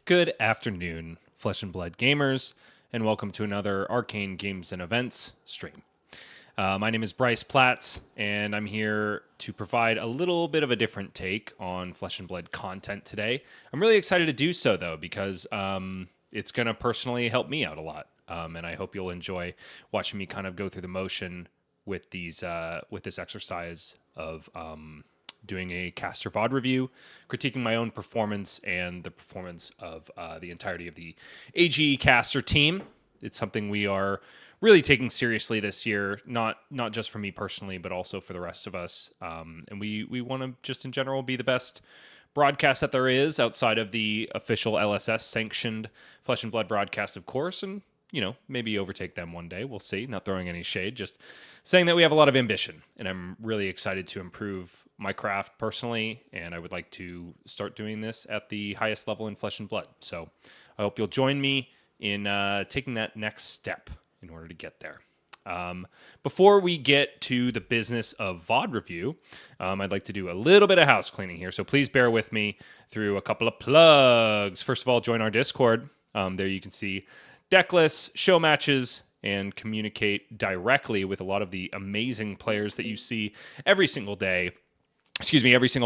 Good afternoon, Flesh and Blood gamers, and welcome to another Arcane Games and Events stream. My name is Bryce Platz, and I'm here to provide a little bit of a different take on Flesh and Blood content today. I'm really excited to do so, though, because it's going to personally help me out a lot, and I hope you'll enjoy watching me kind of go through the motion with these with this exercise of doing a caster VOD review, critiquing my own performance and the performance of the entirety of the AGE caster team. It's something we are really taking seriously this year, not just for me personally, but also for the rest of us. And we want to just in general be the best broadcast that there is outside of the official LSS sanctioned Flesh and Blood broadcast, of course, and maybe overtake them one day. We'll see. Not throwing any shade, just saying that we have a lot of ambition, and I'm really excited to improve my craft personally, and I would like to start doing this at the highest level in Flesh and Blood. So I hope you'll join me in taking that next step in order to get there. Before we get to the business of VOD review, I'd like to do a little bit of house cleaning here, so please bear with me through a couple of plugs. First of all, join our Discord. There you can see deck lists, show matches, and communicate directly with a lot of the amazing players that you see every single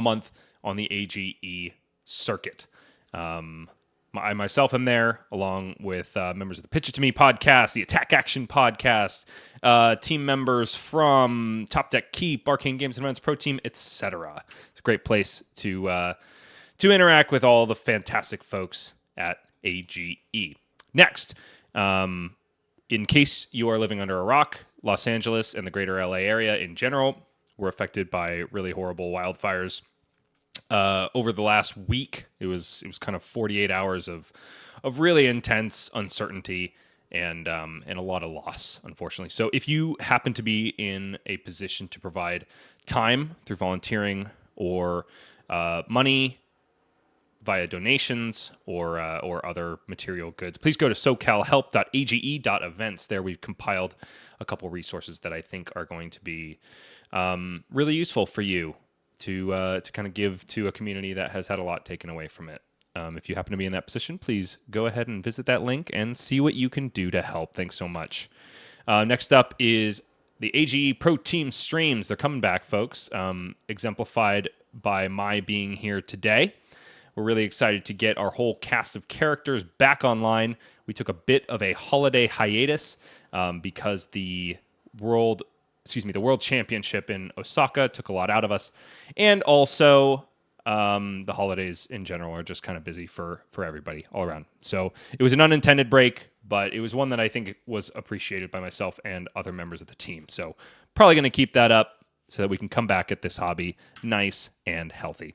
month on the AGE circuit. I myself am there, along with members of the Pitch It To Me podcast, the Attack Action podcast, team members from Top Deck Keep, Arcane Games and Events Pro Team, etc. It's a great place to interact with all the fantastic folks at AGE. Next, in case you are living under a rock, Los Angeles and the greater LA area in general were affected by really horrible wildfires. Over the last week, it was kind of 48 hours of really intense uncertainty and a lot of loss, unfortunately. So if you happen to be in a position to provide time through volunteering or money via donations or other material goods, please go to socalhelp.age.events. There we've compiled a couple resources that I think are going to be really useful for you to kind of give to a community that has had a lot taken away from it. If you happen to be in that position, please go ahead and visit that link and see what you can do to help. Thanks so much. Next up is the AGE Pro Team streams. They're coming back, folks, exemplified by my being here today. We're really excited to get our whole cast of characters back online. We took a bit of a holiday hiatus because the World Championship in Osaka took a lot out of us. And also, the holidays in general are just kind of busy for everybody all around. So it was an unintended break, but it was one that I think was appreciated by myself and other members of the team. So probably going to keep that up so that we can come back at this hobby nice and healthy.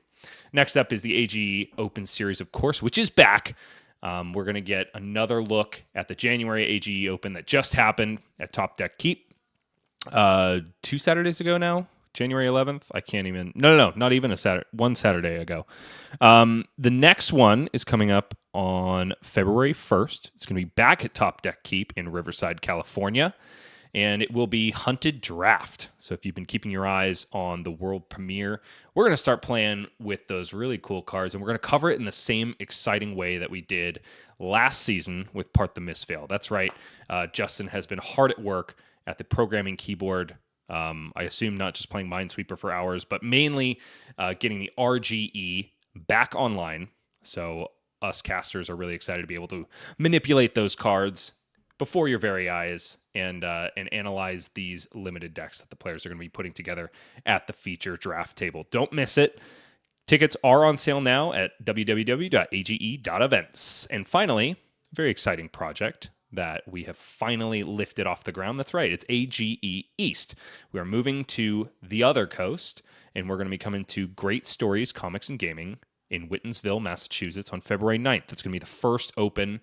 Next up is the AGE Open Series, of course, which is back. We're going to get another look at the January AGE Open that just happened at Top Deck Keep 2 Saturdays ago now, January 11th. I can't even, no, not even one Saturday ago. The next one is coming up on February 1st. It's going to be back at Top Deck Keep in Riverside, California. And it will be Hunted Draft. So if you've been keeping your eyes on the world premiere, we're going to start playing with those really cool cards, and we're going to cover it in the same exciting way that we did last season with Part the Misfail. That's right. Justin has been hard at work at the programming keyboard. I assume not just playing Minesweeper for hours, but mainly getting the RGE back online. So us casters are really excited to be able to manipulate those cards before your very eyes and analyze these limited decks that the players are going to be putting together at the feature draft table. Don't miss it. Tickets are on sale now at www.age.events. And finally, very exciting project that we have finally lifted off the ground. That's right, it's AGE East. We are moving to the other coast, and we're going to be coming to Great Stories Comics and Gaming in Whitensville, Massachusetts on February 9th. That's going to be the first open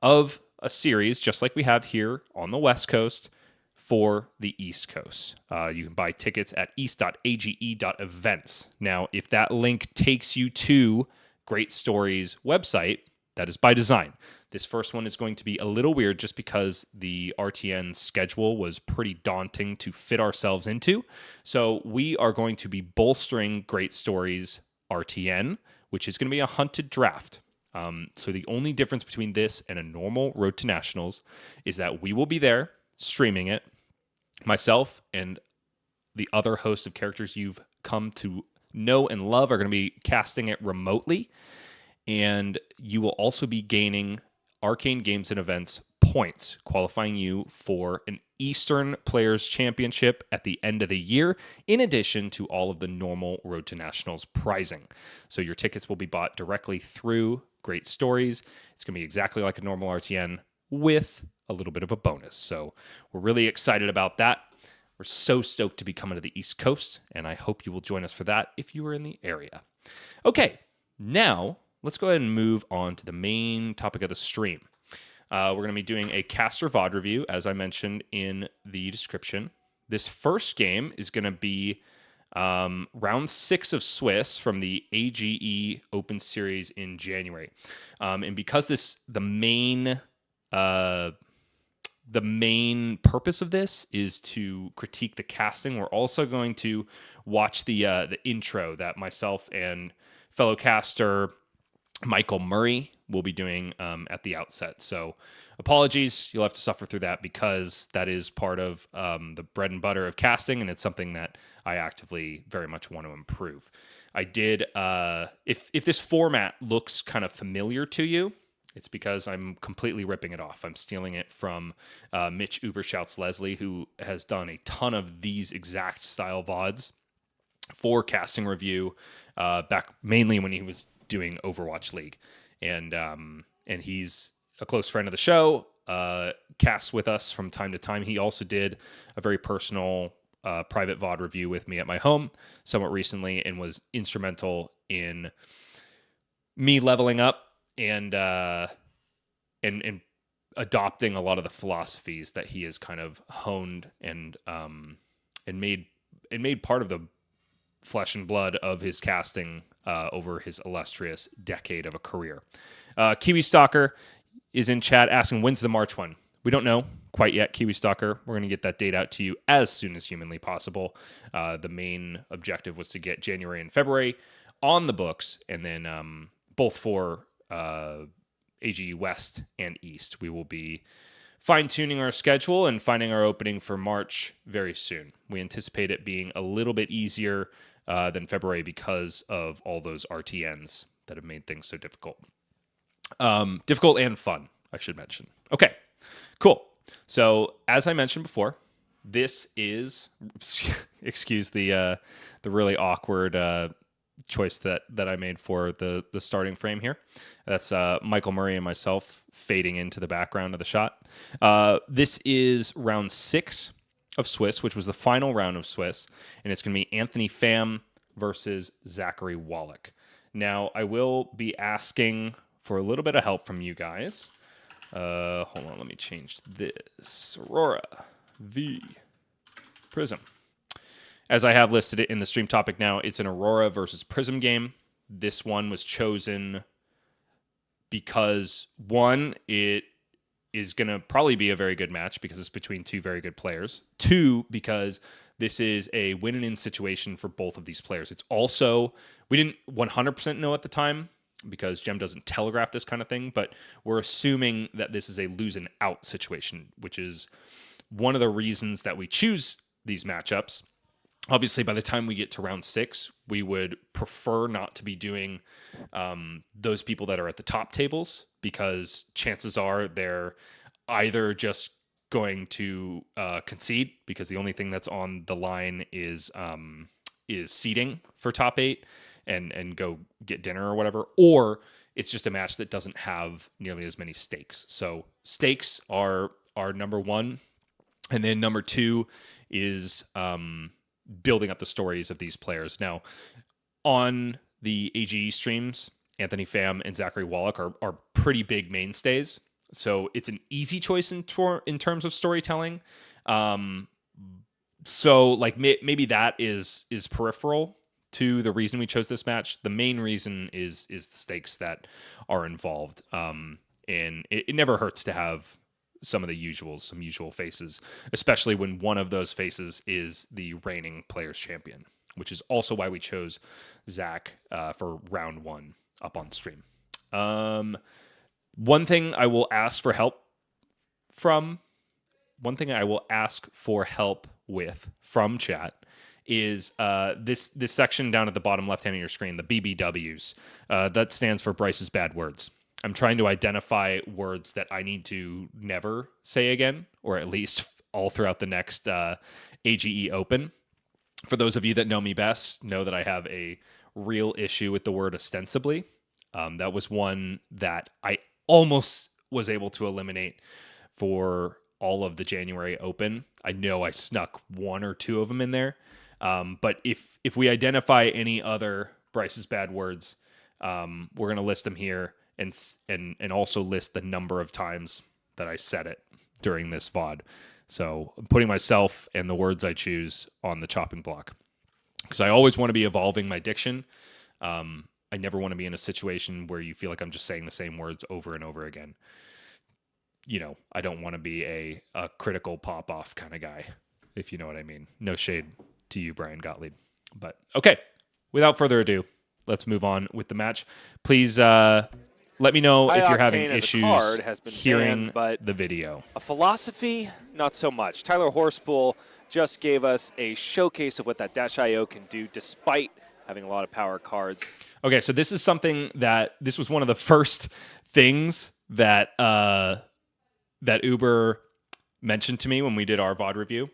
of a series, just like we have here on the West Coast, for the East Coast. You can buy tickets at east.age.events. Now, if that link takes you to Great Stories website, that is by design. This first one is going to be a little weird just because the RTN schedule was pretty daunting to fit ourselves into. So we are going to be bolstering Great Stories RTN, which is going to be a hunted draft. So the only difference between this and a normal Road to Nationals is that we will be there streaming it. Myself and the other hosts of characters you've come to know and love are going to be casting it remotely. And you will also be gaining Arcane Games and Events points, qualifying you for an Eastern Players Championship at the end of the year, in addition to all of the normal Road to Nationals prizing. So your tickets will be bought directly through Great Stories. It's going to be exactly like a normal RTN with a little bit of a bonus. So we're really excited about that. We're so stoked to be coming to the East Coast, and I hope you will join us for that if you are in the area. Okay, now let's go ahead and move on to the main topic of the stream. We're going to be doing a caster VOD review, as I mentioned in the description. This first game is going to be round 6 of Swiss from the AGE Open Series in January. And because the main purpose of this is to critique the casting, we're also going to watch the intro that myself and fellow caster Michael Murray will be doing at the outset. So apologies, you'll have to suffer through that because that is part of the bread and butter of casting, and it's something that I actively very much want to improve. I did, if this format looks kind of familiar to you, it's because I'm completely ripping it off. I'm stealing it from Mitch Ubershouts Leslie, who has done a ton of these exact style VODs for casting review back mainly when he was doing Overwatch League. And he's a close friend of the show, casts with us from time to time. He also did a very personal private VOD review with me at my home somewhat recently and was instrumental in me leveling up and adopting a lot of the philosophies that he has kind of honed and made part of the flesh and blood of his casting over his illustrious decade of a career. Kiwi Stalker is in chat asking, when's the March one? We don't know quite yet, Kiwi Stalker. We're going to get that date out to you as soon as humanly possible. The main objective was to get January and February on the books, and then both for AGE West and East. We will be fine-tuning our schedule and finding our opening for March very soon. We anticipate it being a little bit easier than February because of all those RTNs that have made things so difficult. Difficult and fun, I should mention. Okay, cool. So as I mentioned before, this is, excuse the really awkward choice that I made for the starting frame here. That's Michael Murray and myself fading into the background of the shot. This is round 6 of Swiss, which was the final round of Swiss, and it's going to be Anthony Pham versus Zachary Wallach. Now, I will be asking for a little bit of help from you guys. Hold on, let me change this. Aurora v Prism. As I have listed it in the stream topic now, it's an Aurora versus Prism game. This one was chosen because, one, it is going to probably be a very good match because it's between two very good players. 2, because this is a win-and-in situation for both of these players. It's also, we didn't 100% know at the time because Gem doesn't telegraph this kind of thing, but we're assuming that this is a lose-and-out situation, which is one of the reasons that we choose these matchups. Obviously, by the time we get to round 6, we would prefer not to be doing those people that are at the top tables because chances are they're either just going to concede because the only thing that's on the line is seeding for top 8 and go get dinner or whatever, or it's just a match that doesn't have nearly as many stakes. So stakes are number 1, and then number 2 is building up the stories of these players. Now, on the AGE streams, Anthony Pham and Zachary Wallach are pretty big mainstays. So it's an easy choice in terms of storytelling. So like maybe that is peripheral to the reason we chose this match. The main reason is the stakes that are involved. And it never hurts to have some usual faces, especially when one of those faces is the reigning players champion, which is also why we chose Zach for round 1 up on stream. One thing I will ask for help from, one thing I will ask for help with from chat is this section down at the bottom left hand of your screen, the BBWs. That stands for Bryce's bad words. I'm trying to identify words that I need to never say again, or at least all throughout the next AGE Open. For those of you that know me best, know that I have a real issue with the word ostensibly. That was one that I almost was able to eliminate for all of the January Open. I know I snuck one or two of them in there. But if we identify any other Bryce's bad words, we're going to list them here and also list the number of times that I said it during this VOD. So I'm putting myself and the words I choose on the chopping block because I always want to be evolving my diction. I never want to be in a situation where you feel like I'm just saying the same words over and over again. You know, I don't want to be a critical pop-off kind of guy, if you know what I mean. No shade to you, Brian Gottlieb. But, okay, without further ado, let's move on with the match. Please let me know if you're having issues hearing the video. A philosophy, not so much. Tyler Horspool just gave us a showcase of what that Dash.io can do despite having a lot of power cards. Okay, so this is something this was one of the first things that that Uber mentioned to me when we did our VOD review.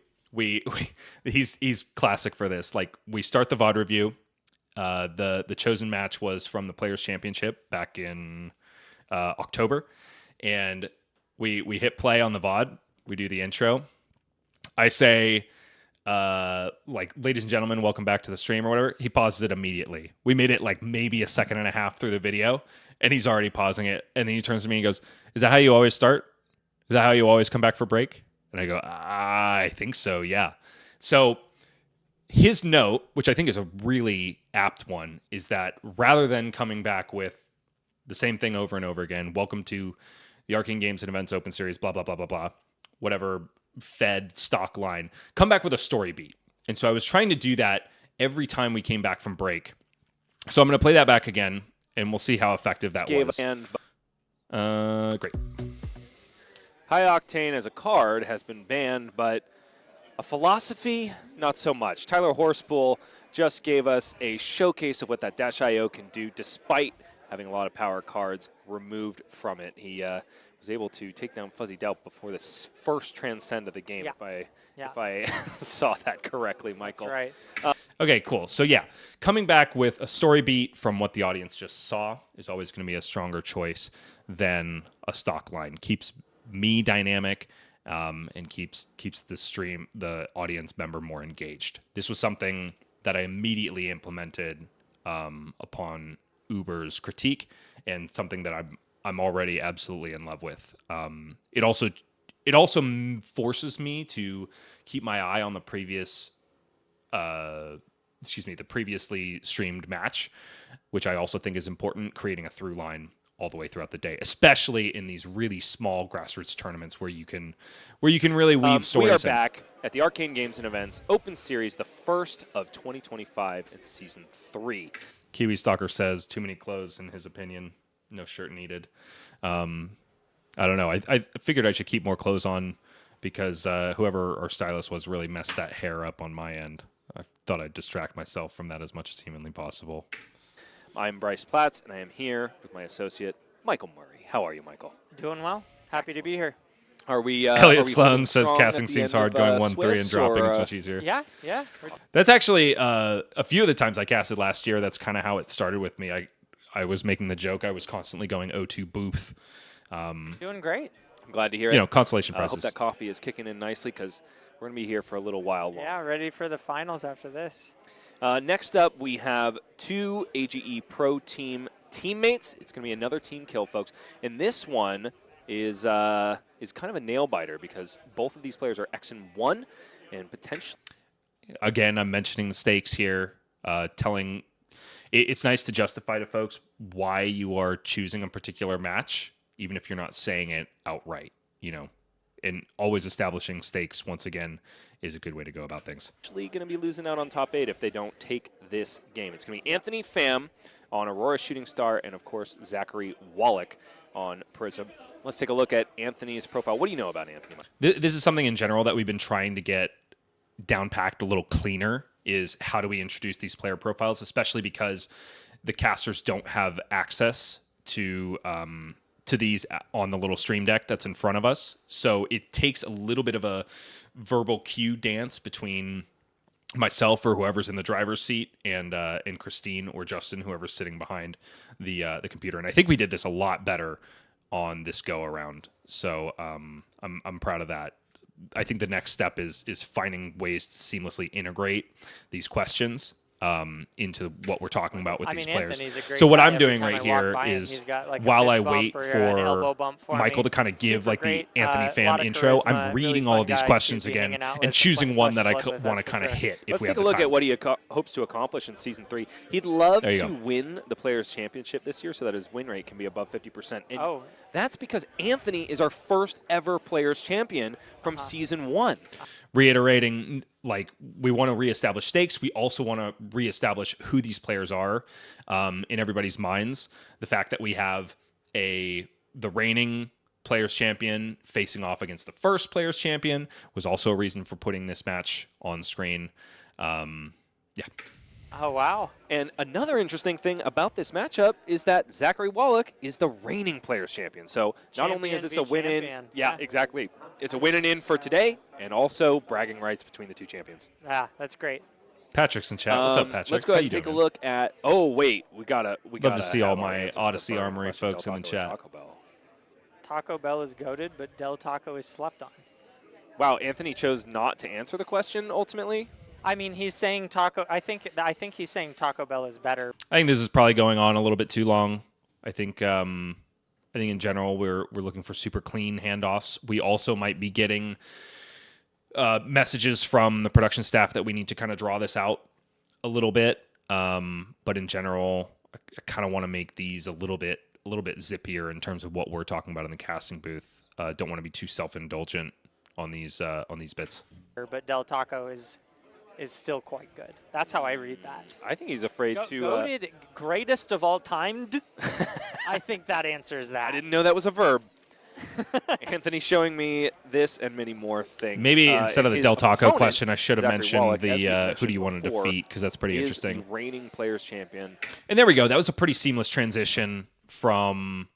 He's classic for this. Like, we start the VOD review. The chosen match was from the Players Championship back in October, and we hit play on the VOD. We do the intro. I say, like, ladies and gentlemen, welcome back to the stream or whatever. He pauses it immediately. We made it like maybe a second and a half through the video, and he's already pausing it. And then he turns to me and goes, "Is that how you always start? Is that how you always come back for break?" And I go, "I think so, yeah." So his note, which I think is a really apt one, is that rather than coming back with the same thing over and over again, welcome to the Arcane Games and Events Open Series, blah, blah, blah, blah, blah, whatever fed stock line, come back with a story beat. And so I was trying to do that every time we came back from break. So I'm going to play that back again, and we'll see how effective that was. Great. High Octane as a card has been banned, but a philosophy, not so much. Tyler Horspool just gave us a showcase of what that Dash.io can do despite having a lot of power cards removed from it. He was able to take down Fuzzy Delp before this first transcend of the game, if I saw that correctly, Michael. That's right. Okay, cool. So yeah, coming back with a story beat from what the audience just saw is always going to be a stronger choice than a stock line. Keeps me dynamic, and keeps the audience member more engaged. This was something that I immediately implemented upon Uber's critique, and something that I'm already absolutely in love with. It also forces me to keep my eye on the previously streamed match, which I also think is important, creating a through line all the way throughout the day, especially in these really small grassroots tournaments where you can really weave stories. We are back at the Arcane Games and Events Open Series, the first of 2025 in Season 3. Kiwi Stalker says, too many clothes in his opinion. No shirt needed. I don't know. I figured I should keep more clothes on because whoever our stylist was really messed that hair up on my end. I thought I'd distract myself from that as much as humanly possible. I'm Bryce Platz, and I am here with my associate, Michael Murray. How are you, Michael? Doing well. Happy to be here. Are we? Elliot Sloan says casting seems hard. Going 1-3 and dropping is much easier. Yeah. That's actually a few of the times I casted last year. That's kind of how it started with me. I was making the joke. I was constantly going 0-2 booth. Doing great. I'm glad to hear it. Consolation I prizes. hope that coffee is kicking in nicely because we're going to be here for a little while longer. Yeah, ready for the finals after this. Next up, we have two AGE Pro Team teammates. It's going to be another team kill, folks. And this one is kind of a nail biter because both of these players are X and 1 and potentially. Again, I'm mentioning the stakes here, telling. It's nice to justify to folks why you are choosing a particular match, even if you're not saying it outright, and always establishing stakes, once again, is a good way to go about things. Actually going to be losing out on top 8 if they don't take this game. It's going to be Anthony Pham on Aurora Shooting Star, and of course Zachary Wallach on Prism. Let's take a look at Anthony's profile. What do you know about Anthony? This is something in general that we've been trying to get down-packed a little cleaner, is how do we introduce these player profiles, especially because the casters don't have access to these on the little stream deck that's in front of us. So it takes a little bit of a verbal cue dance between myself or whoever's in the driver's seat and Christine or Justin, whoever's sitting behind the computer. And I think we did this a lot better on this go around. So I'm proud of that. I think the next step is finding ways to seamlessly integrate these questions into what we're talking about with these players. So what I'm doing right here is, while I wait for Michael to kind of give like the Anthony fam intro, I'm reading all of these questions again and choosing one that I want to kind of hit if Let's we have take the a look time. at what he hopes to accomplish in Season 3. He'd love to win the Players' Championship this year so that his win rate can be above 50%. And that's because Anthony is our first ever Players' Champion from Season 1. Reiterating, like, we want to reestablish stakes. We also want to reestablish who these players are in everybody's minds. The fact that we have the reigning Players Champion facing off against the first Players Champion was also a reason for putting this match on screen. Yeah. Oh, wow. And another interesting thing about this matchup is that Zachary Wallach is the reigning Players Champion. So not only is this a win-in, yeah, exactly. It's a win-in for today, and also bragging rights between the two champions. Yeah, that's great. Patrick's in chat. What's up, Patrick? Let's go ahead and take a look at. Oh wait, we gotta. Love to see all my Odyssey Armory folks in the chat. Taco Bell is goated, but Del Taco is slept on. Wow, Anthony chose not to answer the question ultimately. I mean, he's saying Taco. I think he's saying Taco Bell is better. I think this is probably going on a little bit too long. I think in general we're looking for super clean handoffs. We also might be getting messages from the production staff that we need to kind of draw this out a little bit. But in general, I kind of want to make these a little bit zippier in terms of what we're talking about in the casting booth. Don't want to be too self-indulgent on these bits. But Del Taco is still quite good. That's how I read that. I think he's afraid to... Goated greatest of all time? I think that answers that. I didn't know that was a verb. Anthony showing me this and many more things. Maybe instead of the Del Taco question, I should have mentioned the who do you want to defeat, because that's pretty interesting. The reigning Players Champion. And there we go. That was a pretty seamless transition from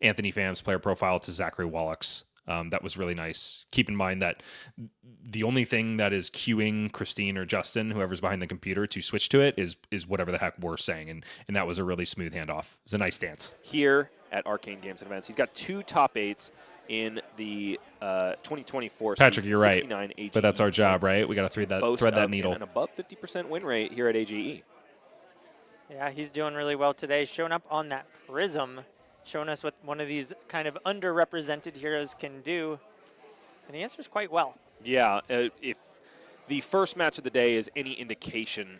Anthony Pham's player profile to Zachary Wallach's. That was really nice. Keep in mind that the only thing that is cueing Christine or Justin, whoever's behind the computer, to switch to it is whatever the heck we're saying. And that was a really smooth handoff. It was a nice dance. Here at Arcane Games and Events, he's got 2 top 8s in the 2024 Patrick, you're right. AGE but that's our job, right? We got to thread that needle. An above 50% win rate here at AGE. Yeah, he's doing really well today. Showing up on that Prism, showing us what one of these kind of underrepresented heroes can do. And the answer is quite well. Yeah, if the first match of the day is any indication,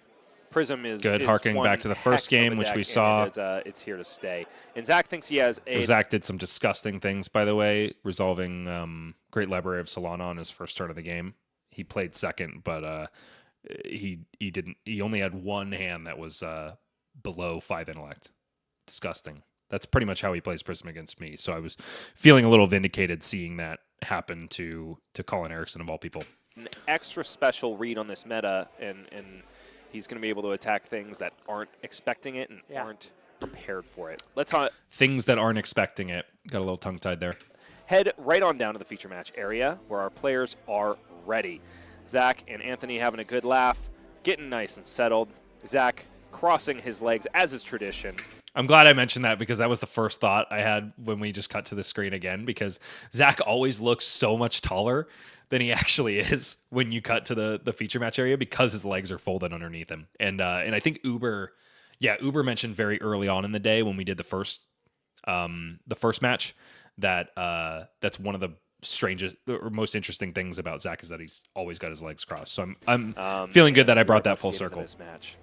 Prism is good. Harkening back to the first game, which we saw. It's here to stay. And Zach thinks he has a... Zach did some disgusting things, by the way, resolving Great Library of Solana on his first turn of the game. He played second, but he didn't. He only had one hand that was below 5 intellect. Disgusting. That's pretty much how he plays Prism against me. So I was feeling a little vindicated seeing that happen to Colin Erickson, of all people. An extra special read on this meta, and he's going to be able to attack things that aren't expecting it and aren't prepared for it. Let's things that aren't expecting it. Got a little tongue-tied there. Head right on down to the feature match area where our players are ready. Zach and Anthony having a good laugh, getting nice and settled. Zach crossing his legs as is tradition. I'm glad I mentioned that, because that was the first thought I had when we just cut to the screen again, because Zach always looks so much taller than he actually is when you cut to the feature match area, because his legs are folded underneath him. And I think Uber mentioned very early on in the day when we did the first match that that's one of the strangest or most interesting things about Zach is that he's always got his legs crossed. So I'm feeling good that I brought that full circle. This match.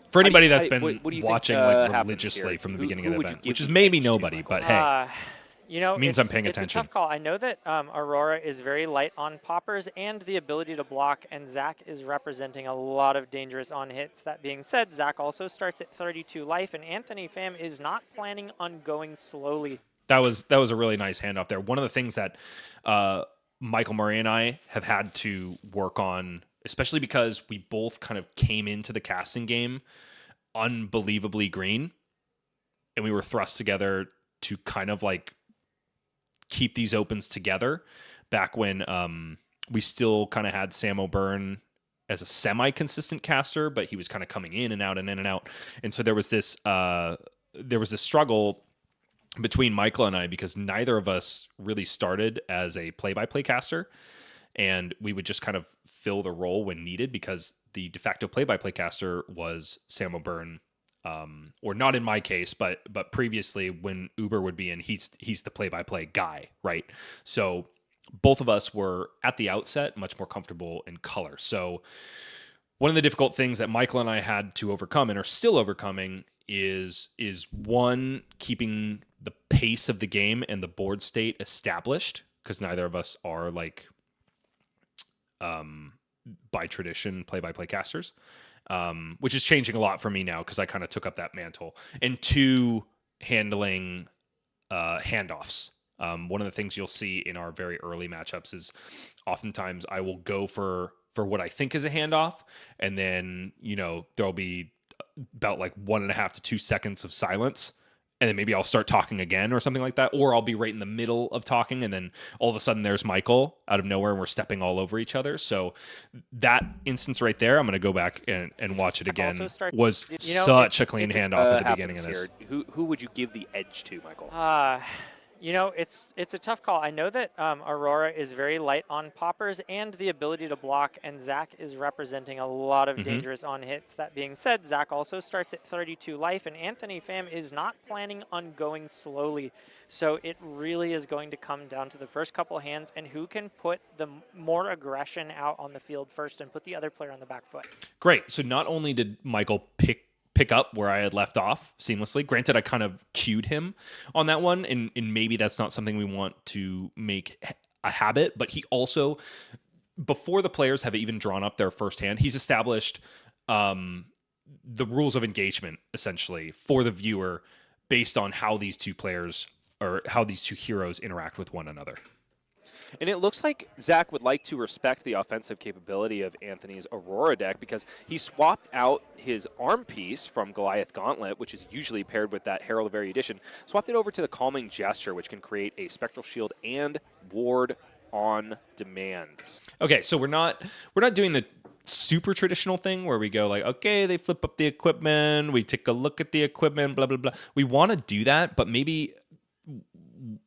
For anybody that's been what do you watching think, like religiously from the beginning of the event, which is maybe nobody, but hey. You know, It means I'm it's paying it's a attention. tough call. I know that Aurora is very light on poppers and the ability to block, and Zach is representing a lot of dangerous on hits. That being said, Zach also starts at 32 life, and Anthony Pham is not planning on going slowly. That was a really nice handoff there. One of the things that Michael Murray and I have had to work on, especially because we both kind of came into the casting game unbelievably green, and we were thrust together to kind of like keep these opens together back when we still kind of had Sam O'Byrne as a semi-consistent caster, but he was kind of coming in and out and in and out. And so there was this struggle between Michael and I because neither of us really started as a play-by-play caster, and we would just kind of fill the role when needed because the de facto play-by-play caster was Sam O'Byrne. Or not in my case, but previously when Uber would be in, he's the play-by-play guy, right? So both of us were at the outset much more comfortable in color. So one of the difficult things that Michael and I had to overcome and are still overcoming is one, keeping the pace of the game and the board state established, because neither of us are like by tradition play-by-play casters. Which is changing a lot for me now because I kind of took up that mantle. And two, handling handoffs. One of the things you'll see in our very early matchups is oftentimes I will go for what I think is a handoff, and then there'll be about like 1.5 to 2 seconds of silence, and then maybe I'll start talking again or something like that, or I'll be right in the middle of talking, and then all of a sudden there's Michael out of nowhere, and we're stepping all over each other. So that instance right there, I'm going to go back and watch it again. Was such a clean handoff at the beginning of this. Who would you give the edge to, Michael? It's a tough call. I know that Aurora is very light on poppers and the ability to block, and Zach is representing a lot of dangerous on hits. That being said, Zach also starts at 32 life, and Anthony Pham is not planning on going slowly. So it really is going to come down to the first couple hands and who can put the more aggression out on the field first and put the other player on the back foot. Great. So not only did Michael pick up where I had left off seamlessly. Granted, I kind of cued him on that one, and maybe that's not something we want to make a habit, but he also, before the players have even drawn up their first hand, he's established the rules of engagement, essentially, for the viewer based on how these two players or how these two heroes interact with one another. And it looks like Zach would like to respect the offensive capability of Anthony's Aurora deck because he swapped out his arm piece from Goliath Gauntlet, which is usually paired with that Herald of Very Edition, swapped it over to the Calming Gesture, which can create a Spectral Shield and Ward on demand. Okay, so we're not doing the super traditional thing where we go like, okay, they flip up the equipment, we take a look at the equipment, blah, blah, blah. We want to do that, but maybe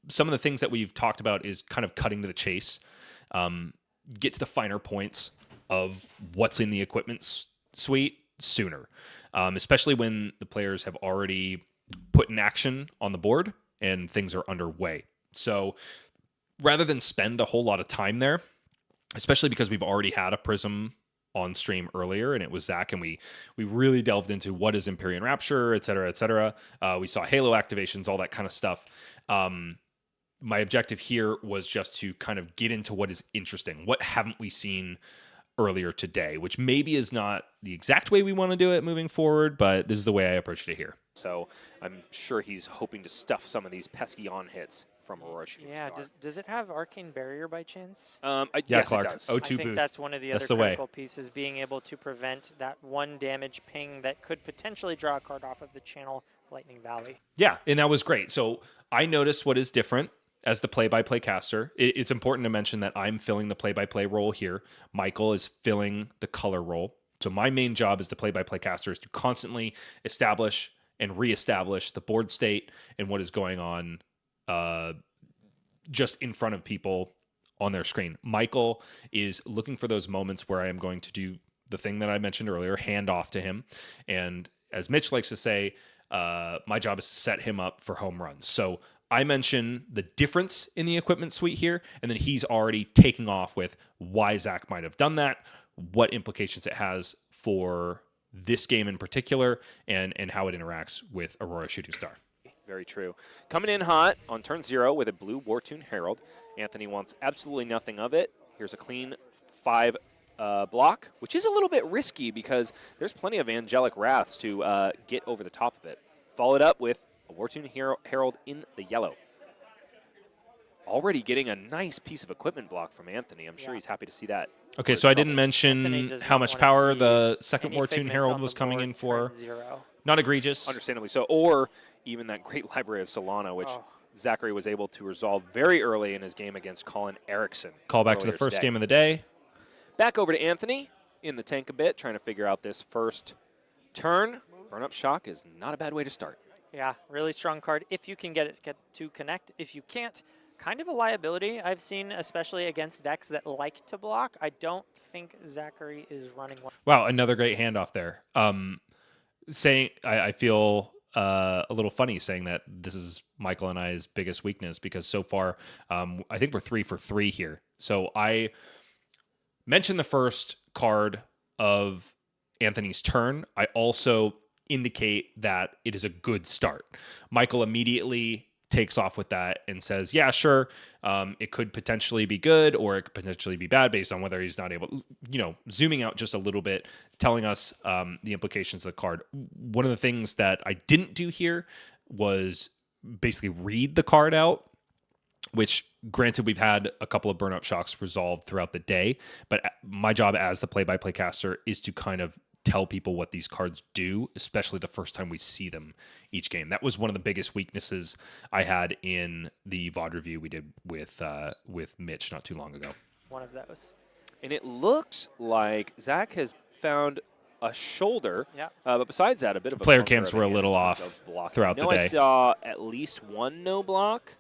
some of the things that we've talked about is kind of cutting to the chase, get to the finer points of what's in the equipment suite sooner, especially when the players have already put in action on the board and things are underway. So rather than spend a whole lot of time there, especially because we've already had a Prism on stream earlier, and it was Zach, and we really delved into what is Empyrean Rapture, et cetera, et cetera. We saw Halo activations, all that kind of stuff. My objective here was just to kind of get into what is interesting. What haven't we seen earlier today, which maybe is not the exact way we want to do it moving forward, but this is the way I approached it here. So I'm sure he's hoping to stuff some of these pesky on hits from Aurora Shooting Star. Does it have Arcane Barrier by chance? Yes, Clark, it does. O2 I think booth. that's one of the That's other the way. critical pieces, being able to prevent that one damage ping that could potentially draw a card off of the channel, Lightning Valley. Yeah, and that was great. So I noticed what is different as the play-by-play caster. It's important to mention that I'm filling the play-by-play role here. Michael is filling the color role. So my main job as the play-by-play caster is to constantly establish and reestablish the board state and what is going on just in front of people on their screen. Michael is looking for those moments where I am going to do the thing that I mentioned earlier, hand off to him. And as Mitch likes to say, my job is to set him up for home runs. So I mention the difference in the equipment suite here, and then he's already taking off with why Zach might have done that, what implications it has for this game in particular, and how it interacts with Aurora Shooting Star. Very true. Coming in hot on turn 0 with a blue Wartune Herald. Anthony wants absolutely nothing of it. Here's a clean 5 block, which is a little bit risky because there's plenty of Angelic Wraths to get over the top of it. Followed up with a Wartune Herald in the yellow. Already getting a nice piece of equipment block from Anthony. I'm sure he's happy to see that. Okay, so I didn't mention how much power the second Wartune Herald was coming in for. Not egregious. Understandably so. Or even that great library of Solana, which Zachary was able to resolve very early in his game against Colin Erickson. Call back to the first game of the day. Back over to Anthony in the tank a bit, trying to figure out this first turn. Burn Up Shock is not a bad way to start. Yeah, really strong card if you can get it to connect. If you can't, kind of a liability I've seen, especially against decks that like to block. I don't think Zachary is running one. Wow, another great handoff there. I feel a little funny saying that this is Michael and I's biggest weakness because so far I think we're 3 for 3 here. So I mentioned the first card of Anthony's turn. I also indicate that it is a good start. Michael immediately takes off with that and says, yeah, sure, it could potentially be good or it could potentially be bad based on whether he's not able, zooming out just a little bit, telling us the implications of the card. One of the things that I didn't do here was basically read the card out, which granted we've had a couple of Burn Up Shocks resolved throughout the day, but my job as the play-by-play caster is to kind of tell people what these cards do, especially the first time we see them each game. That was one of the biggest weaknesses I had in the VOD review we did with Mitch not too long ago. One of those. And it looks like Zach has found a shoulder, but besides that, a bit of a player camps were a little off throughout the day. I saw at least one no block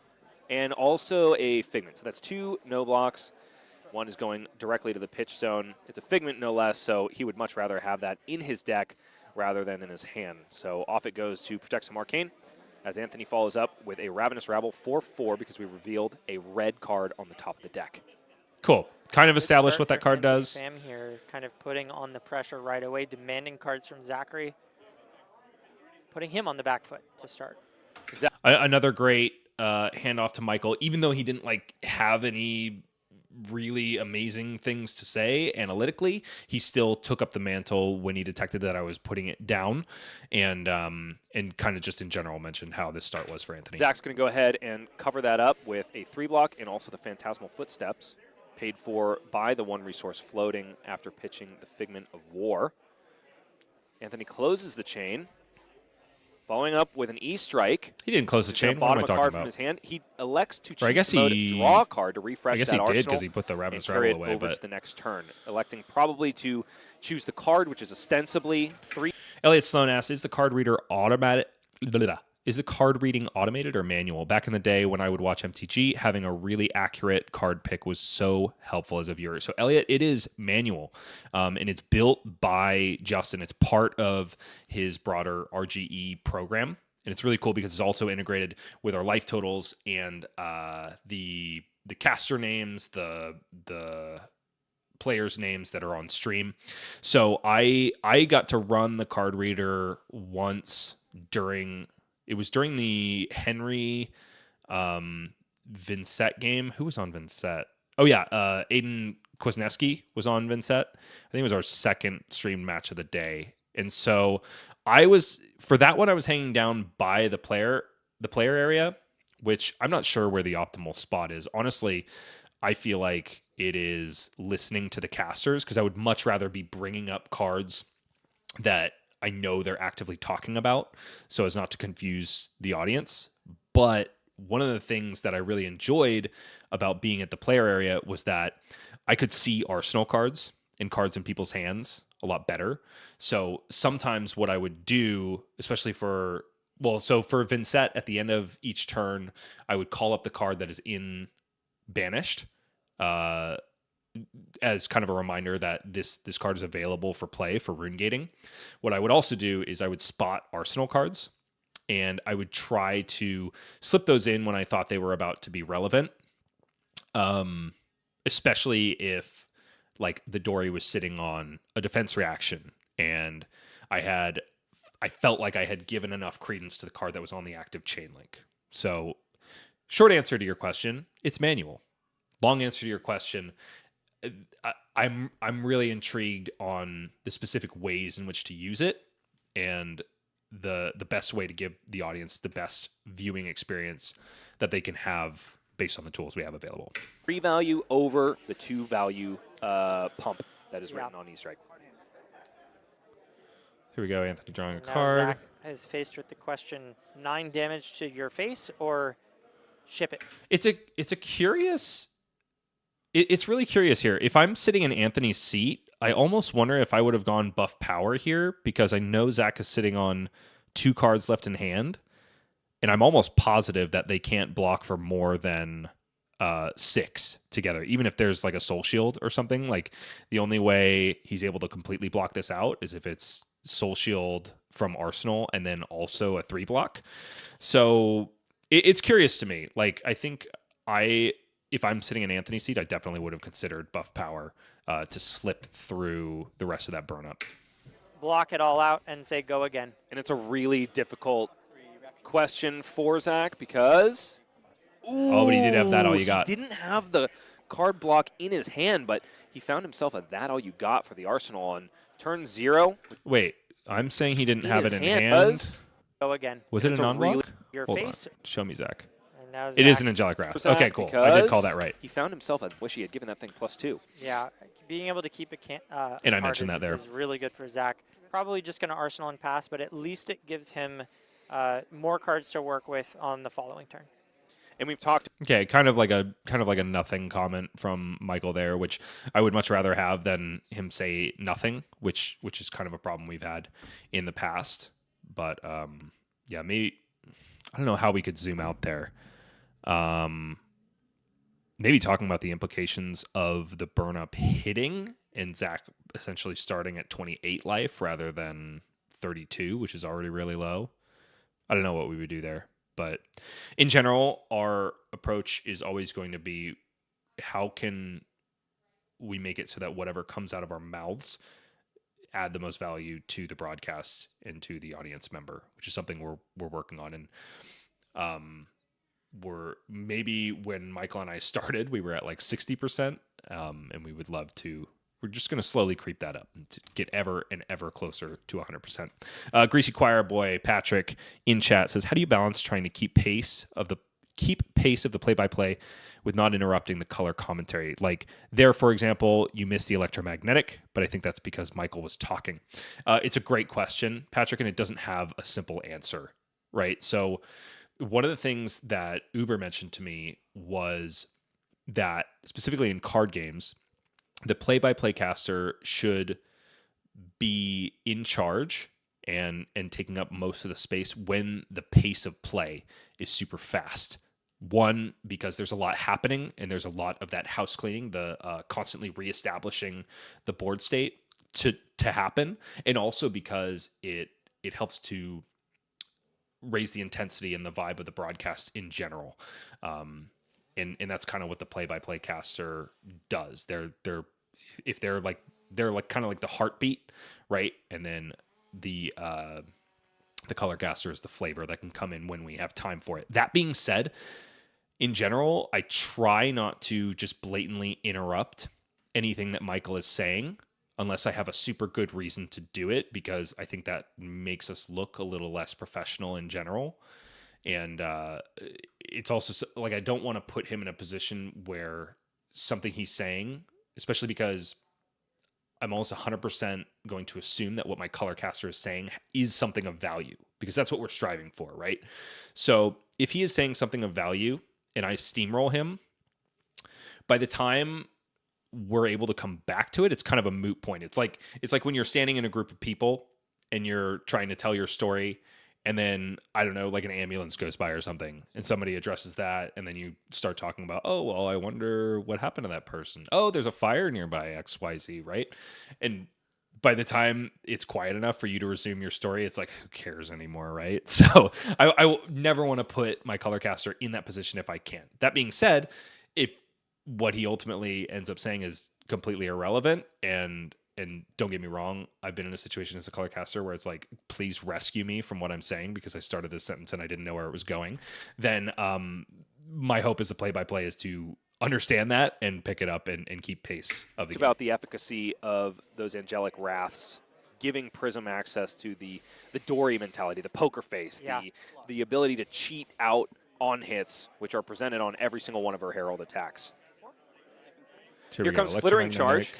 and also a Figment. So that's 2 no blocks. One is going directly to the pitch zone. It's a Figment, no less, so he would much rather have that in his deck rather than in his hand. So off it goes to protect some Arcane, as Anthony follows up with a Ravenous Rabble 4/4 because we revealed a red card on the top of the deck. Cool. Kind of established what that card does. Sam here kind of putting on the pressure right away, demanding cards from Zachary, putting him on the back foot to start. Another great handoff to Michael, even though he didn't have any really amazing things to say analytically, he still took up the mantle when he detected that I was putting it down, and kind of just in general mentioned how this start was for Anthony. Zach's going to go ahead and cover that up with a 3 block and also the Phantasmal Footsteps, paid for by the 1 resource floating after pitching the Figment of War. Anthony closes the chain, following up with an E-Strike. He didn't close the chain. What am I talking card about? From his hand. He elects to choose draw a card to refresh that arsenal. I guess he did because he put the Ravenous Rabble away. Over to the next turn, electing probably to choose the card, which is ostensibly 3. Elliot Sloan asks, is the card reader automatic? Is the card reading automated or manual? Back in the day when I would watch MTG, having a really accurate card pick was so helpful as a viewer. So Elliot, it is manual, and it's built by Justin. It's part of his broader RGE program, and it's really cool because it's also integrated with our life totals and the caster names, the players' names that are on stream. So I got to run the card reader once during the Henry Vincent game. Who was on Vincent? Oh, yeah. Aiden Kwasniewski was on Vincent. I think it was our second streamed match of the day. And so for that one, I was hanging down by the player area, which I'm not sure where the optimal spot is. Honestly, I feel like it is listening to the casters because I would much rather be bringing up cards that I know they're actively talking about so as not to confuse the audience. But one of the things that I really enjoyed about being at the player area was that I could see arsenal cards and cards in people's hands a lot better. So sometimes what I would do, especially for Vincent at the end of each turn, I would call up the card that is in Banished, as kind of a reminder that this card is available for play for rune gating. What I would also do is I would spot arsenal cards, and I would try to slip those in when I thought they were about to be relevant, especially if the Dory was sitting on a defense reaction, and I had I felt like I had given enough credence to the card that was on the active chain link. So, short answer to your question, it's manual. Long answer to your question, I'm really intrigued on the specific ways in which to use it and the best way to give the audience the best viewing experience that they can have based on the tools we have available. 3 value over the 2 value pump that is written on Easter egg. Here we go, Anthony drawing a Now card. Zach is faced with the question: 9 damage to your face or ship it? It's a curious. It's really curious here. If I'm sitting in Anthony's seat, I almost wonder if I would have gone buff power here because I know Zach is sitting on 2 cards left in hand, and I'm almost positive that they can't block for more than 6 together. Even if there's like a soul shield or something, like the only way he's able to completely block this out is if it's soul shield from Arsenal and then also a 3 block. So it's curious to me. Like I think if I'm sitting in Anthony's seat, I definitely would have considered buff power to slip through the rest of that burn up. Block it all out and say go again. And it's a really difficult question for Zach because... Oh, but he did have that all you got. He didn't have the card block in his hand, but he found himself a that all you got for the Arsenal on turn 0. Wait, I'm saying he didn't have it in hand. Buzz. Go again. Was it a non-block? Your Hold face. on. Show me, Zach. And now It is Zach- an angelic wrath. Zach, Okay, cool. I did call that because right. He found himself a wish he had given that thing +2. Yeah, being able to keep a And I card mentioned that there. is really good for Zach. Probably just going to Arsenal and pass, but at least it gives him more cards to work with on the following turn. And we've talked Okay, kind of like a nothing comment from Michael there, which I would much rather have than him say nothing, which is kind of a problem we've had in the past. But yeah, maybe I don't know how we could zoom out there. Maybe talking about the implications of the burn up hitting and Zach essentially starting at 28 life rather than 32, which is already really low. I don't know what we would do there. But in general, our approach is always going to be how can we make it so that whatever comes out of our mouths add the most value to the broadcast and to the audience member, which is something we're working on. And we're maybe when Michael and I started, we were at like 60%, and we would love to. We're just going to slowly creep that up to get ever and ever closer to 100%. Greasy Choir Boy Patrick in chat says, "How do you balance trying to keep pace of the play-by-play with not interrupting the color commentary? Like there, for example, you missed the electromagnetic, but I think that's because Michael was talking." It's a great question, Patrick, and it doesn't have a simple answer, right? So one of the things that Uber mentioned to me was that specifically in card games, the play-by-play caster should be in charge and taking up most of the space when the pace of play is super fast. One, because there's a lot happening and there's a lot of that house cleaning, the constantly reestablishing the board state to happen, and also because it helps to raise the intensity and the vibe of the broadcast in general. And that's kind of what the play-by-play caster does. They're kind of like the heartbeat, right? And then the color caster is the flavor that can come in when we have time for it. That being said, in general, I try not to just blatantly interrupt anything that Michael is saying unless I have a super good reason to do it, because I think that makes us look a little less professional in general. And it's also like I don't want to put him in a position where something he's saying, especially because I'm almost 100% going to assume that what my color caster is saying is something of value, because that's what we're striving for, right? So if he is saying something of value and I steamroll him, by the time we're able to come back to it, it's kind of a moot point. It's like when you're standing in a group of people and you're trying to tell your story, and then, I don't know, like an ambulance goes by or something, and somebody addresses that, and then you start talking about, oh, well, I wonder what happened to that person. Oh, there's a fire nearby, XYZ, right? And by the time it's quiet enough for you to resume your story, it's like, who cares anymore, right? So I never want to put my color caster in that position if I can. That being said, if what he ultimately ends up saying is completely irrelevant and and don't get me wrong, I've been in a situation as a color caster where it's like, please rescue me from what I'm saying because I started this sentence and I didn't know where it was going, then my hope as a play-by-play is to understand that and pick it up and keep pace of the It's game. about the efficacy of those angelic wraths, giving Prism access to the Dory mentality, the poker face, the ability to cheat out on hits, which are presented on every single one of her Herald attacks. Here comes Flittering Charge.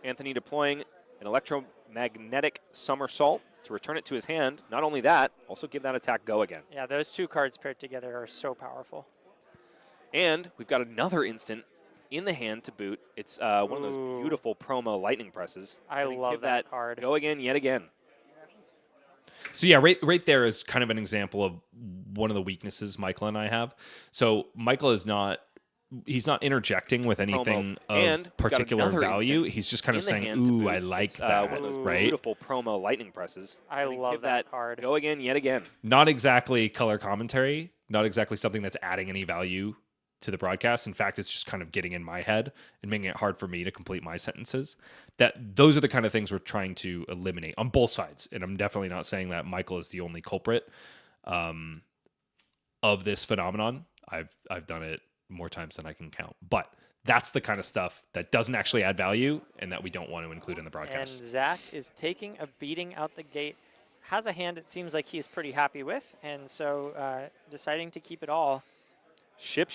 Anthony deploying an electromagnetic somersault to return it to his hand. Not only that, also give that attack go again. Yeah, those two cards paired together are so powerful. And we've got another instant in the hand to boot. It's one of those beautiful promo lightning presses. I love that card. Go again, yet again. So yeah, right there is kind of an example of one of the weaknesses Michael and I have. So Michael is he's not interjecting with anything of particular value. He's just kind of saying, ooh, I like that, one of those right? Beautiful promo lightning presses. I love that card. Go again, yet again. Not exactly color commentary, not exactly something that's adding any value to the broadcast. In fact, it's just kind of getting in my head and making it hard for me to complete my sentences. Those are the kind of things we're trying to eliminate on both sides. And I'm definitely not saying that Michael is the only culprit of this phenomenon. I've done it more times than I can count. But that's the kind of stuff that doesn't actually add value and that we don't want to include in the broadcast. And Zach is taking a beating out the gate. Has a hand it seems like he's pretty happy with, and so deciding to keep it all. Ship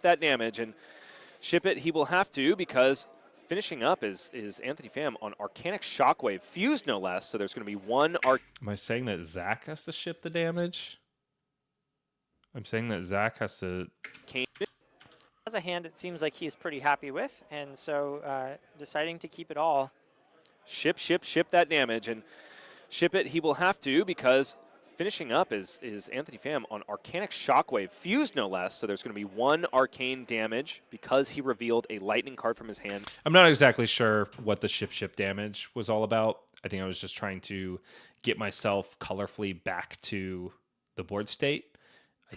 that damage, and ship it he will have to, because finishing up is Anthony Pham on Arcanic Shockwave, fused no less, so there's going to be one Am I saying that Zach has to ship the damage? I'm saying that Zach has to... Has a hand it seems like he's pretty happy with, and so deciding to keep it all. Ship that damage, and ship it he will have to, because finishing up is Anthony Pham on Arcanic Shockwave, fused no less, so there's going to be one arcane damage because he revealed a lightning card from his hand. I'm not exactly sure what the ship damage was all about. I think I was just trying to get myself colorfully back to the board state. I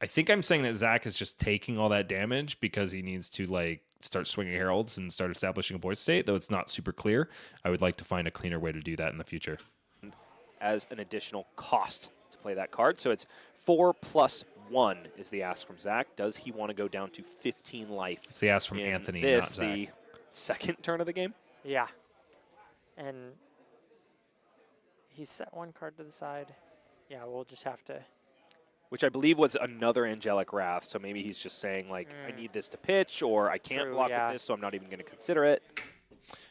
think I'm saying that Zach is just taking all that damage because he needs to like start swinging heralds and start establishing a board state, though it's not super clear. I would like to find a cleaner way to do that in the future. As an additional cost to play that card. So it's 4+1 is the ask from Zach. Does he want to go down to 15 life? It's the ask from Anthony, not Zach. The second turn of the game? Yeah. And he set one card to the side. Yeah, we'll just have to... Which I believe was another Angelic Wrath, so maybe he's just saying, like, I need this to pitch, or I can't block with this, so I'm not even going to consider it.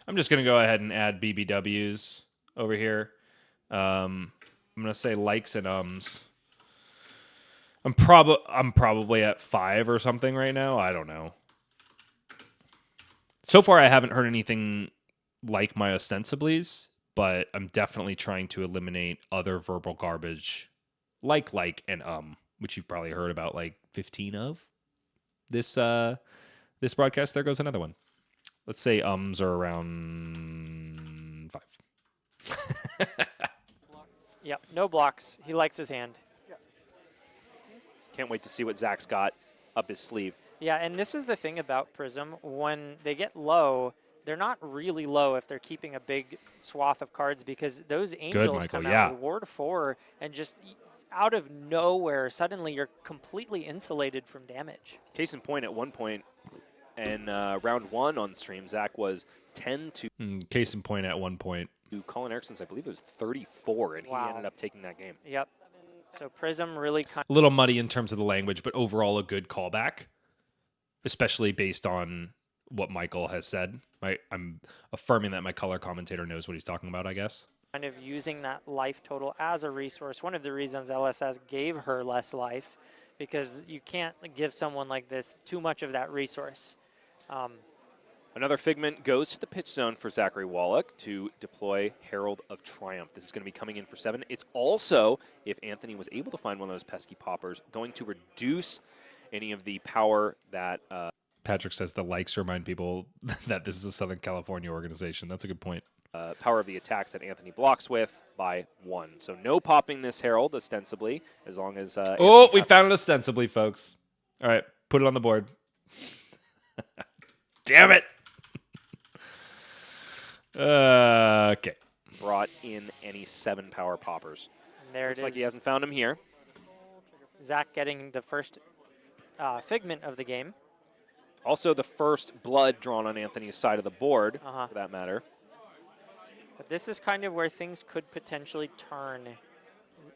I'm just going to go ahead and add BBWs over here. I'm gonna say likes and ums. I'm probably at 5 or something right now. I don't know. So far, I haven't heard anything like my ostensiblies, but I'm definitely trying to eliminate other verbal garbage, like and which you've probably heard about like 15 of. This broadcast. There goes another one. Let's say ums are around 5. Yep, no blocks. He likes his hand. Can't wait to see what Zach's got up his sleeve. Yeah, and this is the thing about Prism. When they get low, they're not really low if they're keeping a big swath of cards, because those angels come out with Ward 4 and just out of nowhere, suddenly you're completely insulated from damage. Case in point, at one point in round 1 on stream, Zach was 10 to... Case in point, at one point. Colin Erickson's, I believe it was 34, and he ended up taking that game. Yep. So Prism really kind of... A little muddy in terms of the language, but overall a good callback, especially based on what Michael has said. I'm affirming that my color commentator knows what he's talking about, I guess. Kind of using that life total as a resource. One of the reasons LSS gave her less life, because you can't give someone like this too much of that resource. Another Figment goes to the pitch zone for Zachary Wallach to deploy Herald of Triumph. This is going to be coming in for 7. It's also, if Anthony was able to find one of those pesky poppers, going to reduce any of the power that... Patrick says the likes remind people that this is a Southern California organization. That's a good point. Power of the attacks that Anthony blocks with by 1. So no popping this Herald, ostensibly, as long as... we found it ostensibly, folks. All right, put it on the board. Damn it! Okay. Brought in any 7 power poppers. And there Looks it is. like he hasn't found him here. Zach getting the first figment of the game. Also, the first blood drawn on Anthony's side of the board, for that matter. But this is kind of where things could potentially turn.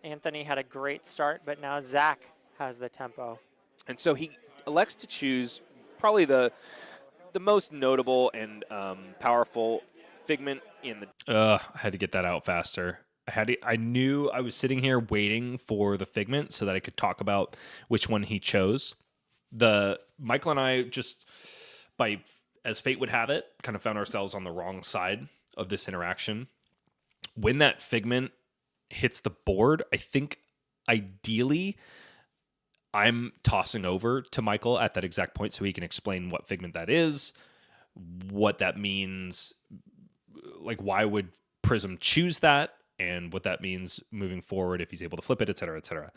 Anthony had a great start, but now Zach has the tempo. And so he elects to choose probably the most notable and powerful figment in the. I had to get that out faster. I knew I was sitting here waiting for the figment so that I could talk about which one he chose. Michael and I just, as fate would have it, kind of found ourselves on the wrong side of this interaction. When that figment hits the board, I think ideally I'm tossing over to Michael at that exact point so he can explain what figment that is, what that means, like why would Prism choose that, and what that means moving forward if he's able to flip it, et cetera, et cetera.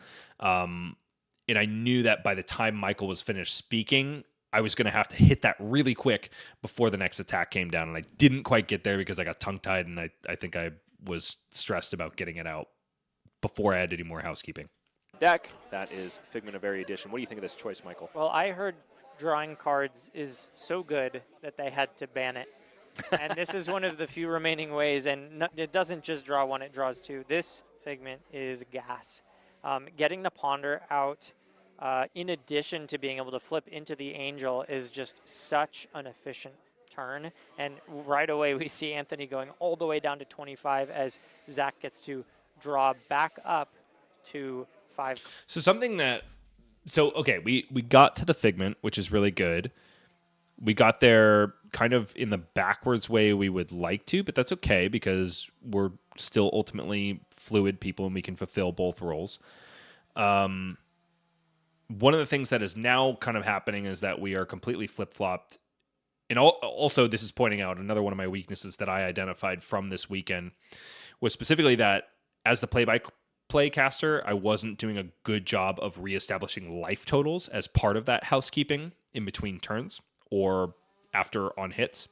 And I knew that by the time Michael was finished speaking, I was going to have to hit that really quick before the next attack came down. And I didn't quite get there because I got tongue-tied, and I think I was stressed about getting it out before I had to do more housekeeping. Deck, that is Figment of Erudition. What do you think of this choice, Michael? Well, I heard drawing cards is so good that they had to ban it. And this is one of the few remaining ways, and it doesn't just draw one, it draws two. This figment is gas. Getting the Ponder out, in addition to being able to flip into the Angel, is just such an efficient turn. And right away we see Anthony going all the way down to 25 as Zach gets to draw back up to 5. Okay, we got to the figment, which is really good. We got there kind of in the backwards way we would like to, but that's okay because we're still ultimately fluid people and we can fulfill both roles. One of the things that is now kind of happening is that we are completely flip-flopped. And also, this is pointing out another one of my weaknesses that I identified from this weekend was specifically that as the play-by-play caster, I wasn't doing a good job of reestablishing life totals as part of that housekeeping in between turns or after on hits.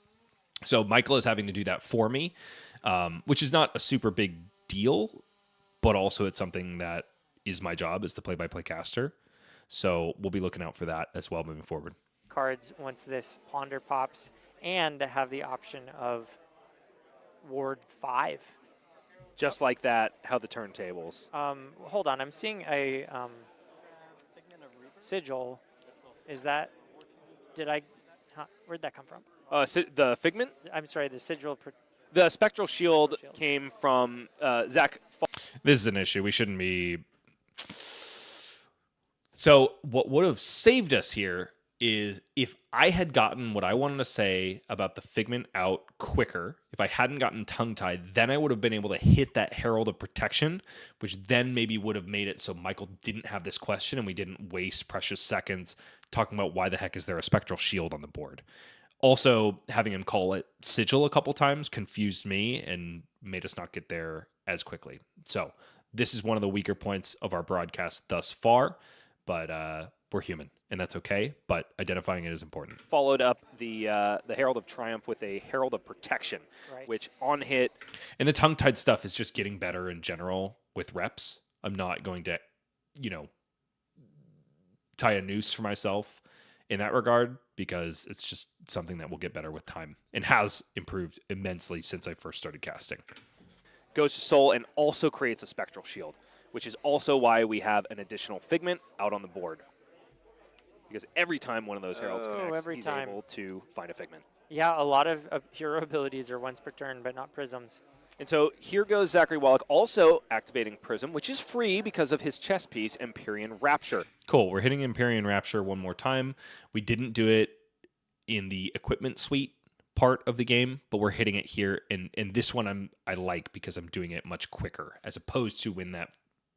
So Michael is having to do that for me, which is not a super big deal, but also it's something that is my job as the play-by-play caster. So we'll be looking out for that as well moving forward. Cards once this Ponder pops, and have the option of Ward 5. Just like that, how the turntables. Hold on, I'm seeing a sigil. Is that, where'd that come from? The Figment? I'm sorry, the sigil. The Spectral Shield came from Zach. This is an issue. We shouldn't be... So what would have saved us here is if I had gotten what I wanted to say about the Figment out quicker, if I hadn't gotten tongue-tied, then I would have been able to hit that Herald of Protection, which then maybe would have made it so Michael didn't have this question and we didn't waste precious seconds talking about why the heck is there a Spectral Shield on the board. Also, having him call it Sigil a couple times confused me and made us not get there as quickly. So this is one of the weaker points of our broadcast thus far, but we're human, and that's okay, but identifying it is important. Followed up the Herald of Triumph with a Herald of Protection, which on hit... And the tongue-tied stuff is just getting better in general with reps. I'm not going to, tie a noose for myself in that regard because it's just something that will get better with time and has improved immensely since I first started casting. Goes to Soul and also creates a Spectral Shield, which is also why we have an additional Figment out on the board. Because every time one of those Heralds connects, he's able to find a Figment. Yeah, a lot of hero abilities are once per turn, but not prisms. And so here goes Zachary Wallach also activating Prism, which is free because of his chess piece, Empyrean Rapture. Cool. We're hitting Empyrean Rapture one more time. We didn't do it in the equipment suite part of the game, but we're hitting it here. And this one I like because I'm doing it much quicker as opposed to when that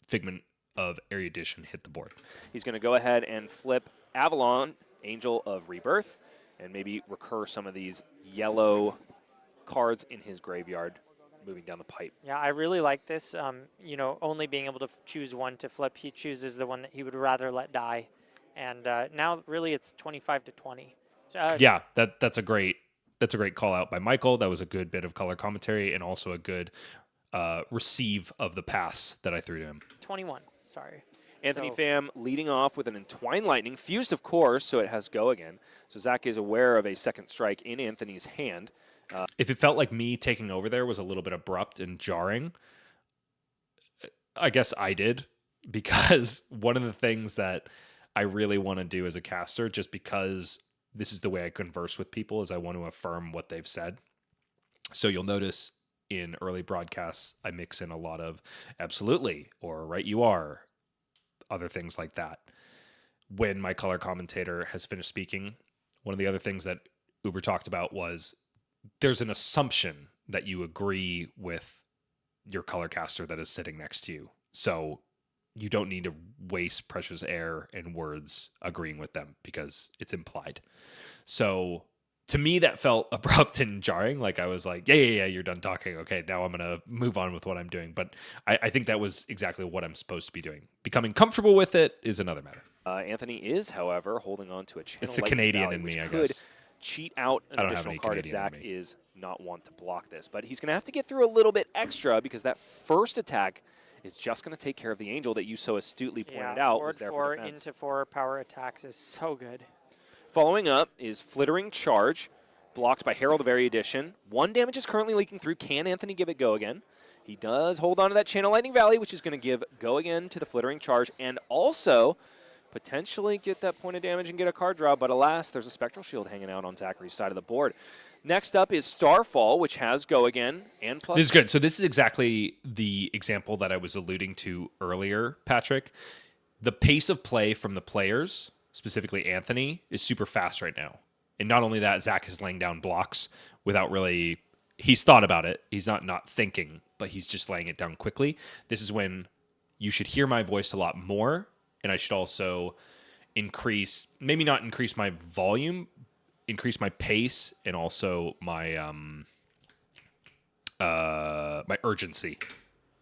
Figment of Erudition hit the board. He's going to go ahead and flip Avalon, Angel of Rebirth, and maybe recur some of these yellow cards in his graveyard moving down the pipe. Yeah, I really like this. Only being able to choose one to flip, he chooses the one that he would rather let die. And now really it's 25 to 20. Yeah, that's a great that's a great call out by Michael. That was a good bit of color commentary and also a good receive of the pass that I threw to him. 21. Sorry. Anthony So- Pham leading off with an Entwined Lightning, fused, of course, so it has go again. So Zach is aware of a second strike in Anthony's hand. If it felt like me taking over there was a little bit abrupt and jarring, I guess I did, because one of the things that I really want to do as a caster, just because this is the way I converse with people, is I want to affirm what they've said. So you'll notice in early broadcasts, I mix in a lot of absolutely or right you are, other things like that. When my color commentator has finished speaking, one of the other things that Uber talked about was there's an assumption that you agree with your color caster that is sitting next to you. So you don't need to waste precious air and words agreeing with them because it's implied. So to me, that felt abrupt and jarring. Like I was like, yeah, you're done talking. Okay, now I'm going to move on with what I'm doing. But I think that was exactly what I'm supposed to be doing. Becoming comfortable with it is another matter. Anthony is, however, holding on to a channel. It's the Lightning Canadian Valley, in which me, I could guess. cheat out I an don't have additional any card if Canadian in Zach me. is not want to block this. But he's going to have to get through a little bit extra because that first attack is just going to take care of the Angel that you so astutely pointed out was there for Forward 4 defense. into 4 power attacks is so good. Following up is Flittering Charge, blocked by Herald of Erudition. 1 damage is currently leaking through. Can Anthony give it go again? He does hold on to that Channel Lightning Valley, which is going to give go again to the Flittering Charge, and also potentially get that point of damage and get a card draw, but alas, there's a Spectral Shield hanging out on Zachary's side of the board. Next up is Starfall, which has go again, and plus... This is good. So this is exactly the example that I was alluding to earlier, Patrick. The pace of play from the players, specifically Anthony, is super fast right now. And not only that, Zach is laying down blocks without really... He's thought about it. He's not thinking, but he's just laying it down quickly. This is when you should hear my voice a lot more, and I should also increase... Maybe not increase my volume, increase my pace, and also my my urgency.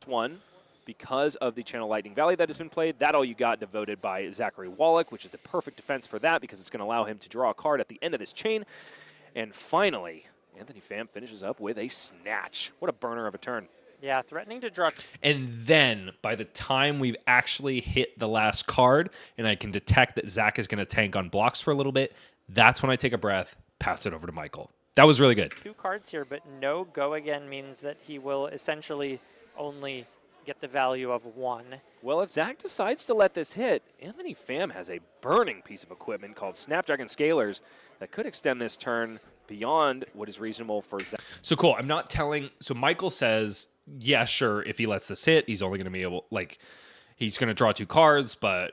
One, because of the Channel Lightning Valley that has been played, that all you got devoted by Zachary Wallach, which is the perfect defense for that because it's going to allow him to draw a card at the end of this chain. And finally, Anthony Pham finishes up with a Snatch. What a burner of a turn. Yeah, threatening to draw. And then by the time we've actually hit the last card and I can detect that Zach is going to tank on blocks for a little bit, that's when I take a breath, pass it over to Michael. That was really good. 2 cards here, but no go again means that he will essentially only get the value of 1. Well, if Zach decides to let this hit, Anthony Pham has a burning piece of equipment called Snapdragon Scalers that could extend this turn beyond what is reasonable for Zach. So cool. I'm not telling. So Michael says, yeah, sure. If he lets this hit, he's only going to be able, like, he's going to draw 2 cards, but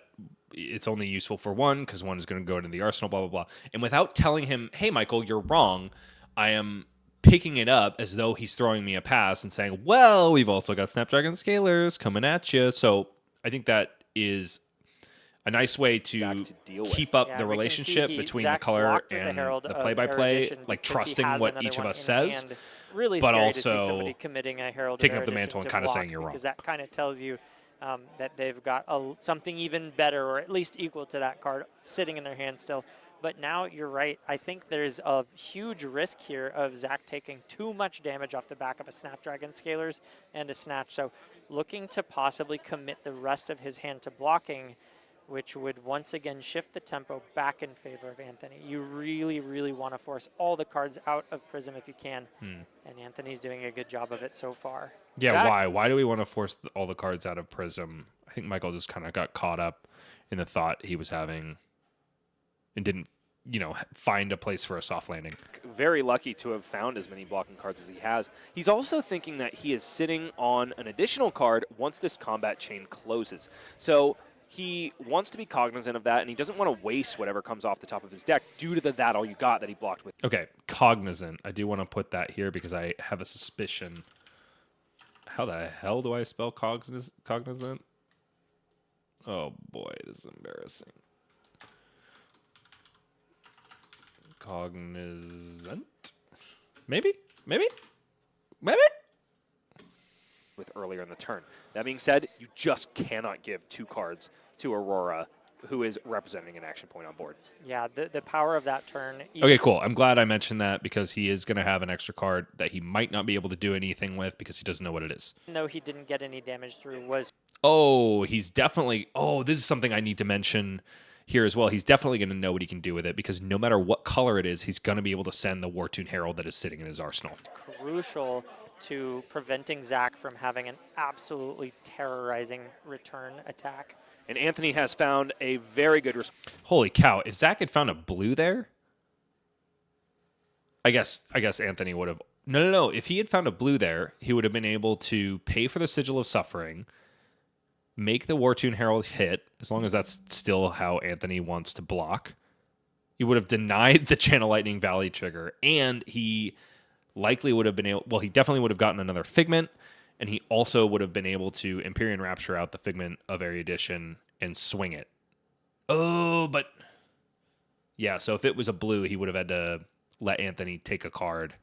it's only useful for 1 because 1 is going to go into the arsenal, blah, blah, blah. And without telling him, hey, Michael, you're wrong, I am picking it up as though he's throwing me a pass and saying, well, we've also got Snapdragon Scalers coming at you. So I think that is a nice way to deal with. keep up Yeah, the we can see relationship he- between Zach the color blocked with and Herald the of play-by-play, Erudition like because he trusting has what another each of one us in says. hand. Really but scary to see also somebody committing a Herald taking of up the Erudition mantle and to kinda block, saying you're wrong. because that kind of tells you that they've got something even better or at least equal to that card sitting in their hand still. But now you're right. I think there's a huge risk here of Zach taking too much damage off the back of a Snapdragon Scalers and a Snatch. So looking to possibly commit the rest of his hand to blocking, which would once again shift the tempo back in favor of Anthony. You really, really want to force all the cards out of Prism if you can. And Anthony's doing a good job of it so far. Yeah, Zach- why? Why do we want to force all the cards out of Prism? I think Michael just kind of got caught up in the thought he was having and didn't, find a place for a soft landing. Very lucky to have found as many blocking cards as he has. He's also thinking that he is sitting on an additional card once this combat chain closes. So he wants to be cognizant of that, and he doesn't want to waste whatever comes off the top of his deck due to the that all you got that he blocked with. Okay, cognizant. I do want to put that here because I have a suspicion. How the hell do I spell cognizant? Oh boy, this is embarrassing. Cognizant? Maybe? With earlier in the turn. That being said, you just cannot give 2 cards to Aurora who is representing an action point on board. Yeah, the power of that turn. Okay, cool. I'm glad I mentioned that because he is going to have an extra card that he might not be able to do anything with because he doesn't know what it is. Even though he didn't get any damage through, was Oh, he's definitely... Oh, this is something I need to mention here as well. He's definitely going to know what he can do with it because no matter what color it is, he's going to be able to send the War-Toon Herald that is sitting in his arsenal. crucial to preventing Zach from having an absolutely terrorizing return attack. And Anthony has found a very good response. Holy cow. If Zach had found a blue there, I guess Anthony would have... No. If he had found a blue there, he would have been able to pay for the Sigil of Suffering, make the War-Toon Herald hit, as long as that's still how Anthony wants to block. He would have denied the Channel Lightning Valley trigger, and he likely would have been able... Well, he definitely would have gotten another Figment, and he also would have been able to Empyrean Rapture out the Figment of Erudition and swing it. Oh, but... Yeah, so if it was a blue, he would have had to let Anthony take a card.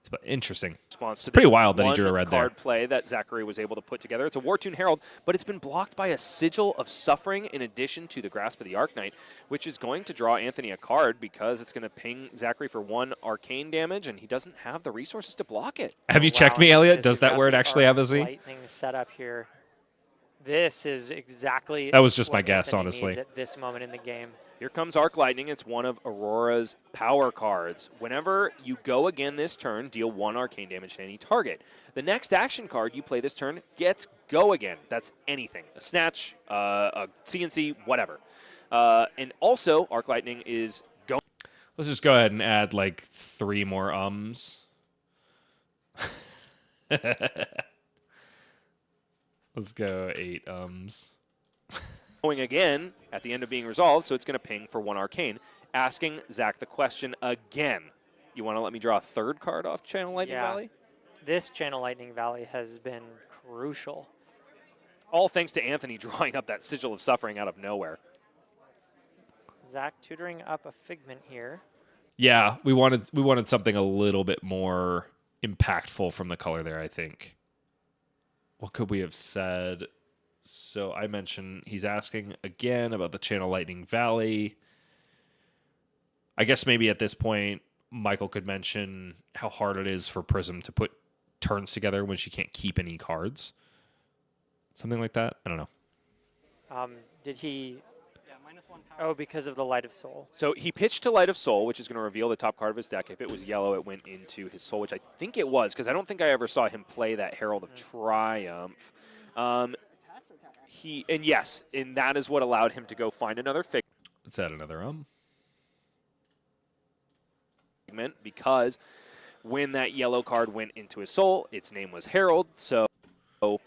But interesting. Response to pretty this wild that he drew a one red there. card play that Zachary was able to put together. It's a War-Toon Herald, but it's been blocked by a Sigil of Suffering in addition to the Grasp of the Arknight, which is going to draw Anthony a card because it's going to ping Zachary for 1 arcane damage, and he doesn't have the resources to block it. Have you checked me, Elliot? Does that word actually have a Z? Lightning setup here. This is exactly That was just my what guess, Anthony honestly. needs at this moment in the game. Here comes Arc Lightning. It's one of Aurora's power cards. Whenever you go again this turn, deal 1 arcane damage to any target. The next action card you play this turn gets Go Again. That's anything. A Snatch, a CNC, whatever. And also, Arc Lightning is going... Let's just go ahead and add like 3 more ums. Let's go 8 ums. Going again at the end of being resolved, so it's going to ping for 1 arcane. Asking Zach the question again. You want to let me draw a 3rd card off Channel Lightning Valley? This Channel Lightning Valley has been crucial. All thanks to Anthony drawing up that Sigil of Suffering out of nowhere. Zach tutoring up a Figment here. Yeah, we wanted something a little bit more impactful from the color there, I think. What could we have said? So I mentioned he's asking again about the Channel Lightning Valley. I guess maybe at this point, Michael could mention how hard it is for Prism to put turns together when she can't keep any cards. Something like that. I don't know. Did he... Oh, because of the Light of Soul. So he pitched to Light of Soul, which is going to reveal the top card of his deck. If it was yellow, it went into his soul, which I think it was, because I don't think I ever saw him play that Herald of Triumph. And that is what allowed him to go find another Figment. Let's add another Because when that yellow card went into his soul, its name was Herald, so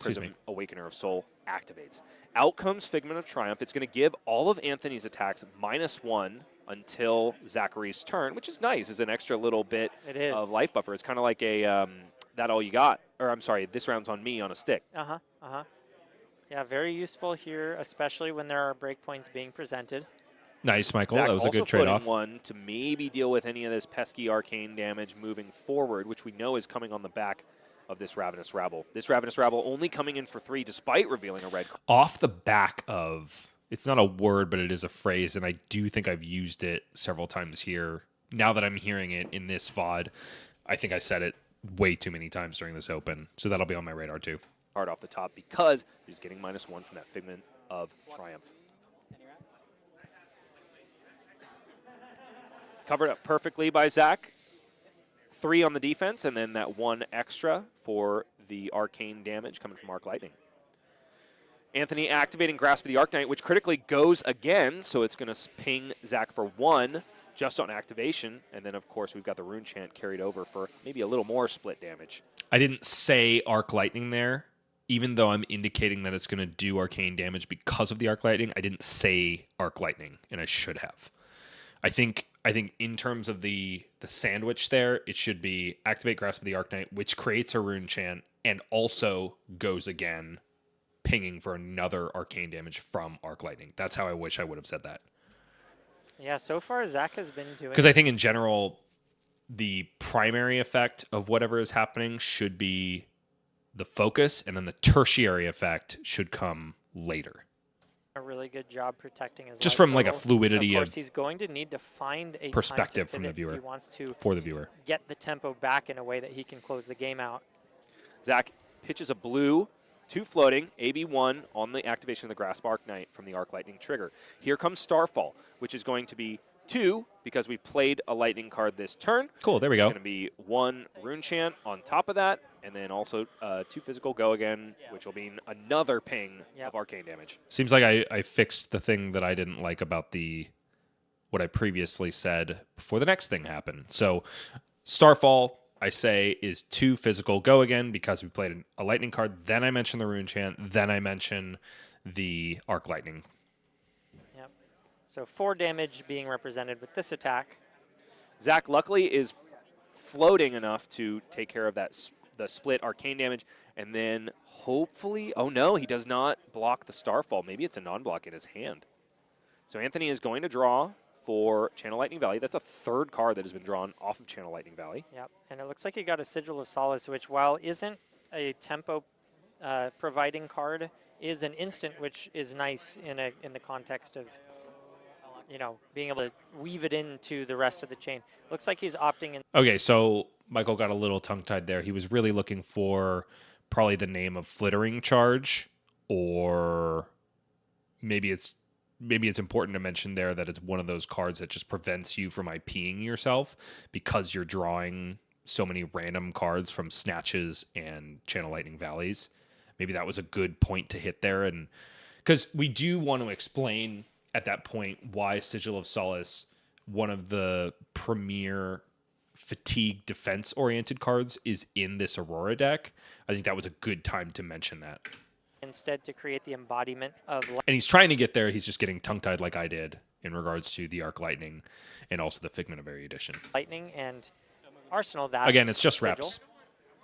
Prism Awakener of Soul activates. Out comes Figment of Triumph. It's going to give all of Anthony's attacks -1 until Zachary's turn, which is nice. It's an extra little bit of life buffer. It's kind of like a that all you got, or I'm sorry, this round's on me on a stick. Yeah, very useful here, especially when there are breakpoints being presented. Nice, Michael. Zach that was a good also putting trade-off. 1 to maybe deal with any of this pesky arcane damage moving forward, which we know is coming on the back of this Ravenous Rabble. This Ravenous Rabble only coming in for 3 despite revealing a red card. Off the back of, it's not a word, but it is a phrase, and I do think I've used it several times here. Now that I'm hearing it in this VOD, I think I said it way too many times during this open, so that'll be on my radar too. Card off the top because he's getting -1 from that Figment of Triumph. Covered up perfectly by Zach. 3 on the defense, and then that 1 extra for the arcane damage coming from Arc Lightning. Anthony activating Grasp of the Arknight, which critically goes again, so it's going to ping Zach for 1 just on activation, and then, of course, we've got the Rune Chant carried over for maybe a little more split damage. I didn't say Arc Lightning there, even though I'm indicating that it's going to do arcane damage because of the Arc Lightning. I didn't say Arc Lightning, and I should have. I think in terms of the sandwich there, it should be activate Grasp of the Arknight, which creates a Rune Chant and also goes again, pinging for another arcane damage from Arc Lightning. That's how I wish I would have said that. Yeah, so far Zach has been doing... Because I think in general, the primary effect of whatever is happening should be the focus, and then the tertiary effect should come later. A really good job protecting his Just life from like a total. fluidity Of course, of he's going to need to find a perspective time from to the pivot viewer, if he wants to for the viewer. get the tempo back in a way that he can close the game out. Zach pitches a blue, 2 floating, AB1 on the activation of the Grasp Arc Knight from the Arc Lightning trigger. Here comes Starfall, which is going to be 2 because we played a lightning card this turn. Cool, there we It's go. going to be 1 Rune Chant on top of that, and then also 2 physical go again, which will mean another ping of arcane damage. Seems like I fixed the thing that I didn't like about what I previously said before the next thing happened. So Starfall, I say, is 2 physical go again because we played a lightning card. Then I mention the Rune Chant. Then I mention the Arc Lightning. Yep. So 4 damage being represented with this attack. Zach, luckily, is floating enough to take care of the split arcane damage, and then hopefully, oh no, he does not block the Starfall. Maybe it's a non-block in his hand. So Anthony is going to draw for Channel Lightning Valley. That's a 3rd card that has been drawn off of Channel Lightning Valley. Yep, and it looks like he got a Sigil of Solace, which, while isn't a tempo providing card, is an instant, which is nice in the context of, you know, being able to weave it into the rest of the chain. Looks like he's opting in. Okay, so Michael got a little tongue-tied there. He was really looking for probably the name of Flittering Charge, or maybe it's important to mention there that it's one of those cards that just prevents you from IPing yourself because you're drawing so many random cards from Snatches and Channel Lightning Valleys. Maybe that was a good point to hit there. And because we do want to explain at that point why Sigil of Solace, one of the premier fatigue defense-oriented cards, is in this Aurora deck. I think that was a good time to mention that. Instead, to create the embodiment of. And he's trying to get there. He's just getting tongue-tied like I did in regards to the Arc Lightning and also the Figment of Erudition. Lightning and Arsenal that. Again, it's just Sigil. reps.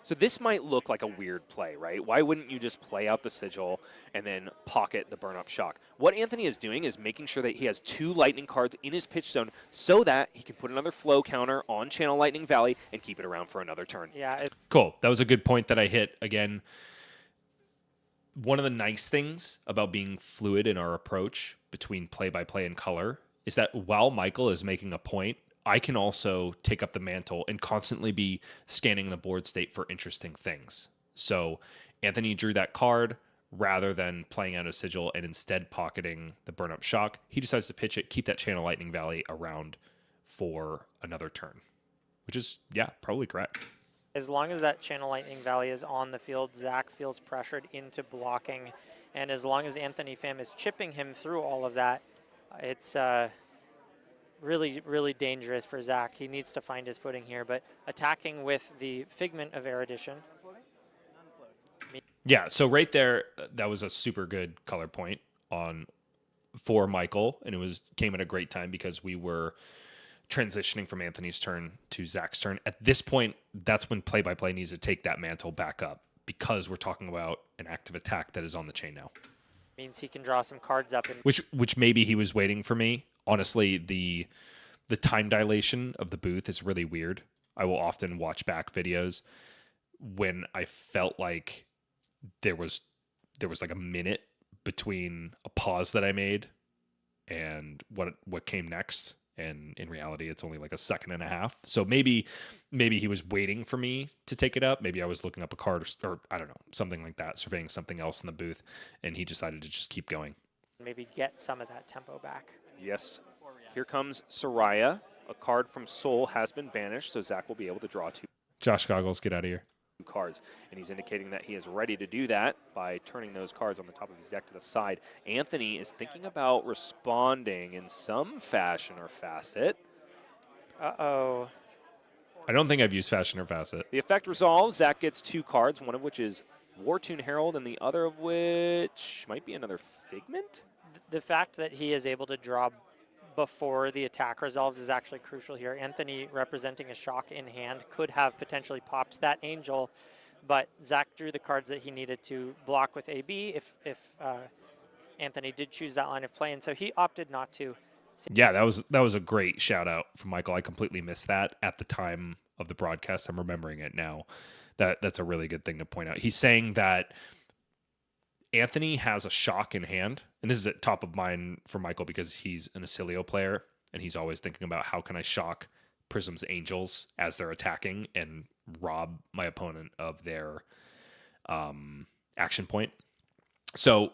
So this might look like a weird play, right? Why wouldn't you just play out the Sigil and then pocket the Burn Up Shock? What Anthony is doing is making sure that he has 2 lightning cards in his pitch zone so that he can put another flow counter on Channel Lightning Valley and keep it around for another turn. Yeah. Cool. That was a good point that I hit. Again, one of the nice things about being fluid in our approach between play-by-play and color is that while Michael is making a point, I can also take up the mantle and constantly be scanning the board state for interesting things. So Anthony drew that card rather than playing out a Sigil and instead pocketing the Burn Up Shock. He decides to pitch it, keep that Channel Lightning Valley around for another turn, which is, yeah, probably correct. As long as that Channel Lightning Valley is on the field, Zach feels pressured into blocking. And as long as Anthony Pham is chipping him through all of that, it's really, really dangerous for Zach. He needs to find his footing here. But attacking with the Figment of Erudition. Yeah, so right there, that was a super good color point for Michael. And it came at a great time because we were transitioning from Anthony's turn to Zach's turn. At this point, that's when play-by-play needs to take that mantle back up because we're talking about an active attack that is on the chain now. Means he can draw some cards up. And which maybe he was waiting for me. Honestly, the time dilation of the booth is really weird. I will often watch back videos when I felt like there was like a minute between a pause that I made and what came next. And in reality, it's only like a second and a half. So maybe he was waiting for me to take it up. Maybe I was looking up a card or I don't know, something like that, surveying something else in the booth, and he decided to just keep going. Maybe get some of that tempo back. Yes. Here comes Soraya. A card from Soul has been banished, so Zach will be able to draw 2 Josh Goggles, get out of here. cards, and he's indicating that he is ready to do that by turning those cards on the top of his deck to the side. Anthony is thinking about responding in some fashion or facet. Uh-oh. I don't think I've used Fashion or Facet. The effect resolves. Zach gets 2 cards, one of which is Wartune Herald, and the other of which might be another Figment? The fact that he is able to draw before the attack resolves is actually crucial here. Anthony, representing a shock in hand, could have potentially popped that Angel, but Zach drew the cards that he needed to block with AB if Anthony did choose that line of play, and so he opted not to. Yeah, that was a great shout out from Michael. I completely missed that at the time of the broadcast. I'm remembering it now. That's a really good thing to point out. He's saying that Anthony has a shock in hand, and this is at top of mind for Michael because he's an Acilio player, and he's always thinking about how can I shock Prism's Angels as they're attacking and rob my opponent of their action point. So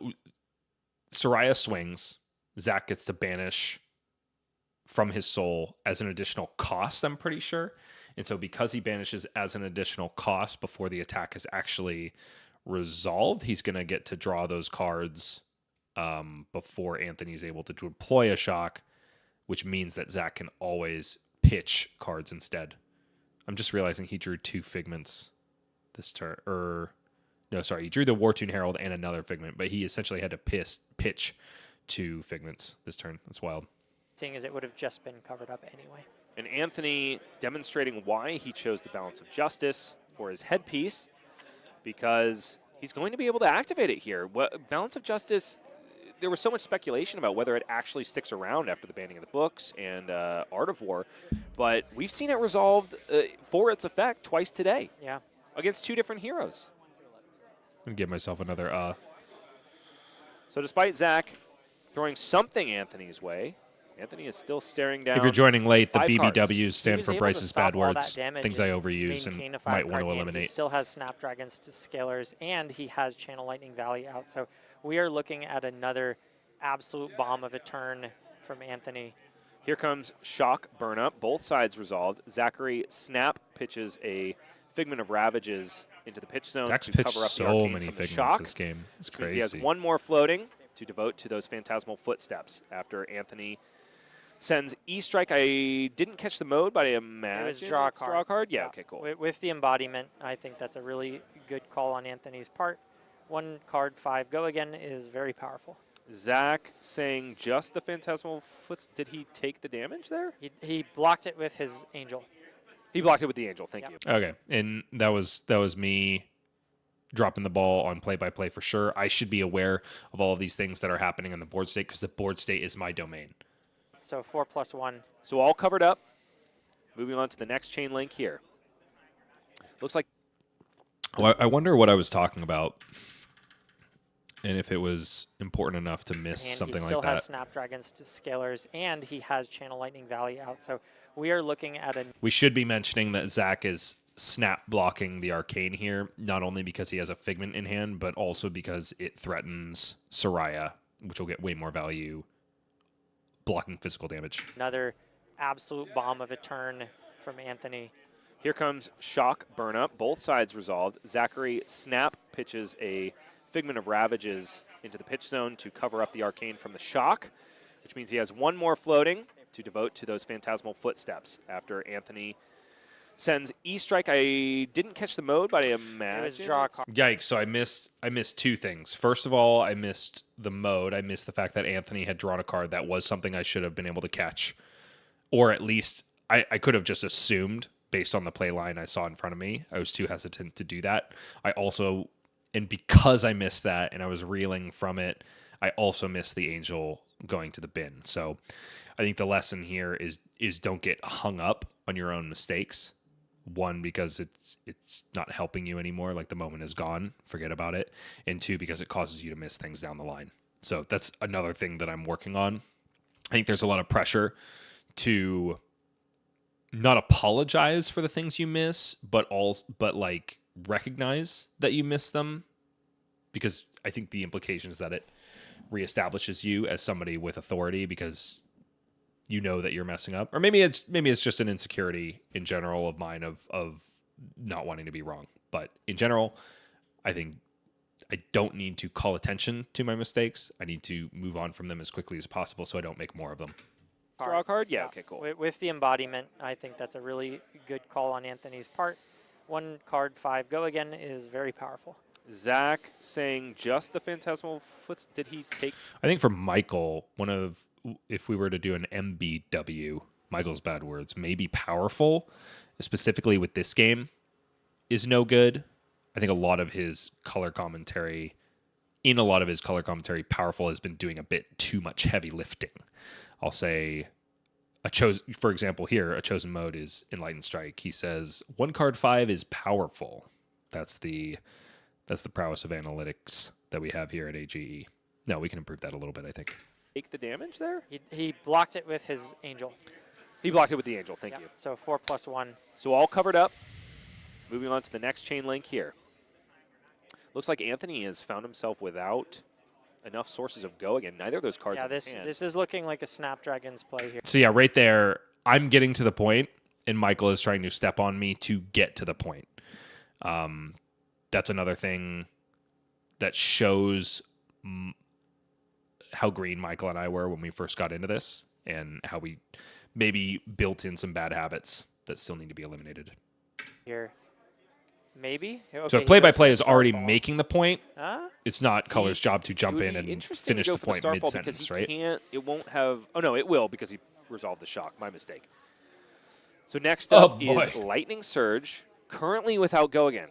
Soraya swings. Zach gets to banish from his soul as an additional cost, I'm pretty sure. And so because he banishes as an additional cost before the attack is actually resolved, he's going to get to draw those cards before Anthony's able to deploy a shock, which means that Zach can always pitch cards instead. I'm just realizing he drew 2 Figments this turn. No, sorry, he drew the War Tune Herald and another Figment, but he essentially had to pitch 2 Figments this turn. That's wild. Seeing as it would have just been covered up anyway. And Anthony demonstrating why he chose the Balance of Justice for his headpiece, because he's going to be able to activate it here. Balance of Justice, there was so much speculation about whether it actually sticks around after the banning of the books and Art of War, but we've seen it resolved for its effect twice today. Yeah. Against 2 different heroes. I'm going to give myself another So despite Zach throwing something Anthony's way, Anthony is still staring down. If you're joining late, the 5 cards. BBWs stand for Bryce's bad words, Damage things I overuse and maintain a might 5 want to card hand. eliminate. He still has Snapdragons to Scalers, and he has Channel Lightning Valley out. So we are looking at another absolute bomb of a turn from Anthony. Here comes Shock, Burn Up, both sides resolved. Zachary Snap pitches a Figment of Ravages into the pitch zone Zach's to pitched cover up the so arcane many from the Figments shock. this game. It's Which means crazy. he has 1 more floating to devote to those Phantasmal Footsteps after Anthony sends E-Strike. I didn't catch the mode, but I imagine It was draw a it's card. draw a card? Yeah, okay, cool. With the embodiment, I think that's a really good call on Anthony's part. 1 card, 5 go again is very powerful. Zach saying just the Phantasmal Foot. Did he take the damage there? He blocked it with his Angel. He blocked it with the Angel, thank Yep. you. Okay, and that was me dropping the ball on play-by-play for sure. I should be aware of all of these things that are happening on the board state because the board state is my domain. So 4+1. So all covered up. Moving on to the next chain link here. Looks like Well, I wonder what I was talking about and if it was important enough to miss And something he still like has that. Snapdragons to Scalers, and he has Channel Lightning Valley out. So we are looking at a We should be mentioning that Zach is snap blocking the Arcane here, not only because he has a Figment in hand, but also because it threatens Soraya, which will get way more value blocking physical damage. another absolute bomb of a turn from Anthony. here comes Shock, Burn Up, both sides resolved. Zachary Snap pitches a Figment of Ravages into the pitch zone to cover up the arcane from the shock, which means he has 1 more floating to devote to those Phantasmal Footsteps after Anthony sends E-Strike. I didn't catch the mode, but I imagine It was draw a it's- card. Yikes, so I missed 2 things. First of all, I missed the mode. I missed the fact that Anthony had drawn a card. That was something I should have been able to catch. Or at least I could have just assumed based on the play line I saw in front of me. I was too hesitant to do that. I also, and because I missed that and I was reeling from it, I also missed the Angel going to the bin. So I think the lesson here is don't get hung up on your own mistakes. 1, because it's not helping you anymore. Like the moment is gone. Forget about it. And 2, because it causes you to miss things down the line. So that's another thing that I'm working on. I think there's a lot of pressure to not apologize for the things you miss, but like recognize that you miss them, because I think the implication is that it reestablishes you as somebody with authority because you know that you're messing up. Or maybe it's just an insecurity in general of mine of not wanting to be wrong. But in general, I think I don't need to call attention to my mistakes. I need to move on from them as quickly as possible so I don't make more of them. Draw a card? Yeah, okay, cool. With the embodiment, I think that's a really good call on Anthony's part. 1 card, 5 go again is very powerful. Zach saying just the Phantasmal Foot. Did he take? I think for Michael, if we were to do an MBW, Michael's bad words, maybe powerful, specifically with this game, is no good. I think a lot of his color commentary, powerful has been doing a bit too much heavy lifting. I'll say, for example, here, a chosen mode is Enlightened Strike. He says 1 card 5 is powerful. That's the prowess of analytics that we have here at AGE. No, we can improve that a little bit, I think. Take the damage there? He blocked it with his angel. He blocked it with the angel. Thank Yeah, you. so 4+1. So all covered up. Moving on to the next chain link here. Looks like Anthony has found himself without enough sources of go again. Neither of those cards Yeah, in this hand. this is looking like a Snapdragon's play here. So yeah, right there, I'm getting to the point, and Michael is trying to step on me to get to the point. That's another thing that shows how green Michael and I were when we first got into this, and how we maybe built in some bad habits that still need to be eliminated. Here. Maybe? Okay, So he play-by-play goes is for the already Starfall. making the point. Huh? It's not Color's job to It jump would in be and interesting finish to go the for the point Starfall mid-sentence, because he right? can't. It won't have. Oh no, it will because he resolved the shock. My mistake. So next Oh, up is boy. Lightning Surge, currently without go again,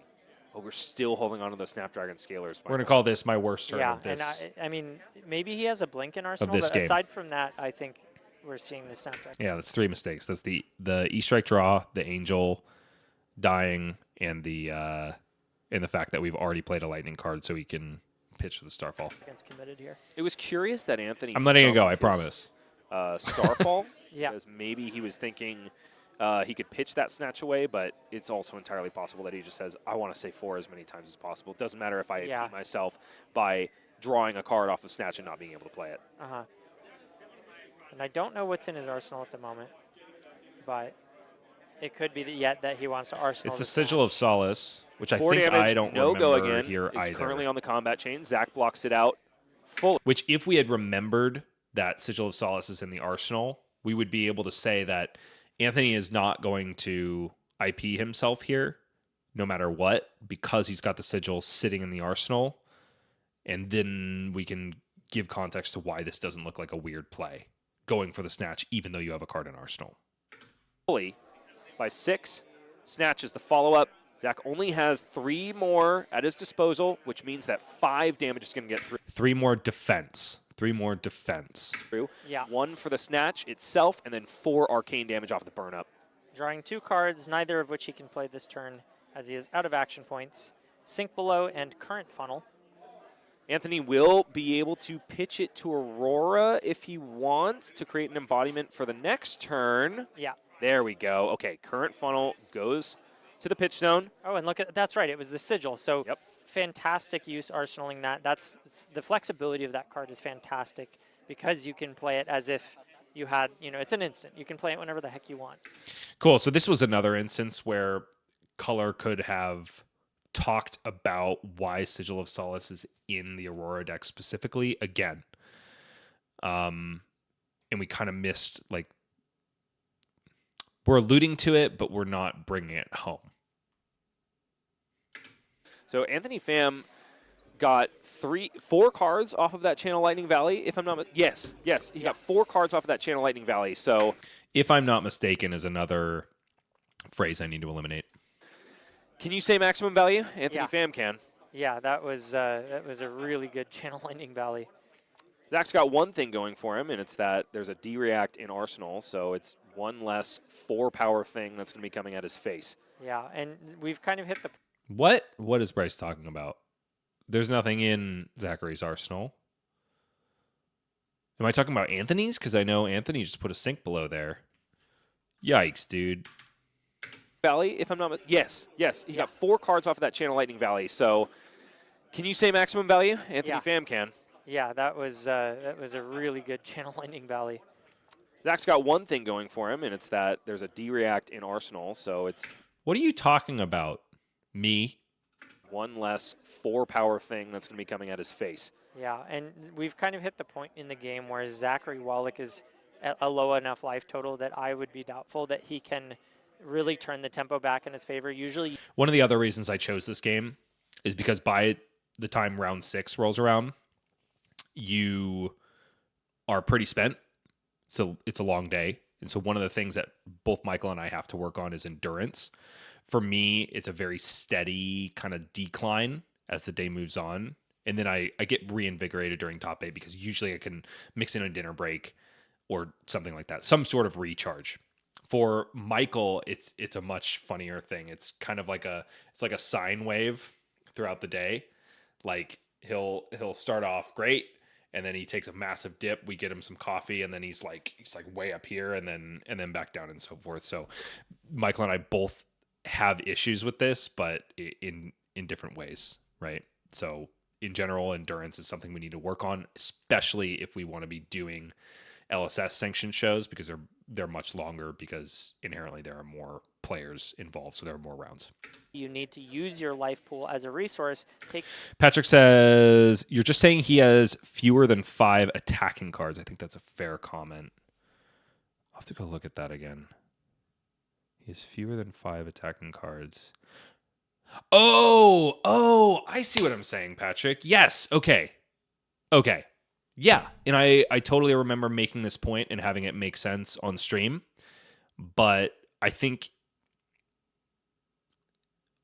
but we're still holding on to the Snapdragon Scalers. We're going to call this my worst turn Yeah, of this. and I mean, maybe he has a blink in Arsenal, this but game. aside from that, I think we're seeing the Snapdragon. Yeah, that's 3 mistakes. That's the E-Strike draw, the Angel dying, and the fact that we've already played a Lightning card so he can pitch to the Starfall. Against committed here. It was curious that Anthony. I'm letting it go, thumbed I his, promise. Starfall. Yeah. Because maybe he was thinking he could pitch that snatch away, but it's also entirely possible that he just says, I want to say 4 as many times as possible. It doesn't matter if I beat myself by drawing a card off of snatch and not being able to play it. Uh-huh. And I don't know what's in his arsenal at the moment, but it could be that he wants to arsenal. It's the Sigil of Solace, which I 4 think damage, I don't no go remember again, here is either. currently on the combat chain. Zach blocks it out fully. Which, if we had remembered that Sigil of Solace is in the arsenal, we would be able to say that Anthony is not going to IP himself here, no matter what, because he's got the Sigil sitting in the arsenal. And then we can give context to why this doesn't look like a weird play, going for the snatch, even though you have a card in arsenal. Fully by 6. Snatch is the follow-up. Zach only has 3 more at his disposal, which means that 5 damage is going to get through. 3 more defense. 3 more defense. Yeah. 1 for the snatch itself, and then 4 arcane damage off the burn-up. Drawing 2 cards, neither of which he can play this turn, as he is out of action points. Sink Below and Current Funnel. Anthony will be able to pitch it to Aurora if he wants to create an embodiment for the next turn. Yeah. There we go. Okay, Current Funnel goes to the pitch zone. Oh, and look at that's right. It was the Sigil. So Yep. fantastic use arsenaling that. That's the flexibility of that card is fantastic because you can play it as if you had, it's an instant. You can play it whenever the heck you want. Cool. So this was another instance where Color could have talked about why Sigil of Solace is in the Aurora deck specifically again. And we kind of missed, we're alluding to it, but we're not bringing it home. So Anthony Pham got 4 cards off of that Channel Lightning Valley, if I'm not yes, he got 4 cards off of that Channel Lightning Valley. So If I'm not mistaken is another phrase I need to eliminate. can you say maximum value? Anthony Pham can. Yeah, that was a really good Channel Lightning Valley. Zach's got one thing going for him, and it's that there's a D-React in Arsenal, so it's 1 less 4-power thing that's going to be coming at his face. Yeah, and we've kind of hit the... What is Bryce talking about? There's nothing in Zachary's arsenal. Am I talking about Anthony's? Because I know Anthony just put a Sink Below there. Yikes, dude. Valley, if I'm not yes, he got 4 cards off of that Channel Lightning Valley, so can you say maximum value? Anthony Pham can. Yeah, that was a really good Channel Lightning Valley. Zach's got one thing going for him, and it's that there's a D-React in Arsenal, so it's... What are you talking about? Me? 1 less 4-power thing that's going to be coming at his face. Yeah, and we've kind of hit the point in the game where Zachary Wallach is at a low enough life total that I would be doubtful that he can really turn the tempo back in his favor. Usually... One of the other reasons I chose this game is because by the time round 6 rolls around, you are pretty spent. So it's a long day. And so one of the things that both Michael and I have to work on is endurance. For me, it's a very steady kind of decline as the day moves on. And then I get reinvigorated during top 8 because usually I can mix in a dinner break or something like that, some sort of recharge. For Michael, it's a much funnier thing. It's kind of like a sine wave throughout the day. Like he'll start off great, and then he takes a massive dip. We get him some coffee, and then he's like way up here, and then back down and so forth. So Michael and I both have issues with this, but in different ways, right? So in general, endurance is something we need to work on, especially if we want to be doing LSS sanctioned shows, because they're much longer, because inherently there are more players involved, so there are more rounds. You need to use your life pool as a resource. Patrick says, you're just saying he has fewer than 5 attacking cards. I think that's a fair comment. I'll have to go look at that again. He has fewer than 5 attacking cards. Oh, I see what I'm saying, Patrick. Yes, okay. Yeah, and I totally remember making this point and having it make sense on stream, but I think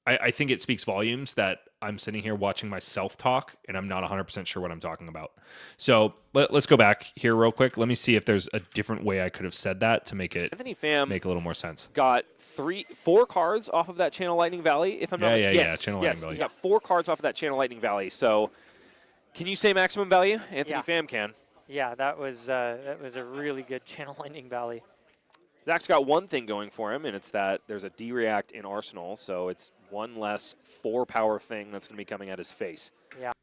it speaks volumes that I'm sitting here watching myself talk, and I'm not 100% sure what I'm talking about. So let's go back here real quick. Let me see if there's a different way I could have said that to make it Anthony Pham make a little more sense. got 4 cards off of that Channel Lightning Valley, if I'm not Yeah, yes, Channel yes, Lightning Valley. he got 4 cards off of that Channel Lightning Valley. So can you say maximum value? Anthony Pham can. Yeah, that was a really good Channel Lightning Valley. Zach's got one thing going for him, and it's that there's a D-React in Arsenal, so it's one less 4-power thing that's going to be coming at his face. Yeah.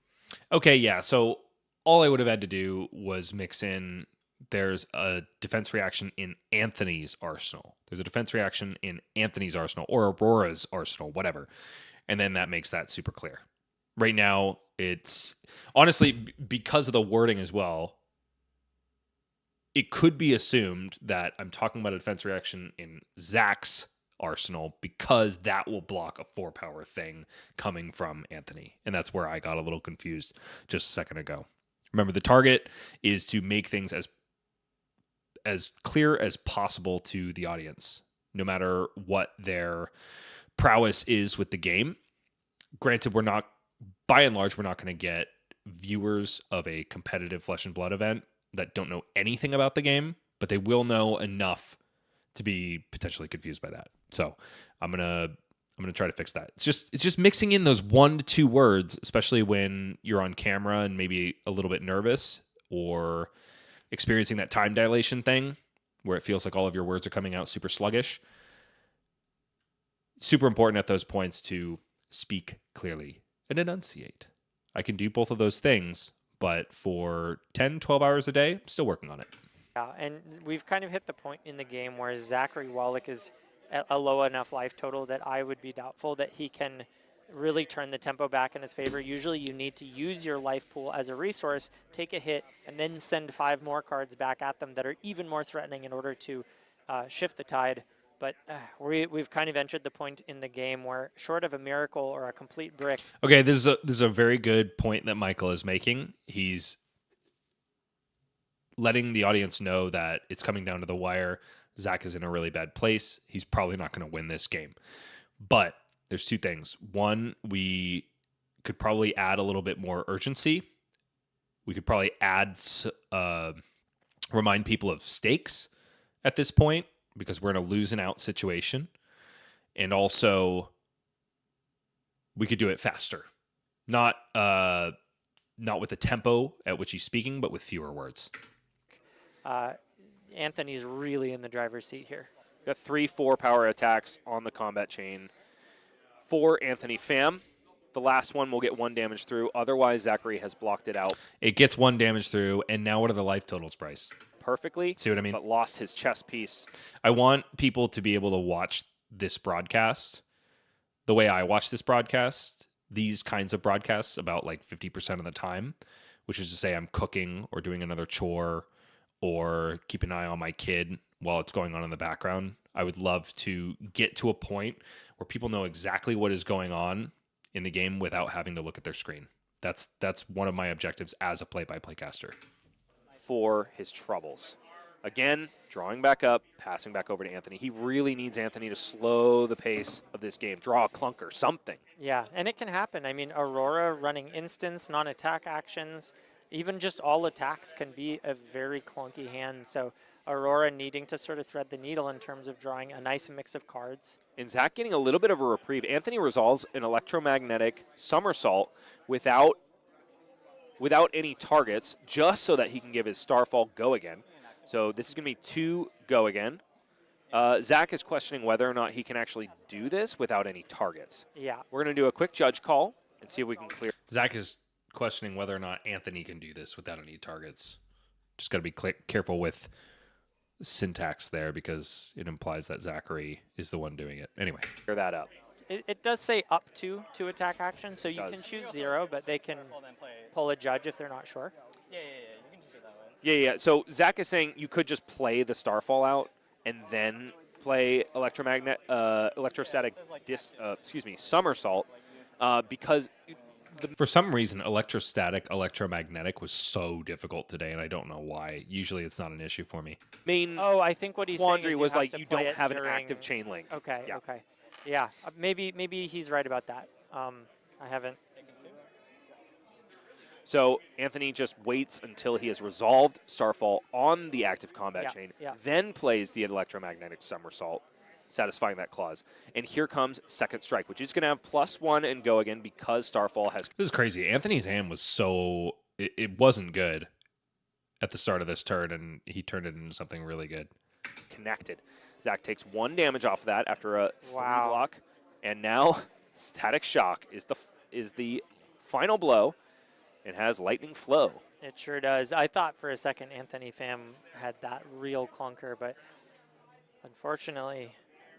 Okay, yeah, so all I would have had to do was mix in, there's a defense reaction in Anthony's Arsenal. There's a defense reaction in Anthony's Arsenal, or Aurora's Arsenal, whatever. And then that makes that super clear. Right now, it's, honestly, because of the wording as well, it could be assumed that I'm talking about a defense reaction in Zach's Arsenal, because that will block a 4-power thing coming from Anthony. And that's where I got a little confused just a second ago. Remember, the target is to make things as clear as possible to the audience, no matter what their prowess is with the game. Granted, by and large, we're not going to get viewers of a competitive Flesh and Blood event that don't know anything about the game, but they will know enough to be potentially confused by that. So I'm gonna try to fix that. It's just mixing in those 1 to 2 words, especially when you're on camera and maybe a little bit nervous or experiencing that time dilation thing where it feels like all of your words are coming out super sluggish. Super important at those points to speak clearly and enunciate. I can do both of those things, but for 10, 12 hours a day, I'm still working on it. Yeah, and we've kind of hit the point in the game where Zachary Wallach is at a low enough life total that I would be doubtful that he can really turn the tempo back in his favor. Usually you need to use your life pool as a resource, take a hit, and then send 5 more cards back at them that are even more threatening in order to shift the tide. But we've kind of entered the point in the game where, short of a miracle or a complete brick. Okay, this is a very good point that Michael is making. He's letting the audience know that it's coming down to the wire. Zach is in a really bad place. He's probably not going to win this game. But there's 2 things. One, we could probably add a little bit more urgency. We could probably remind people of stakes at this point, because we're in a lose and out situation. And also, we could do it faster. Not with the tempo at which he's speaking, but with fewer words. Anthony's really in the driver's seat here. Got 3 4-power attacks on the combat chain for Anthony Pham. The last one will get 1 damage through. Otherwise, Zachary has blocked it out. It gets 1 damage through, and now what are the life totals, Bryce? Perfectly. See what I mean? But lost his chess piece. I want people to be able to watch this broadcast the way I watch this broadcast, these kinds of broadcasts, about like 50% of the time, which is to say I'm cooking or doing another chore or keep an eye on my kid while it's going on in the background. I would love to get to a point where people know exactly what is going on in the game without having to look at their screen. That's one of my objectives as a play-by-play caster. For his troubles. Again, drawing back up, passing back over to Anthony. He really needs Anthony to slow the pace of this game. Draw a clunker, something. Yeah, and it can happen. I mean, Aurora running instants, non-attack actions, even just all attacks can be a very clunky hand. So Aurora needing to sort of thread the needle in terms of drawing a nice mix of cards. And Zach getting a little bit of a reprieve. Anthony resolves an electromagnetic somersault without without any targets, just so that he can give his Starfall go again. So this is going to be 2 go again. Zach is questioning whether or not he can actually do this without any targets. Yeah. We're going to do a quick judge call and see if we can clear. Zach is questioning whether or not Anthony can do this without any targets. Just got to be careful with syntax there because it implies that Zachary is the one doing it. Anyway. Clear that up. It does say up to 2 attack actions, so you can choose 0, but they can pull a judge if they're not sure. Yeah. You can do it that way. Yeah. So Zach is saying you could just play the Starfall out and then play electrostatic somersault because for some reason electromagnetic was so difficult today, and I don't know why. Usually it's not an issue for me. main Oh, I think what he's saying quandary is was have like to you play don't it have an during- active chain link. Okay. Yeah. Okay. Yeah. Maybe he's right about that. I haven't. So Anthony just waits until he has resolved Starfall on the active combat chain, then plays the electromagnetic somersault, satisfying that clause. And here comes second strike, which is going to have +1 and go again because Starfall has This is crazy. Anthony's hand was so it wasn't good at the start of this turn, and he turned it into something really good. connected. Zach takes 1 damage off of that after a 3 Wow. block, and now Static Shock is the final blow and has Lightning Flow. It sure does. I thought for a second Anthony Pham had that real clunker, but unfortunately,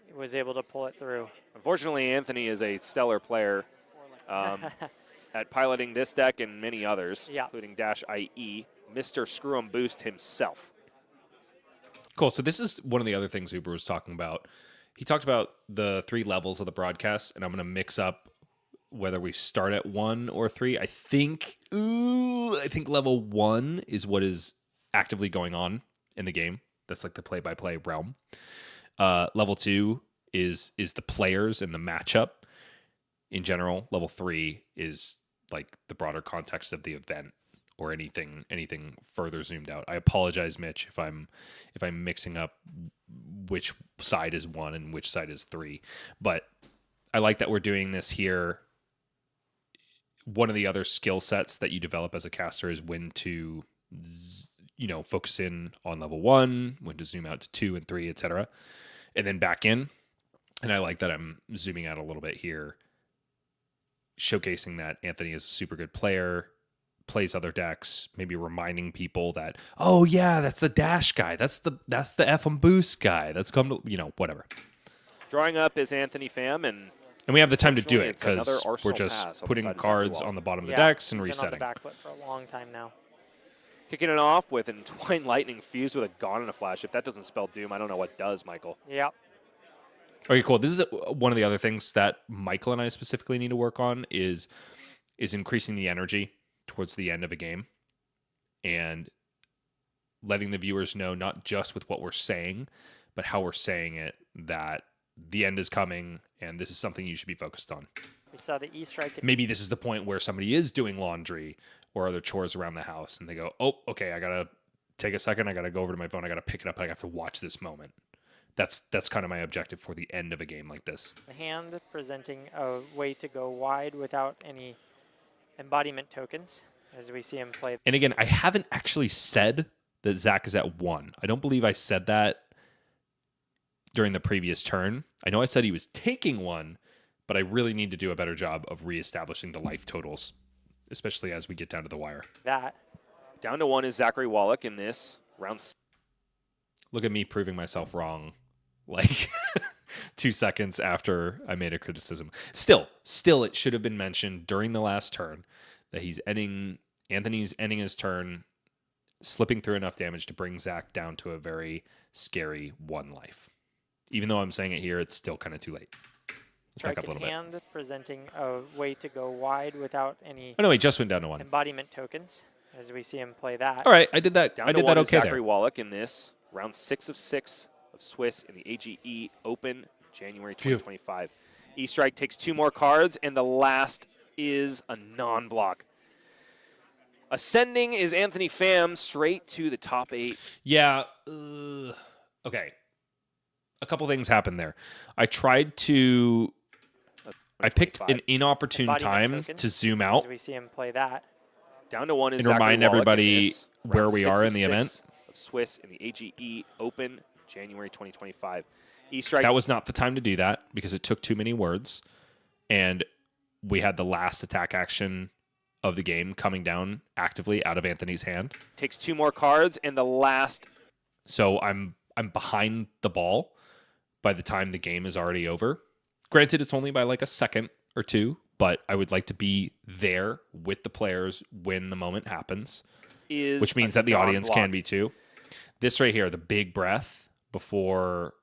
he was able to pull it through. Unfortunately, Anthony is a stellar player at piloting this deck and many others, including -IE, Mr. Screw 'em Boost himself. Cool. So this is one of the other things Uber was talking about. He talked about the 3 levels of the broadcast, and I'm going to mix up whether we start at 1 or 3. I think level 1 is what is actively going on in the game. That's like the play-by-play realm. Level 2 is the players and the matchup in general. Level 3 is like the broader context of the event or anything further zoomed out. I apologize, Mitch, if I'm mixing up which side is 1 and which side is 3. But I like that we're doing this here. One of the other skill sets that you develop as a caster is when to, focus in on level 1, when to zoom out to 2 and 3, etc., and then back in. And I like that I'm zooming out a little bit here, showcasing that Anthony is a super good player, plays other decks, maybe reminding people that, oh yeah, that's the dash guy, that's the F boost guy, that's come to, whatever. Drawing up is Anthony Pham, and we have the time to do it it's another because we're Arsenal just pass on the putting side of cards Zachary on the bottom of the Yeah, decks and he's resetting. been on the back foot for a long time now. kicking it off with Entwined Lightning fused with a Gone in a Flash. If that doesn't spell doom, I don't know what does, Michael. Yep. Okay, cool. This is one of the other things that Michael and I specifically need to work on is increasing the energy towards the end of a game and letting the viewers know not just with what we're saying, but how we're saying it, that the end is coming and this is something you should be focused on. We saw the E-Strike. Maybe this is the point where somebody is doing laundry or other chores around the house and they go, oh, okay, I got to take a second. I got to go over to my phone. I got to pick it up. I have to watch this moment. That's kind of my objective for the end of a game like this. The hand presenting a way to go wide without any embodiment tokens, as we see him play. And again, I haven't actually said that Zach is at 1. I don't believe I said that during the previous turn. I know I said he was taking 1, but I really need to do a better job of reestablishing the life totals, especially as we get down to the wire. That. Down to 1 is Zachary Wallach in this round. Look at me proving myself wrong, like 2 seconds after I made a criticism. Still, it should have been mentioned during the last turn that Anthony's ending his turn, slipping through enough damage to bring Zach down to a very scary 1 life. Even though I'm saying it here, it's still kind of too late. Let's back up a little hand presenting a way to go wide without any Oh no, he just went down to 1. embodiment tokens, as we see him play that. All right, I did that. Down I to did 1 that is okay Zachary there. Wallach in this round 6 of 6 of Swiss in the AGE Open, January 2025. E-Strike takes 2 more cards, and the last is a non-block. Ascending is Anthony Pham straight to the top 8. Yeah. Okay. A couple things happened there. I picked an inopportune Embodiment time tokens, to zoom As out. we see him play that. Down to one is And Zachary remind Wallach in everybody this, where round we 6 are of in the 6 event. of Swiss in the AGE Open, January 2025. E-Strike. That was not the time to do that because it took too many words. And we had the last attack action of the game coming down actively out of Anthony's hand. Takes 2 more cards, and the last... So I'm behind the ball by the time the game is already over. Granted, it's only by like a second or two, but I would like to be there with the players when the moment happens, which means that the audience can be too. This right here, the big breath before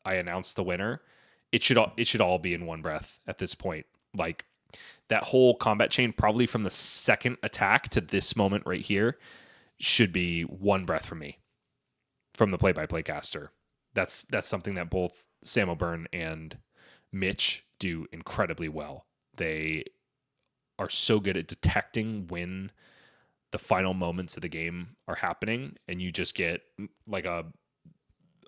I announce the winner, it should all be in one breath at this point. Like that whole combat chain, probably from the second attack to this moment right here, should be one breath from me, from the play-by-play caster. That's something that both Sam O'Byrne and Mitch do incredibly well. They are so good at detecting when the final moments of the game are happening, and you just get like a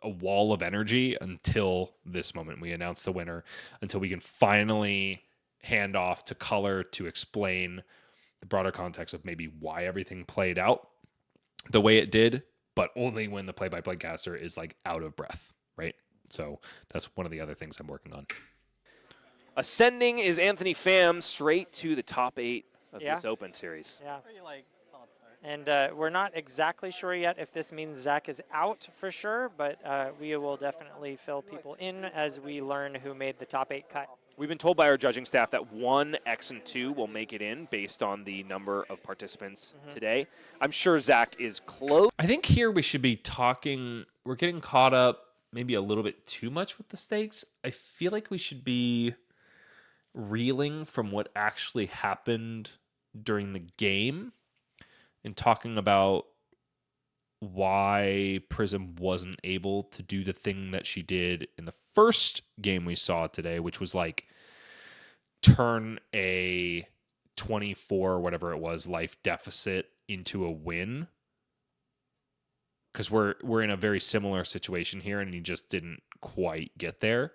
wall of energy until this moment. We announce the winner, until we can finally hand off to color to explain the broader context of maybe why everything played out the way it did, but only when the play-by-play caster is like out of breath, right? So that's one of the other things I'm working on. Ascending is Anthony Pham straight to the top 8 of Yeah. this Open series. Yeah. Pretty like thoughts are. And we're not exactly sure yet if this means Zach is out for sure, but we will definitely fill people in as we learn who made the top 8 cut. We've been told by our judging staff that 1, X, and 2 will make it in based on the number of participants today. I'm sure Zach is close. I think here we should be talking, we're getting caught up maybe a little bit too much with the stakes. I feel like we should be reeling from what actually happened during the game and talking about why Prism wasn't able to do the thing that she did in the first game we saw today, which was like turn a 24, whatever it was, life deficit into a win. Because we're in a very similar situation here, and you just didn't quite get there.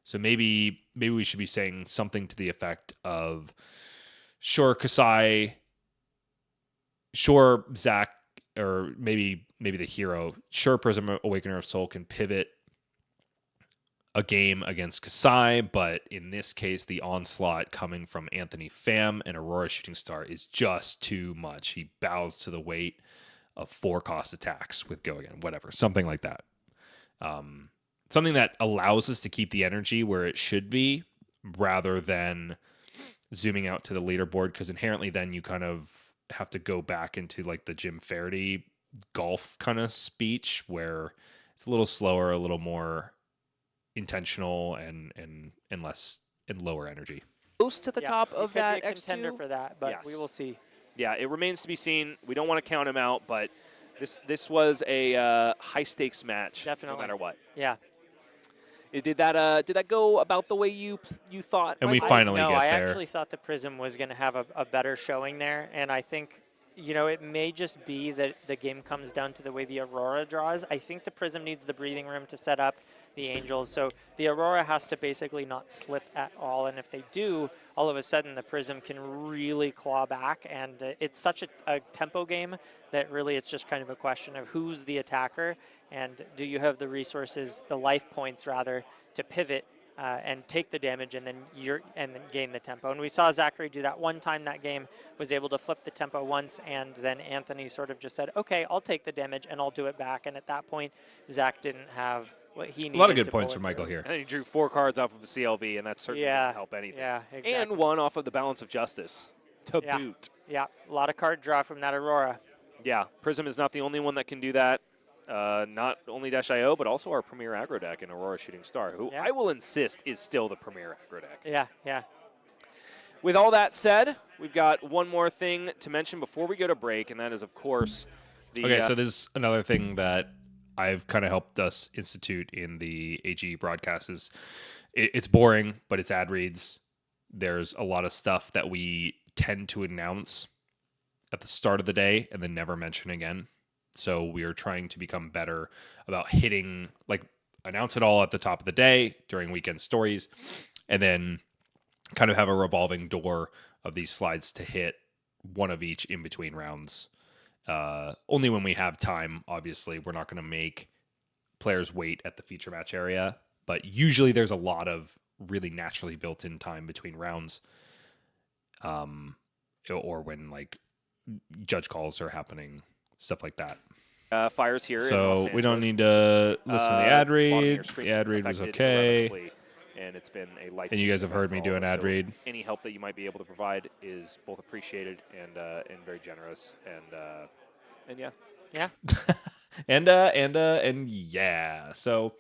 So maybe we should be saying something to the effect of, sure, Kasai, sure, Zach, or maybe the hero, sure, Prism Awakener of Soul can pivot a game against Kasai, but in this case, the onslaught coming from Anthony Pham and Aurora Shooting Star is just too much. He bows to the weight of 4 cost attacks with Go Again, whatever, something like that. Something that allows us to keep the energy where it should be rather than zooming out to the leaderboard, because inherently then you kind of have to go back into like the Jim Faraday golf kind of speech where it's a little slower, a little more intentional and less and lower energy. Close to the top He of could that be a contender X2. for that, but we Yes. will see. Yeah, it remains to be seen. We don't want to count him out, but this was a high stakes match. Definitely. No matter what. Yeah. Did that go about the way you thought? And we Michael? finally no, get I there. actually thought the Prism was going to have a better showing there, and I think, it may just be that the game comes down to the way the Aurora draws. I think the Prism needs the breathing room to set up the Angels, so the Aurora has to basically not slip at all, and if they do, all of a sudden the Prism can really claw back, and it's such a tempo game that really it's just kind of a question of who's the attacker, and do you have the resources, the life points rather, to pivot and take the damage and then gain the tempo. And we saw Zachary do that one time that game, was able to flip the tempo once, and then Anthony sort of just said, okay, I'll take the damage and I'll do it back. And at that point, Zach didn't have what he needed. A lot of good to points pull from it Michael here. here. And then he drew 4 cards off of a CLV, and that certainly didn't help anything. Yeah, exactly. And 1 off of the Balance of Justice to Yeah. boot. Yeah, a lot of card draw from that Aurora. Yeah, Prism is not the only one that can do that. Not only Dash.io, but also our premier aggro deck in Aurora Shooting Star, who I will insist is still the premier aggro deck. Yeah, yeah. With all that said, we've got one more thing to mention before we go to break, and that is, of course, the... Okay, so this is another thing that I've kind of helped us institute in the AG broadcast is it's boring, but it's ad reads. There's a lot of stuff that we tend to announce at the start of the day and then never mention again. So we are trying to become better about hitting, like, announce it all at the top of the day during weekend stories, and then kind of have a revolving door of these slides to hit one of each in between rounds. Only when we have time, obviously. We're not going to make players wait at the feature match area, but usually there's a lot of really naturally built-in time between rounds, or when like judge calls are happening, stuff like that. Fires here in Los So Angeles. we don't need to listen to the ad Bottom of your read. screen The ad read was affected okay. irrevocably, and it's been a life. And you guys have heard me do an ad read. Any help that you might be able to provide is both appreciated and very generous. And yeah. Yeah. and yeah. So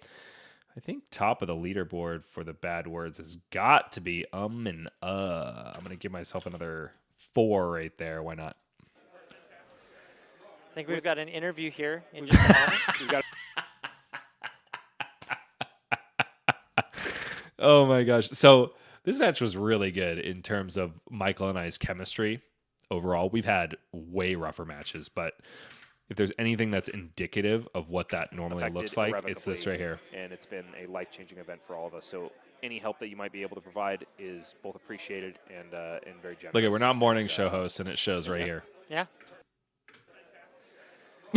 I think top of the leaderboard for the bad words has got to be and I'm gonna give myself another 4 right there. Why not? I think we've got an interview here in just a moment. We've got Oh my gosh. So this match was really good in terms of Michael and I's chemistry overall. We've had way rougher matches, but if there's anything that's indicative of what that normally looks like, it's this right here. And it's been a life-changing event for all of us. So any help that you might be able to provide is both appreciated and very generous. Look, we're not morning show hosts, and it shows right here. Yeah.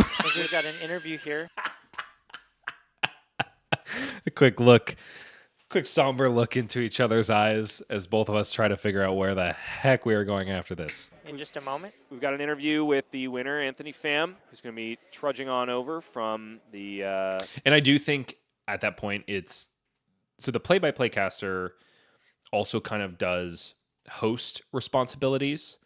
I think we've got an interview here. A quick somber look into each other's eyes as both of us try to figure out where the heck we are going after this. In just a moment. We've got an interview with the winner, Anthony Pham, who's going to be trudging on over from the... And I do think at that point so the play-by-play caster also kind of does host responsibilities.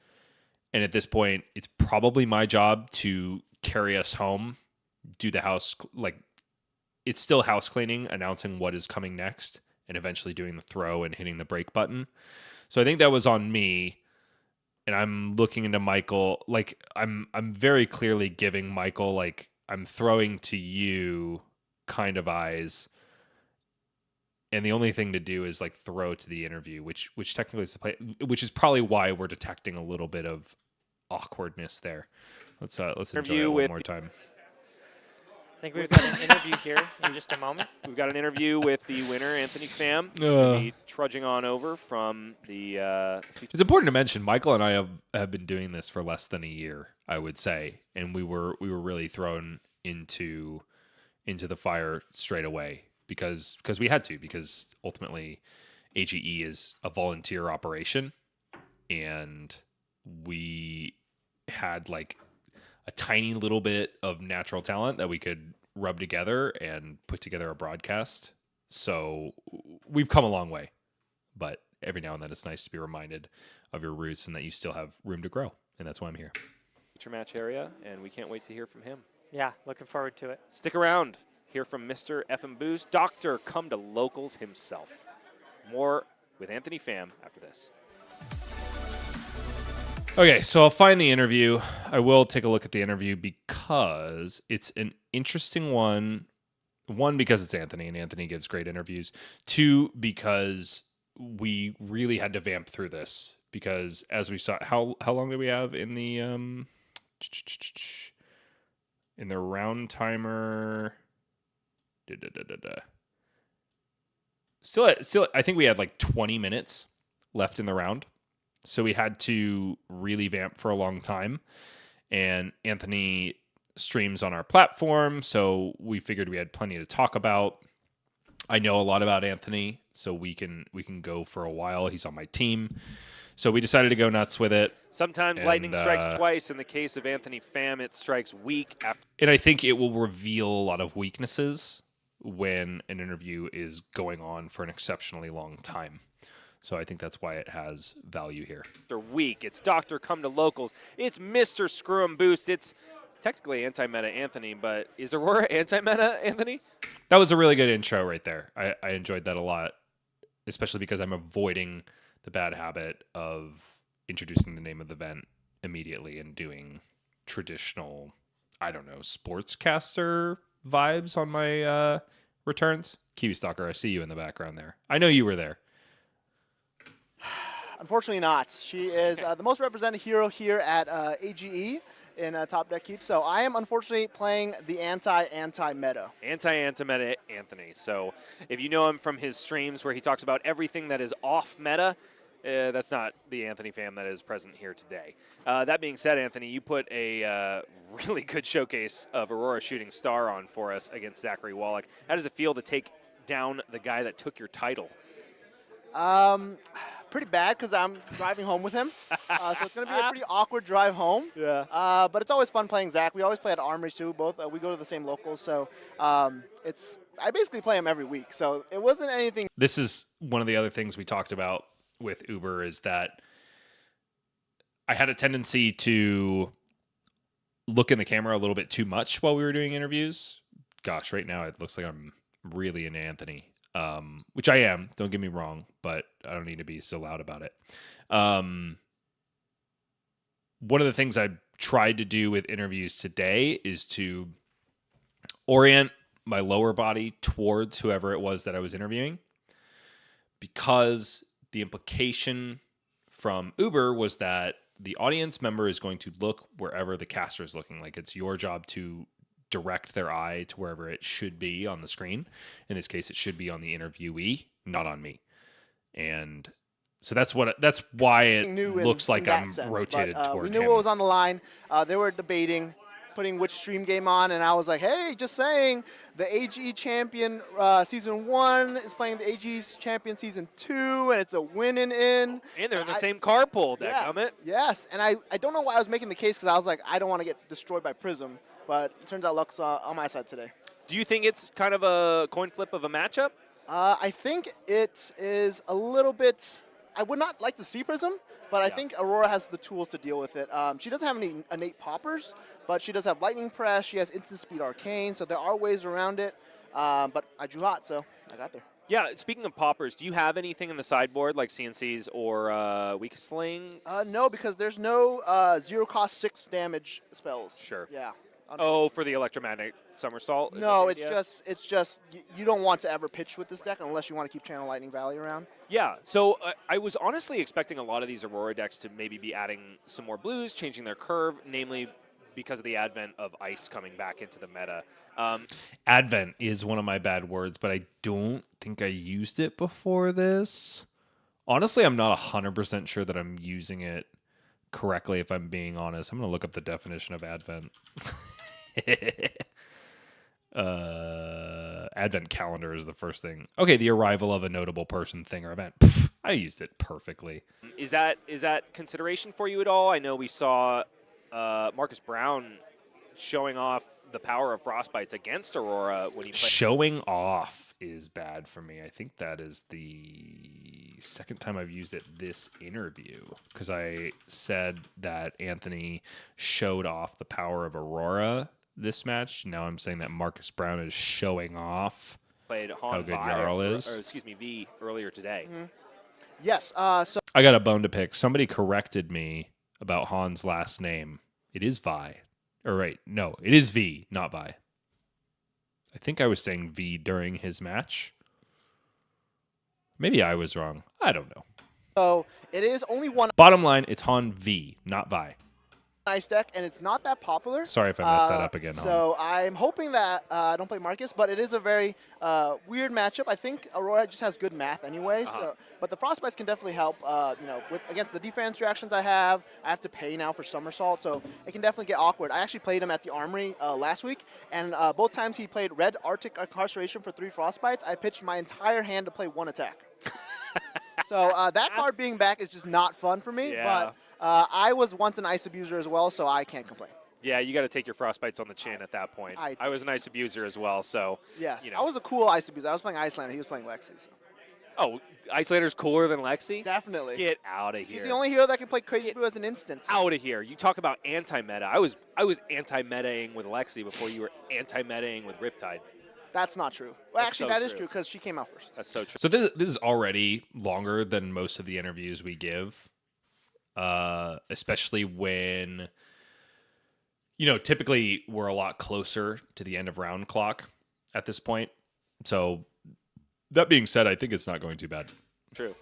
And at this point, it's probably my job to carry us home, do the house, like, it's still house cleaning, announcing what is coming next, and eventually doing the throw and hitting the break button. So I think that was on me. And I'm looking into Michael, like I'm very clearly giving Michael, like, I'm throwing to you kind of eyes. And the only thing to do is like throw to the interview, which technically is the play, which is probably why we're detecting a little bit of awkwardness there. Let's enjoy it one more time. I think we've got an interview here in just a moment. We've got an interview with the winner, Anthony Pham, who's going to be trudging on over from the... It's important to mention, Michael and I have been doing this for less than a year, I would say. And we were really thrown into the fire straight away because we had to, because ultimately AGE is a volunteer operation. And we had like a tiny little bit of natural talent that we could rub together and put together a broadcast. So we've come a long way, but every now and then it's nice to be reminded of your roots and that you still have room to grow. And that's why I'm here. Feature match area, and we can't wait to hear from him. Yeah, looking forward to it. Stick around. Hear from Mr. F&M Booze, Dr. Come to Locals himself. More with Anthony Pham after this. Okay, so I'll find the interview. I will take a look at the interview because it's an interesting one. One, because it's Anthony, and Anthony gives great interviews. Two, because we really had to vamp through this. Because as we saw, how long do we have in the round timer? Still, I think we had like 20 minutes left in the round. So we had to really vamp for a long time. And Anthony streams on our platform, so we figured we had plenty to talk about. I know a lot about Anthony, so we can go for a while. He's on my team. So we decided to go nuts with it. Sometimes lightning strikes twice. In the case of Anthony Pham, it strikes week after. And I think it will reveal a lot of weaknesses when an interview is going on for an exceptionally long time. So I think that's why it has value here. After week, it's Dr. Come to Locals. It's Mr. Screw 'em Boost. It's technically anti-meta Anthony, but is Aurora anti-meta Anthony? That was a really good intro right there. I enjoyed that a lot, especially because I'm avoiding the bad habit of introducing the name of the event immediately and doing traditional, I don't know, sportscaster vibes on my returns. Kiwi Stalker, I see you in the background there. I know you were there. Unfortunately not. She is the most represented hero here at AGE in Top Deck Keep. So I am unfortunately playing the anti-meta. Anti-meta Anthony. So if you know him from his streams where he talks about everything that is off meta, That's not the Anthony fam that is present here today. That being said, Anthony, you put a really good showcase of Aurora Shooting Star on for us against Zachary Wallach. How does it feel to take down the guy that took your title? Pretty bad because I'm driving home with him. So it's going to be a pretty awkward drive home. Yeah. But it's always fun playing Zach. We always play at Armory too. Both we go to the same locals, so I basically play him every week. So it wasn't anything. This is one of the other things we talked about with Uber is that I had a tendency to look in the camera a little bit too much while we were doing interviews. Gosh, right now it looks like I'm really into Anthony. Which I am, don't get me wrong, but I don't need to be so loud about it. One of the things I tried to do with interviews today is to orient my lower body towards whoever it was that I was interviewing, because the implication from Uber was that the audience member is going to look wherever the caster is looking. Like, it's your job to direct their eye to wherever it should be on the screen. In this case, it should be on the interviewee, not on me. And so that's why it looks like I'm rotated toward him. We knew what was on the line. They were debating putting which stream game on, and I was like, hey, just saying, the AGE champion season 1 is playing the AGE champion season 2, and it's a win and in. And they're in the same carpool, dadgummit. Yes, and I don't know why I was making the case, because I was like, I don't want to get destroyed by Prism, but it turns out luck's on my side today. Do you think it's kind of a coin flip of a matchup? I think it is a little bit. I would not like to see Prism, but I think Aurora has the tools to deal with it. She doesn't have any innate poppers, but she does have Lightning Press. She has Instant Speed Arcane, so there are ways around it. But I drew hot, so I got there. Yeah, speaking of poppers, do you have anything in the sideboard like CNCs or Weak Slings? No, because there's no 0-cost 6 damage spells. Sure. Yeah. Oh, for the electromagnetic somersault? No, it's just you don't want to ever pitch with this deck unless you want to keep Channel Lightning Valley around. Yeah, so I was honestly expecting a lot of these Aurora decks to maybe be adding some more blues, changing their curve, namely because of the advent of Ice coming back into the meta. Advent is one of my bad words, but I don't think I used it before this. Honestly, I'm not 100% sure that I'm using it correctly, if I'm being honest. I'm going to look up the definition of Advent. Advent calendar is the first thing. Okay, the arrival of a notable person, thing, or event. Pfft, I used it perfectly. Is that consideration for you at all? I know we saw Marcus Brown showing off the power of Frostbites against Aurora when he played. Showing off is bad for me. I think that is the second time I've used it this interview, because I said that Anthony showed off the power of Aurora this match. Now I'm saying that Marcus Brown is showing off Played Han how good Vi, Jarl is. or excuse me, V earlier today. Mm-hmm. Yes. So I got a bone to pick. Somebody corrected me about Han's last name. It is Vi. Or right, no, it is V, not Vi. I think I was saying V during his match. Maybe I was wrong. I don't know. So it is only one Bottom line, it's Han V, not Vi. ice deck, and it's not that popular. Sorry if I messed that up again. So I'm hoping that I don't play Marcus, but it is a very weird matchup. I think Aurora just has good math anyway. So, but the Frostbites can definitely help. Against the defense reactions I have to pay now for Somersault, so it can definitely get awkward. I actually played him at the Armory last week, and both times he played Red Arctic Incarceration for 3 Frostbites, I pitched my entire hand to play 1 attack. So that card being back is just not fun for me, but I was once an ice abuser as well, so I can't complain. Yeah, you got to take your Frostbites on the chin at that point. I was an ice abuser as well, so. Yes, you know. I was a cool ice abuser. I was playing Icelander, he was playing Lexi. So. Oh, Icelander's cooler than Lexi? Definitely. Get out of here. She's the only hero that can play Crazy Brew as an instant. Out of here. You talk about anti-meta. I was anti-metaing with Lexi before you were anti-metaing with Riptide. That's not true. Well, actually, so that is true. true because she came out first. That's so true. So this is already longer than most of the interviews we give, especially when, typically we're a lot closer to the end of round clock at this point. So that being said, I think it's not going too bad. True.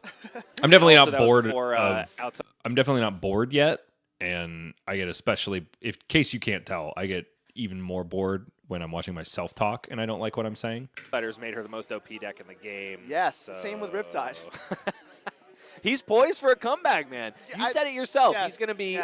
I'm definitely Also, not that was bored. before, outside. I'm definitely not bored yet, and I get in case you can't tell, I get even more bored when I'm watching myself talk and I don't like what I'm saying. Outsiders made her the most OP deck in the game. Yes, same with Riptide. He's poised for a comeback, man. You said it yourself. Yes, He's going to be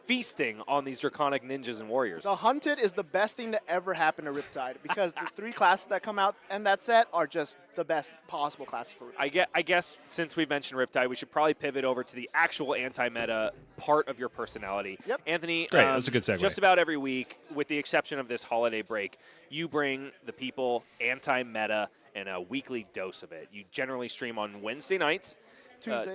feasting on these draconic ninjas and warriors. The Hunted is the best thing to ever happen to Riptide because the 3 classes that come out in that set are just the best possible classes for Riptide. I guess since we've mentioned Riptide, we should probably pivot over to the actual anti-meta part of your personality. Yep. Anthony, Great, that's a good segue. Just about every week, with the exception of this holiday break, you bring the people anti-meta and a weekly dose of it. You generally stream on Wednesday nights.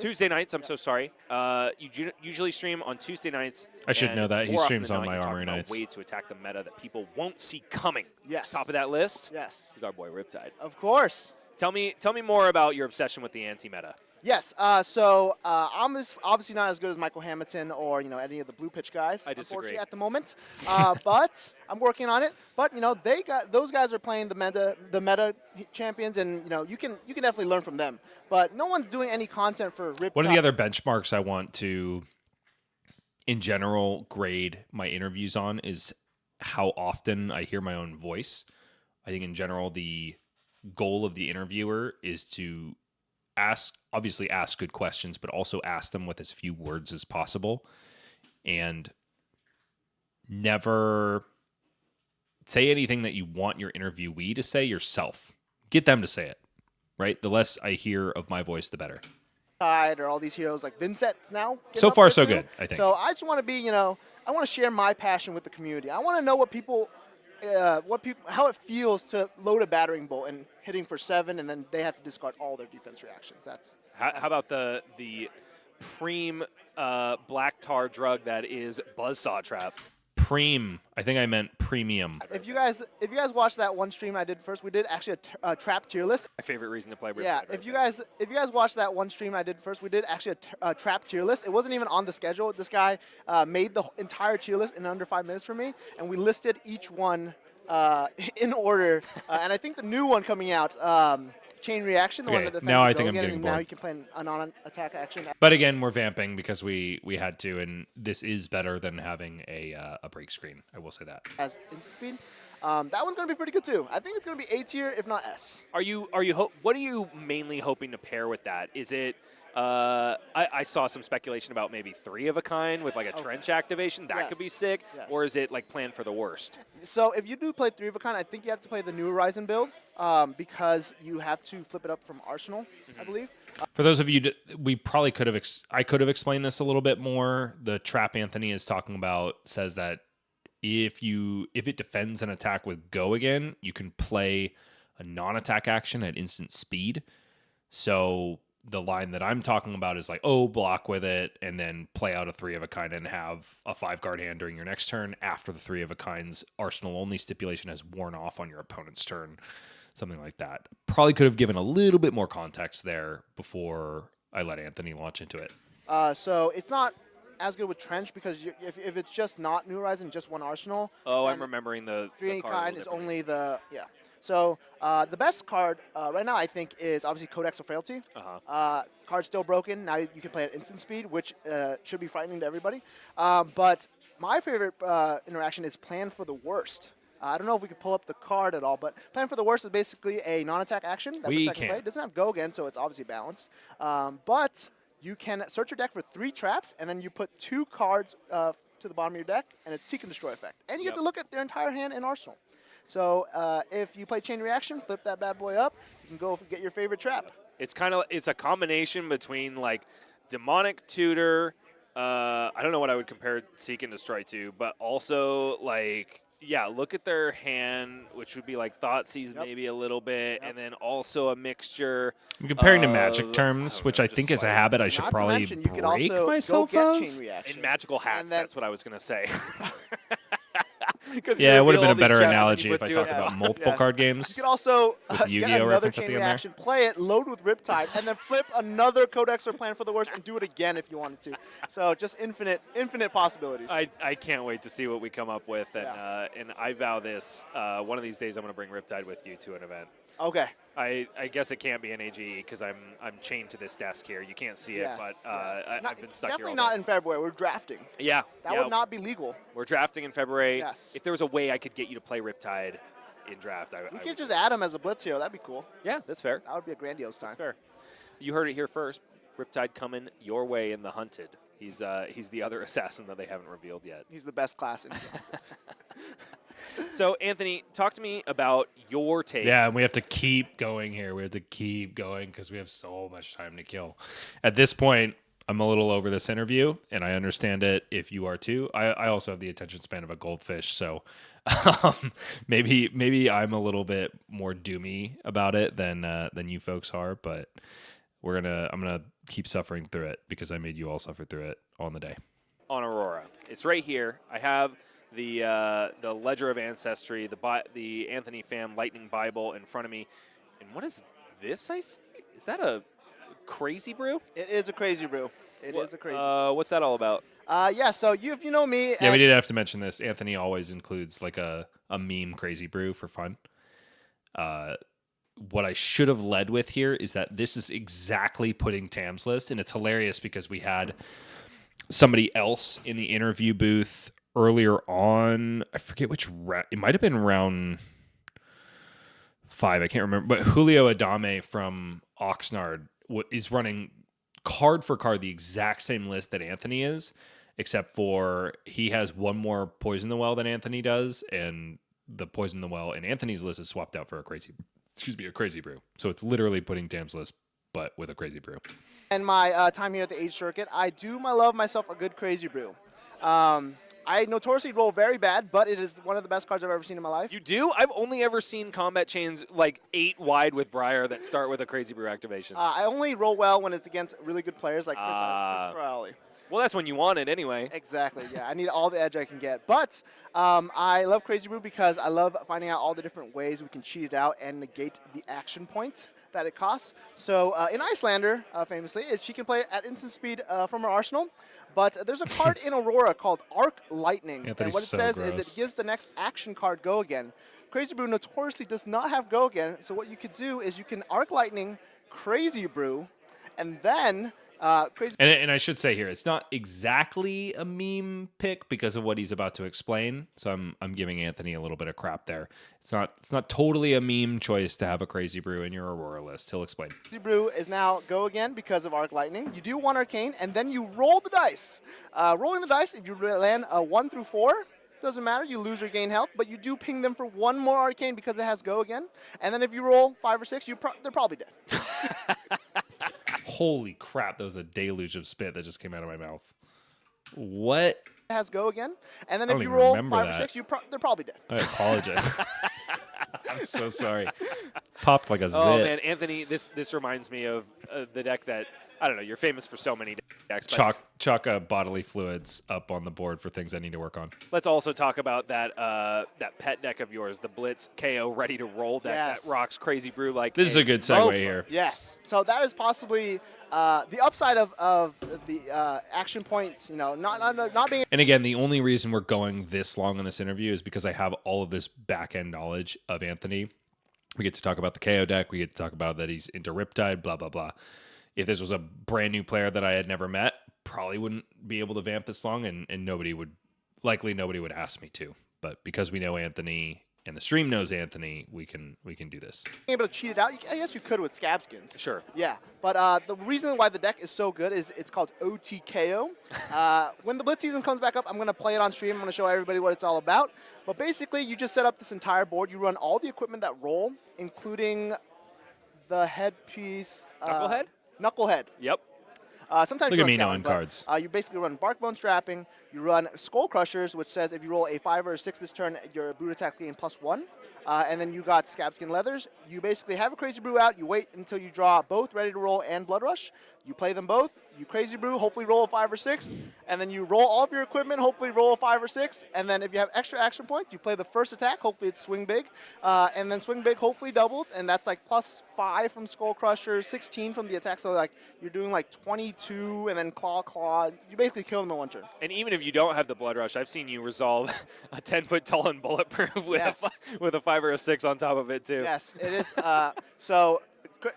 Tuesday nights, I'm so sorry. You usually stream on Tuesday nights. I should know that. He streams on my Armory nights. nights. Ways to attack the meta that people won't see coming. Yes. Top of that list. Yes. Is our boy Riptide. Of course. Tell me more about your obsession with the anti-meta. Yes. I'm obviously not as good as Michael Hamilton or any of the blue pitch guys. I disagree. Unfortunately, at the moment, but I'm working on it. But those guys are playing the meta champions, and you can definitely learn from them. But no one's doing any content for Riptide. One of the other benchmarks I want to, in general, grade my interviews on is how often I hear my own voice. I think in general the goal of the interviewer is to obviously ask good questions, but also ask them with as few words as possible, and never say anything that you want your interviewee to say yourself. Get them to say it, right? The less I hear of my voice, the better. Or all these heroes like Vincent's now. So far, so good, I think. So I just want to be, I want to share my passion with the community. I want to know how it feels to load a battering bolt and hitting for 7, and then they have to discard all their defense reactions. How about the preem black tar drug that is Buzzsaw Trap? Preem. I think I meant premium. If you guys watched that one stream I did first, we did actually a trap tier list. My favorite reason to play Riptide. Yeah, if you guys watched that one stream I did first, we did actually a trap tier list. It wasn't even on the schedule. This guy made the entire tier list in under 5 minutes for me, and we listed each one in order. And I think the new one coming out, Chain Reaction, the one that defends now I think I'm getting bored. Now you can play a non-attack action. But again, we're vamping because we had to, and this is better than having a break screen. I will say that. As instant speed. That one's going to be pretty good too. I think it's going to be A tier, if not S. What are you mainly hoping to pair with that? Is it? I saw some speculation about maybe 3 of a kind with like a trench activation. That could be sick. Yes. Or is it like planned for the worst? So if you do play 3 of a kind, I think you have to play the New Horizon build because you have to flip it up from Arsenal, I believe. For those of you, we probably could have. I could have explained this a little bit more. The trap Anthony is talking about says that if it defends an attack with go again, you can play a non-attack action at instant speed. So the line that I'm talking about is like, block with it and then play out a 3 of a kind and have a 5-card hand during your next turn after the 3 of a kind's Arsenal only stipulation has worn off on your opponent's turn. Something like that. Probably could have given a little bit more context there before I let Anthony launch into it. So it's not as good with Trench because if it's just not New Horizon, just one Arsenal. Oh, I'm remembering the 3 card kind is only the So the best card right now, I think, is obviously Codex of Frailty. Card's still broken. Now you can play at instant speed, which should be frightening to everybody. But my favorite interaction is Plan for the Worst. I don't know if we can pull up the card at all, but Plan for the Worst is basically a non-attack action that Riptide can play. It doesn't have go again, so it's obviously balanced. But you can search your deck for 3 traps, and then you put 2 cards to the bottom of your deck, and it's Seek and Destroy effect. And you get to look at their entire hand in Arsenal. So if you play Chain Reaction, flip that bad boy up, you can go get your favorite trap. It's a combination between like Demonic Tutor, I don't know what I would compare Seek and Destroy to, but also like, look at their hand, which would be like Thoughtseize maybe a little bit, and then also a mixture. I'm comparing to Magic terms, which I think is a habit I should probably break myself of. In Magical Hats, that's what I was going to say. Yeah, it would have been a better analogy if I talked about multiple card games. You could also with get another Chain Reaction, play it, load with Riptide, and then flip another Codex or Plan for the Worst and do it again if you wanted to. So just infinite possibilities. I can't wait to see what we come up with, and I vow this, one of these days I'm going to bring Riptide with you to an event. Okay. I guess it can't be an AGE because I'm chained to this desk here. You can't see it, but I've been stuck here all day. Definitely not in February. We're drafting. Yeah. That would not be legal. We're drafting in February. Yes. If there was a way I could get you to play Riptide in draft, we could just add him as a blitz hero. That'd be cool. Yeah, that's fair. That would be a grandiose time. That's fair. You heard it here first. Riptide coming your way in the Hunted. He's the other assassin that they haven't revealed yet. He's the best class in So, Anthony, talk to me about your take. Yeah, and we have to keep going here. We have to keep going because we have so much time to kill. At this point, I'm a little over this interview, and I understand it if you are too. I also have the attention span of a goldfish, so maybe I'm a little bit more doomy about it than you folks are, but I'm gonna keep suffering through it because I made you all suffer through it on the day. On Aurora, it's right here. I have the Ledger of Ancestry, the Anthony Pham Lightning Bible in front of me, and what is this? I see? Is that a crazy brew? It is a crazy brew. It is a crazy. What's that all about? Yeah. So if you know me. Yeah, we did have to mention this. Anthony always includes like a meme crazy brew for fun. What I should have led with here is that this is exactly putting Tam's list, and it's hilarious because we had somebody else in the interview booth earlier on. I forget which round. It might have been round 5. I can't remember. But Julio Adame from Oxnard is running card for card the exact same list that Anthony is, except for he has one more Poison the Well than Anthony does, and the Poison the Well in Anthony's list is swapped out for a crazy brew. So it's literally putting Tam's list, but with a crazy brew. And my time here at the Age Circuit, I do love myself a good crazy brew. I notoriously roll very bad, but it is one of the best cards I've ever seen in my life. You do? I've only ever seen combat chains like 8 wide with Briar that start with a crazy brew activation. I only roll well when it's against really good players like Christopher Alley. Well, that's when you want it anyway. Exactly, yeah. I need all the edge I can get. But I love Crazy Brew because I love finding out all the different ways we can cheat it out and negate the action point that it costs. So in Icelander, famously, she can play it at instant speed from her arsenal. But there's a card in Aurora called Arc Lightning. Anthony's and what it so says gross. is it gives the next action card Go Again. Crazy Brew notoriously does not have Go Again. So what you could do is you can Arc Lightning Crazy Brew, and then Crazy. And I should say here, it's not exactly a meme pick because of what he's about to explain. So I'm giving Anthony a little bit of crap there. It's not totally a meme choice to have a Crazy Brew in your Aurora list. He'll explain. Crazy Brew is now Go Again because of Arc Lightning. You do 1 Arcane, and then you roll the dice. Rolling the dice, if you land a 1 through 4, doesn't matter. You lose or gain health, but you do ping them for 1 more Arcane because it has Go Again. And then if you roll 5 or 6, they're probably dead. Holy crap, that was a deluge of spit that just came out of my mouth. What? It has Go Again. And then I if don't you even roll remember 5 or that. 6, they're probably dead. I apologize. I'm so sorry. Popped like a zit. Oh, man, Anthony, this reminds me of the deck that, I don't know, you're famous for so many decks. but Chalk bodily fluids up on the board for things I need to work on. Let's also talk about that pet deck of yours, the Blitz KO Ready to Roll deck Yes. that rocks Crazy Brew like This is a good segue loafer. here. Yes. So that is possibly the upside of the action point, not being. And again, the only reason we're going this long in this interview is because I have all of this back-end knowledge of Anthony. We get to talk about the KO deck. We get to talk about that he's into Riptide, blah, blah, blah. If this was a brand new player that I had never met, probably wouldn't be able to vamp this long, and nobody would ask me to. But because we know Anthony and the stream knows Anthony, we can do this. Being able to cheat it out, I guess you could with Scab Skins. Sure. Yeah, but the reason why the deck is so good is it's called OTKO. When the Blitz season comes back up, I'm going to play it on stream. I'm going to show everybody what it's all about. But basically, you just set up this entire board. You run all the equipment that roll, including the headpiece. Knucklehead? Knucklehead. Yep. Sometimes Look you at run me Scouting, knowing but, cards. You basically run Barkbone Strapping. You run Skull Crushers, which says if you roll a 5 or a 6 this turn, your boot attacks gain +1. And then you got Scabskin Leathers. You basically have a Crazy Brew out. You wait until you draw both Ready to Roll and Blood Rush. You play them both. You Crazy Brew, hopefully roll a 5 or 6. And then you roll all of your equipment, hopefully roll a 5 or 6. And then if you have extra action points, you play the first attack. Hopefully it's Swing Big. And then Swing Big, hopefully doubled. And that's like +5 from Skull Crusher, 16 from the attack. So like you're doing like 22 and then Claw. You basically kill them in 1 turn. And even if you don't have the Blood Rush, I've seen you resolve a 10-foot tall and bulletproof with, Yes. with a 5 or a 6 on top of it, too. Yes, it is. So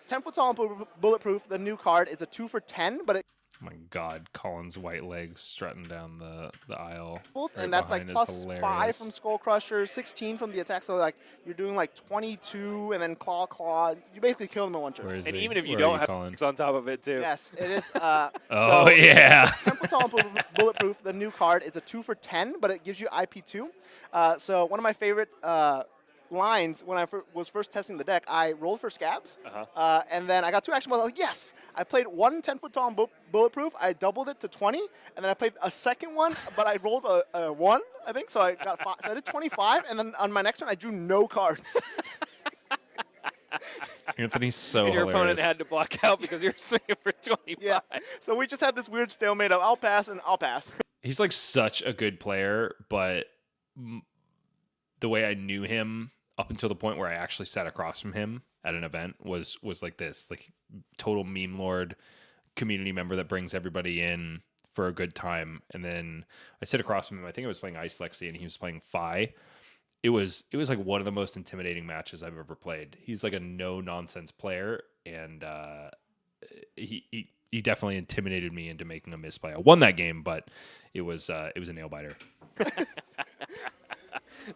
10 foot tall and bulletproof, the new card is a 2 for 10, but my God, Colin's white legs strutting down the aisle. And that's like behind is +5 hilarious. from Skull Crusher, 16 from the attack. So like you're doing like 22 and then claw. You basically kill them in one turn. Where is And he? even if you Where are don't have Colin? legs on top of it too. Yes, it is. Oh, yeah. 10 foot tall and bulletproof. The new card is a 2 for 10, but it gives you IP2. So one of my favorite lines when I was first testing the deck, I rolled for scabs, and then I got 2 action balls. I was like, yes! I played one 10 foot tall and bulletproof. I doubled it to 20, and then I played a second one, but I rolled a 1, I think. So I got 5. So I did 25, and then on my next turn, I drew no cards. Anthony's so And your hilarious. opponent had to block out because you're swinging for 25. Yeah. So we just had this weird stalemate of I'll pass and I'll pass. He's like such a good player, but the way I knew him up until the point where I actually sat across from him at an event was like this, like total meme lord, community member that brings everybody in for a good time. And then I sit across from him. I think I was playing Ice Lexi and he was playing Phi. It was like one of the most intimidating matches I've ever played. He's like a no nonsense player, and he definitely intimidated me into making a misplay. I won that game, but it was a nail biter.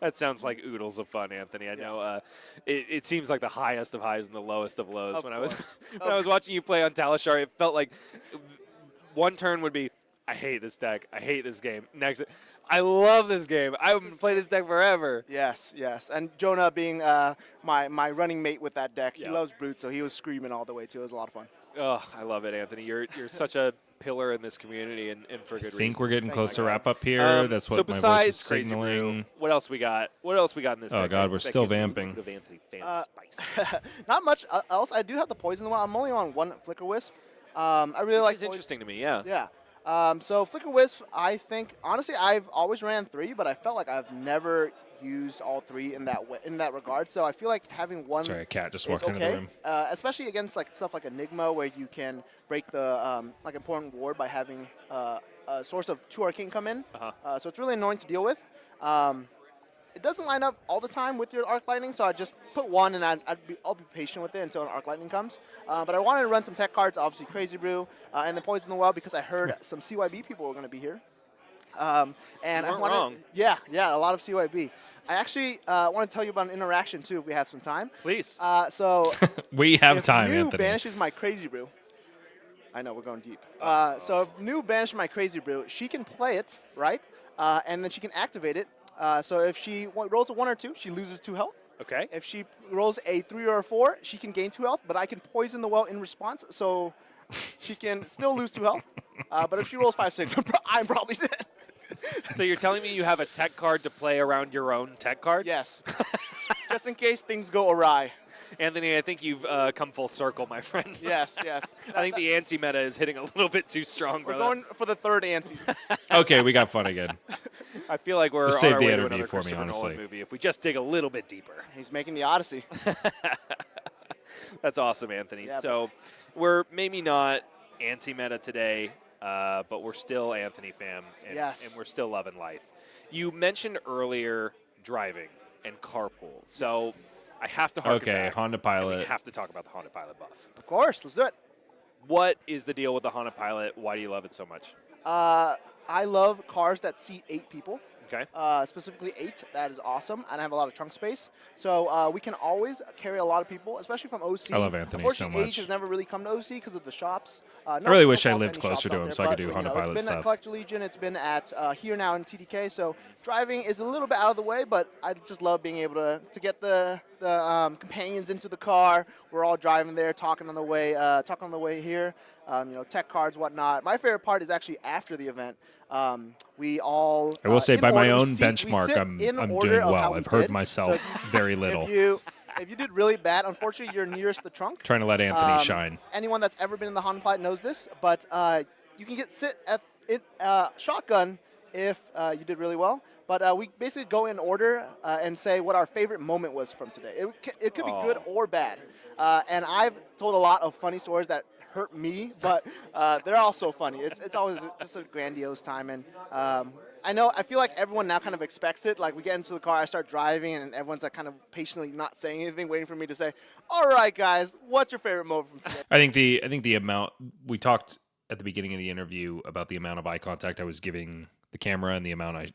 That sounds like oodles of fun, Anthony. I know it seems like the highest of highs and the lowest of lows. Of When course. I was watching you play on Talishar, it felt like one turn would be, I hate this deck. I hate this game. Next, I love this game. I would play this deck forever. Yes. And Jonah being my running mate with that deck, he loves Brute, so he was screaming all the way too. It was a lot of fun. Oh, I love it, Anthony. You're such a pillar in this community, and for good I reason. think we're getting close to God. wrap up here. That's so what my voice is besides Crazy Brew, signaling. what else we got? What else we got in this Oh, deck? God, we're that still gives me a vamping. little bit of Anthony fan spice. Not much else. I do have the poison one. I'm only on 1 Flicker Wisp. I really like Which is interesting to me, yeah. Yeah. So Flicker Wisp, I think honestly I've always ran 3, but I felt like I've never used all 3 in that regard. So I feel like having 1 Sorry, a cat just is walked into the okay, room. especially against like stuff like Enigma, where you can break the like important ward by having a source of 2 arcane come in. So it's really annoying to deal with. It doesn't line up all the time with your Arc Lightning, so I just put 1 and I'll be patient with it until an Arc Lightning comes. But I wanted to run some tech cards, obviously Crazy Brew, and then Poison the Well because I heard some CYB people were going to be here. And You weren't wrong. Yeah, a lot of CYB. I actually want to tell you about an interaction too, if we have some time. Please. So We have if time, New Anthony. banishes my Crazy Brew. I know we're going deep. So if New banishes my Crazy Brew, she can play it, right? And then she can activate it. So if she rolls a 1 or 2, she loses 2 health. Okay. If she rolls a 3 or a 4, she can gain 2 health, but I can poison the well in response, so she can still lose 2 health. But if she rolls 5, 6, I'm probably dead. So you're telling me you have a tech card to play around your own tech card? Yes. Just in case things go awry. Anthony, I think you've come full circle, my friend. Yes. I think the anti-meta is hitting a little bit too strong, We're brother. going for the 3rd ante. Okay, we got fun again. I feel like we're Just on save our the way to energy another for me, Christopher honestly. Nolan movie if we just dig a little bit deeper. He's making the Odyssey. That's awesome, Anthony. Yeah, So we're maybe not anti-meta today, but we're still Anthony fam, and, Yes. and we're still loving life. You mentioned earlier driving and carpool, so I have to harken Okay, back, Honda and Pilot. we have to talk about the Honda Pilot buff. Of course, let's do it. What is the deal with the Honda Pilot? Why do you love it so much? I love cars that seat 8 people. Okay. Specifically 8. That is awesome, and I have a lot of trunk space. So we can always carry a lot of people, especially from OC. I love Anthony so Unfortunately, much. Age has never really come to OC because of the shops. I really wish I lived closer closer to him so I could do Honda Pilot It's been at stuff. Collector Legion. It's been at here now in TDK. So driving is a little bit out of the way, but I just love being able to get the companions into the car. We're all driving there, talking on the way here. Tech cards, whatnot. My favorite part is actually after the event. We all. I will say, in by my order, own we benchmark, sit I'm in doing order of how well. we I've heard did. myself So very little. If you did really bad, unfortunately, you're nearest the trunk. Trying to let Anthony shine. Anyone that's ever been in the Honda Pilot knows this, but you can sit at it shotgun if you did really well. But we basically go in order and say what our favorite moment was from today. It could be good or bad. And I've told a lot of funny stories that hurt me, but they're also funny. It's always just a grandiose time. And I feel like everyone now kind of expects it. Like we get into the car, I start driving, and everyone's like kind of patiently not saying anything, waiting for me to say, "All right, guys, what's your favorite moment from today?" I think the amount we talked at the beginning of the interview about the amount of eye contact I was giving the camera and the amount I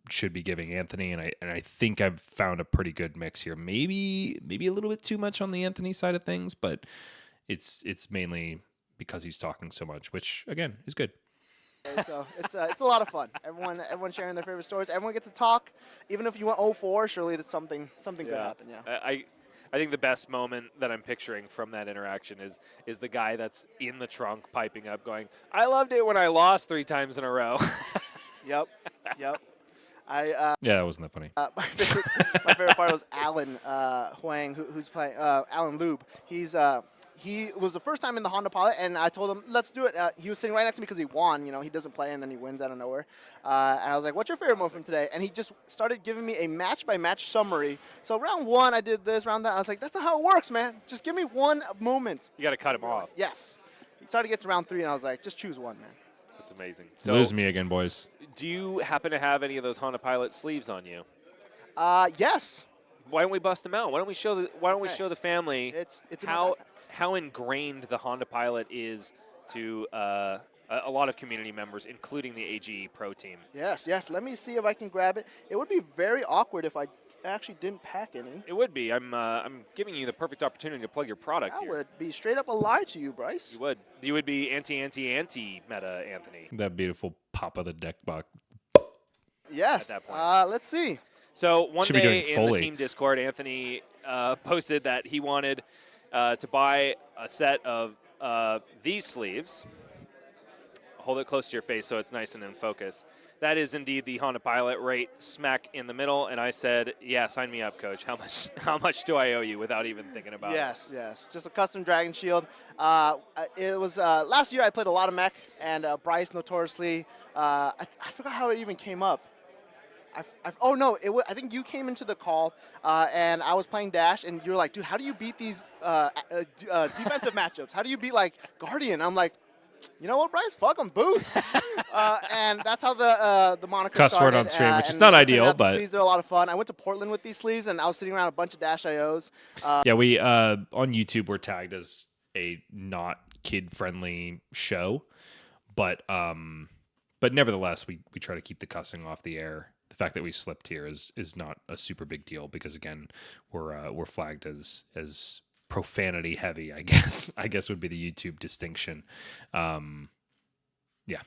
should be giving Anthony, and I think I've found a pretty good mix here. Maybe a little bit too much on the Anthony side of things, but it's mainly because he's talking so much, which again is good. So it's a lot of fun. Everyone sharing their favorite stories. Everyone gets to talk. Even if you went 0-4, surely there's something good happen. Yeah. I think the best moment that I'm picturing from that interaction is the guy that's in the trunk piping up going, I loved it when I lost 3 times in a row. Yep. Yeah, that wasn't that funny. My favorite part was Alan Huang, who's playing Alan Lube. He was the first time in the Honda Pilot, and I told him, let's do it. He was sitting right next to me because he won. He doesn't play, and then he wins out of nowhere. And I was like, what's your favorite moment from today? And he just started giving me a match-by-match summary. So round 1, I did this. Round that, I was like, that's not how it works, man. Just give me one moment. You got to cut him off. Yes. He started to get to round 3, and I was like, just choose one, man. That's amazing. So, lose me again, boys. Do you happen to have any of those Honda Pilot sleeves on you? Yes. Why don't we bust them out? Why don't we show the family It's how ingrained the Honda Pilot is to a lot of community members, including the AGE Pro team. Yes. Let me see if I can grab it. It would be very awkward if I actually didn't pack any. It would be. I'm giving you the perfect opportunity to plug your product That here. would be straight up a lie to you, Bryce. You would. You would be anti-meta, Anthony. That beautiful pop of the deck box. Yes. At that point. Let's see. So one Should be day doing in the Foley. team Discord, Anthony posted that he wanted to buy a set of these sleeves. Hold it close to your face so it's nice and in focus. That is indeed the Honda Pilot right smack in the middle, and I said, yeah, sign me up, Coach. How much do I owe you without even thinking about it? Yes. Just a custom Dragon Shield. It was last year I played a lot of mech, and Bryce notoriously, I forgot how it even came up. I think you came into the call, and I was playing Dash, and you were like, dude, how do you beat these defensive matchups? How do you beat, like, Guardian? I'm like, you know what, Bryce? Fuck them, boost. And that's how the moniker Cuss started. word on stream, which is and not putting ideal, out the but sleeves, they're a lot of fun. I went to Portland with these sleeves, and I was sitting around a bunch of Dash IOs. Yeah, we on YouTube we're tagged as a not kid-friendly show, but nevertheless we try to keep the cussing off the air. The fact that we slipped here is not a super big deal because again we're flagged as profanity heavy, I guess would be the YouTube distinction. Yeah.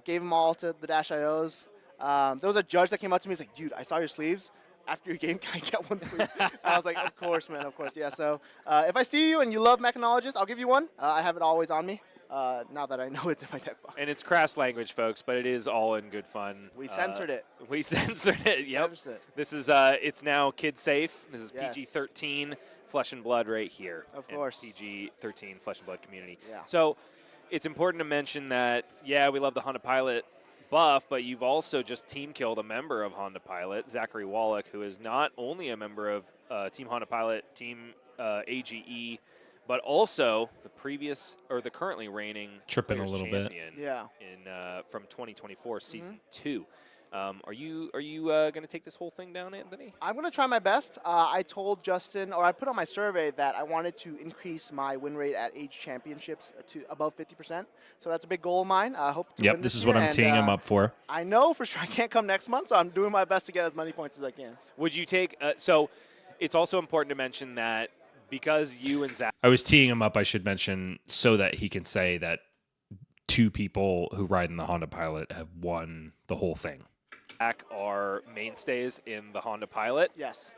Gave them all to the Dash IOs. There was a judge that came up to me. He's like, dude, I saw your sleeves. After your game, can I get one, please? I was like, of course, man, of course. Yeah, so if I see you and you love mechanologists, I'll give you one. I have it always on me. Now that I know it's in my deck box. And it's crass language, folks, but it is all in good fun. We censored it. We censored it. Yep. Censored it. This is it's now kid safe. This is Yes. PG-13 Flesh and Blood right here. Of course. PG-13 Flesh and Blood community. Yeah. So it's important to mention that we love the Honda Pilot buff, but you've also just team killed a member of Honda Pilot, Zachary Wallach, who is not only a member of Team Honda Pilot, Team AGE, but also the currently reigning Tripping a Players little bit. Champion Yeah. from 2024 season 2. Are you going to take this whole thing down, Anthony? I'm going to try my best. I told Justin, or I put on my survey that I wanted to increase my win rate at age championships to above 50%. So that's a big goal of mine. I hope to win This is what I'm year, teeing him up for. I know for sure I can't come next month, so I'm doing my best to get as many points as I can. Would you take so it's also important to mention that because you and Zach I was teeing him up, I should mention, so that he can say that 2 people who ride in the Honda Pilot have won the whole thing. are mainstays in the Honda Pilot. Yes.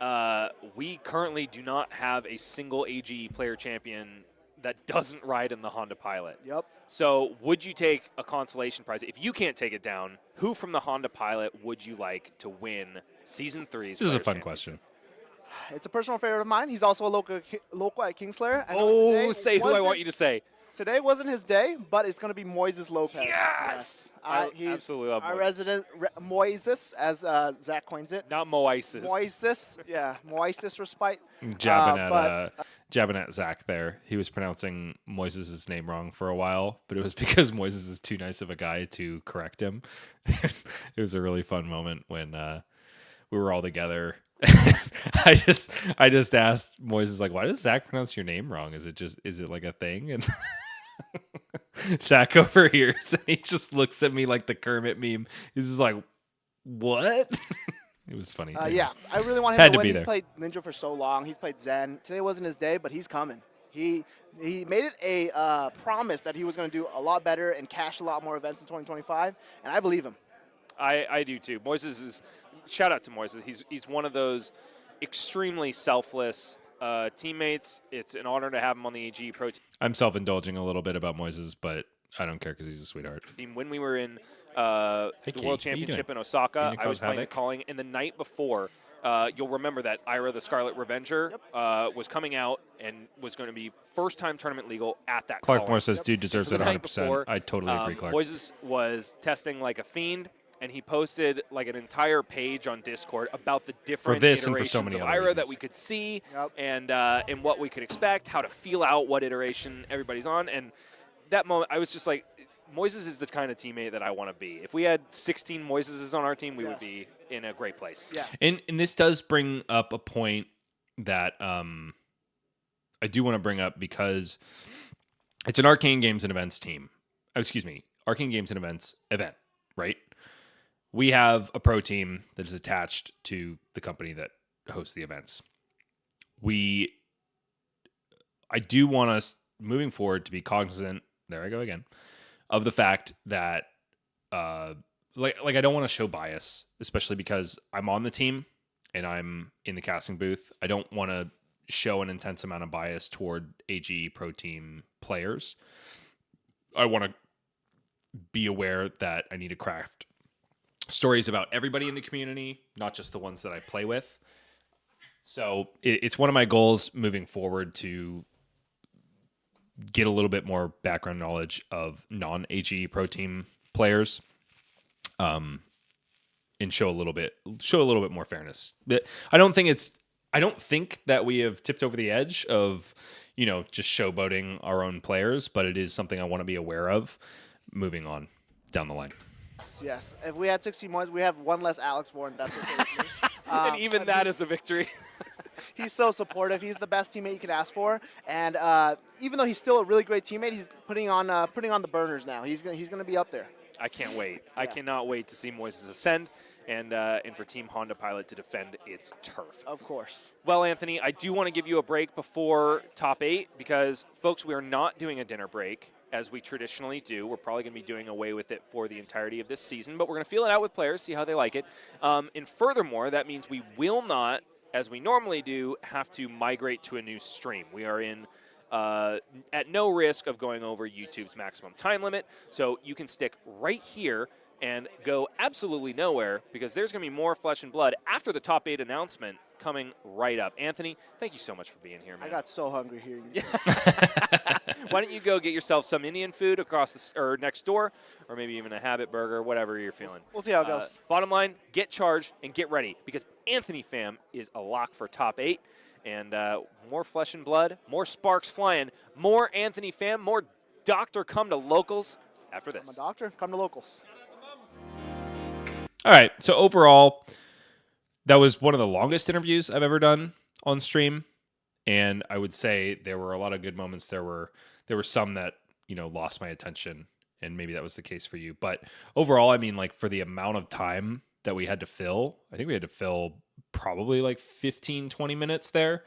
We currently do not have a single AGE player champion that doesn't ride in the Honda Pilot. Yep. So would you take a consolation prize? If you can't take it down, who from the Honda Pilot would you like to win Season 3's This is a Players' fun Championship? question. It's a personal favorite of mine. He's also a local at Kingslayer. I know Oh, today say who I want you to say. Today wasn't his day, but it's going to be Moises Lopez. Yes! I He's absolutely love our Moises. resident Moises, as Zach coins it. Not Moises. Moises, yeah, Moises respite. Jabbing at Zach there. He was pronouncing Moises' name wrong for a while, but it was because Moises is too nice of a guy to correct him. It was a really fun moment when we were all together. I just asked Moises, like, why does Zach pronounce your name wrong? Is it like a thing? And Zach overhears and he just looks at me like the Kermit meme. He's just like, what? It was funny. Yeah, I really want him Had to to win. be He's there. played Ninja for so long. He's played Zen. Today wasn't his day, but he's coming. He made it a promise that he was going to do a lot better and cash a lot more events in 2025, and I believe him. I do too. Moises is shout out to Moises. He's one of those extremely selfless teammates. It's an honor to have him on the AG Pro I'm self-indulging a little bit about Moises, but I don't care because he's a sweetheart. team. When we were in the Kate, World how you Championship doing? in Osaka, Gonna I was cause playing the havoc? calling, and the night before, you'll remember that Ira the Scarlet Revenger was coming out and was going to be first-time tournament legal at that Clark calling. Moore says, dude deserves So it the night 100%. before, I totally agree, Clark. Moises was testing like a fiend, and he posted like an entire page on Discord about the different this and for iterations so many of other Ira that reasons. we could see Yep. and what we could expect, how to feel out what iteration everybody's on. And that moment, I was just like, Moises is the kind of teammate that I want to be. If we had 16 Moiseses on our team, we would be in a great place. Yeah. And this does bring up a point that I do want to bring up because it's an Arcane Games and Events team. Oh, excuse me, Arcane Games and Events event, right? We have a pro team that is attached to the company that hosts the events. I do want us moving forward to be cognizant, there I go again, of the fact that like I don't want to show bias, especially because I'm on the team and I'm in the casting booth. I don't want to show an intense amount of bias toward AG Pro Team players. I want to be aware that I need to craft stories about everybody in the community, not just the ones that I play with. So it's one of my goals moving forward to get a little bit more background knowledge of non-AG Pro Team players, and show a little bit more fairness. But I don't think that we have tipped over the edge of, just showboating our own players, but it is something I want to be aware of moving on down the line. Yes. If we had 16 points, we have one less Alex Warren. That's okay with me. And even but that he's- is a victory. He's so supportive. He's the best teammate you could ask for. And even though he's still a really great teammate, he's putting on the burners now. He's gonna be up there. I can't wait. I cannot wait to see Moises ascend and for Team Honda Pilot to defend its turf. Of course. Well, Anthony, I do want to give you a break before top 8 because, folks, we are not doing a dinner break as we traditionally do. We're probably going to be doing away with it for the entirety of this season, but we're going to feel it out with players, see how they like it. And furthermore, that means we will not, as we normally do, have to migrate to a new stream. We are in at no risk of going over YouTube's maximum time limit, so you can stick right here and go absolutely nowhere because there's going to be more Flesh and Blood after the top 8 announcement coming right up. Anthony, thank you so much for being here, man. I got so hungry hearing you. Why don't you go get yourself some Indian food across or next door, or maybe even a Habit Burger, whatever you're feeling. We'll see how it goes. Bottom line, get charged and get ready because Anthony Fam is a lock for top 8. And more Flesh and Blood, more sparks flying, more Anthony Fam, more Doctor Come to Locals after I'm a this. doctor. Come to locals. All right. So overall, that was one of the longest interviews I've ever done on stream. And I would say there were a lot of good moments. There were some that, lost my attention, and maybe that was the case for you. But overall, I mean, like, for the amount of time that we had to fill, I think we had to fill probably like 15, 20 minutes there.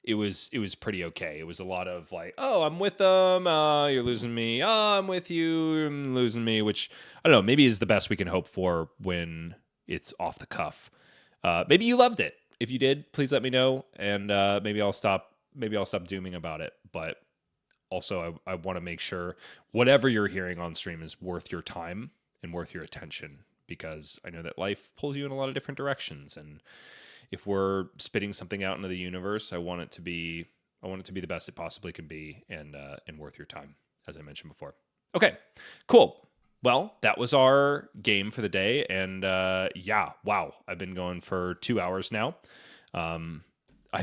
It was pretty okay. It was a lot of like, oh, I'm with them, you're losing me. Oh, I'm with you, you're losing me, which I don't know, maybe is the best we can hope for when it's off the cuff. Maybe you loved it. If you did, please let me know, and maybe I'll stop dooming about it. But also, I want to make sure whatever you're hearing on stream is worth your time and worth your attention, because I know that life pulls you in a lot of different directions, and if we're spitting something out into the universe, I want it to be the best it possibly can be, and worth your time, as I mentioned before. Okay, cool. Well, that was our game for the day, and wow, I've been going for 2 hours now. I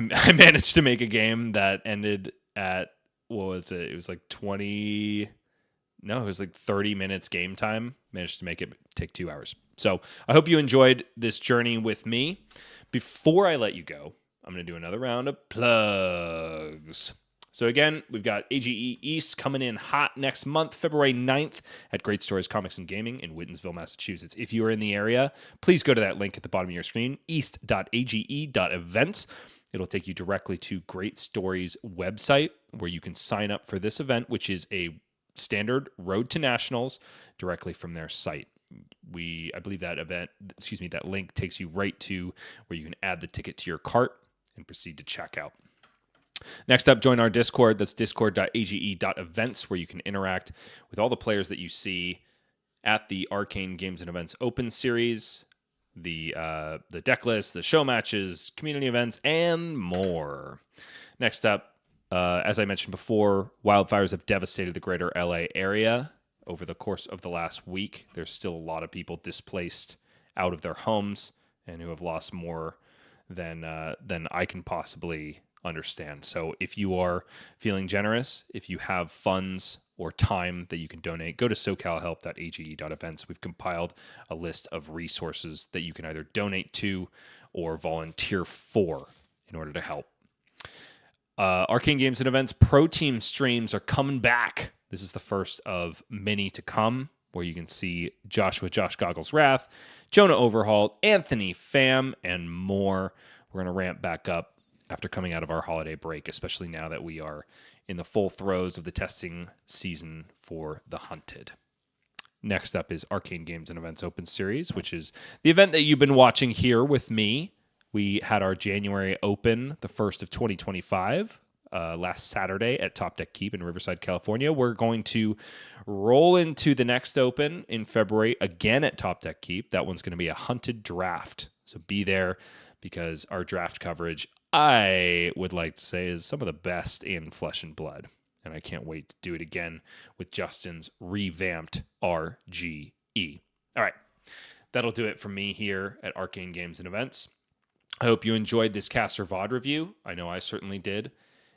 managed to make a game that ended at, what was it? It was like 30 minutes game time. Managed to make it take 2 hours. So I hope you enjoyed this journey with me. Before I let you go, I'm going to do another round of plugs. So again, we've got AGE East coming in hot next month, February 9th at Great Stories Comics and Gaming in Whitensville, Massachusetts. If you are in the area, please go to that link at the bottom of your screen, east.age.events. It'll take you directly to Great Stories website where you can sign up for this event, which is a standard Road to Nationals directly from their site. I believe that link takes you right to where you can add the ticket to your cart and proceed to checkout. Next up, join our Discord. That's discord.age.events, where you can interact with all the players that you see at the Arcane Games and Events Open Series, the deck list, the show matches, community events, and more. Next up, as I mentioned before, wildfires have devastated the greater LA area over the course of the last week. There's still a lot of people displaced out of their homes and who have lost more than I can possibly understand. So if you are feeling generous, if you have funds or time that you can donate, go to socalhelp.age.events. We've compiled a list of resources that you can either donate to or volunteer for in order to help. Arcane Games and Events Pro Team streams are coming back. This is the first of many to come, where you can see Josh Goggles Wrath, Jonah Overhaul, Anthony Pham, and more. We're going to ramp back up after coming out of our holiday break, especially now that we are in the full throes of the testing season for The Hunted. Next up is Arcane Games and Events Open Series, which is the event that you've been watching here with me. We had our January Open, the first of 2025, last Saturday at Top Deck Keep in Riverside, California. We're going to roll into the next Open in February, again at Top Deck Keep. That one's going to be a Hunted draft, so be there because our draft coverage, I would like to say, is some of the best in Flesh and Blood. And I can't wait to do it again with Justin's revamped RGE. All right, that'll do it from me here at Arcane Games and Events. I hope you enjoyed this caster VOD review. I know I certainly did.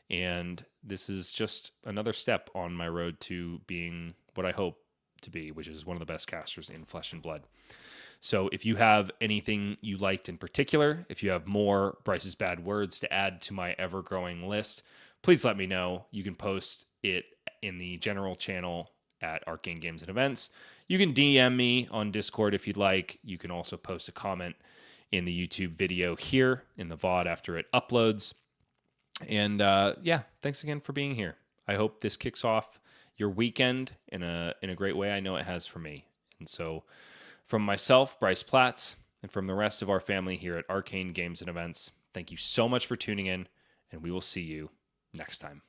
And this is just another step on my road to being what I hope to be, which is one of the best casters in Flesh and Blood. So if you have anything you liked in particular, if you have more Bryce's Bad Words to add to my ever-growing list, please let me know. You can post it in the general channel at Arcane Games and Events. You can DM me on Discord if you'd like. You can also post a comment in the YouTube video here in the VOD after it uploads. And thanks again for being here. I hope this kicks off your weekend in a great way. I know it has for me. And so from myself, Bryce Platz, and from the rest of our family here at Arcane Games and Events, thank you so much for tuning in, and we will see you next time.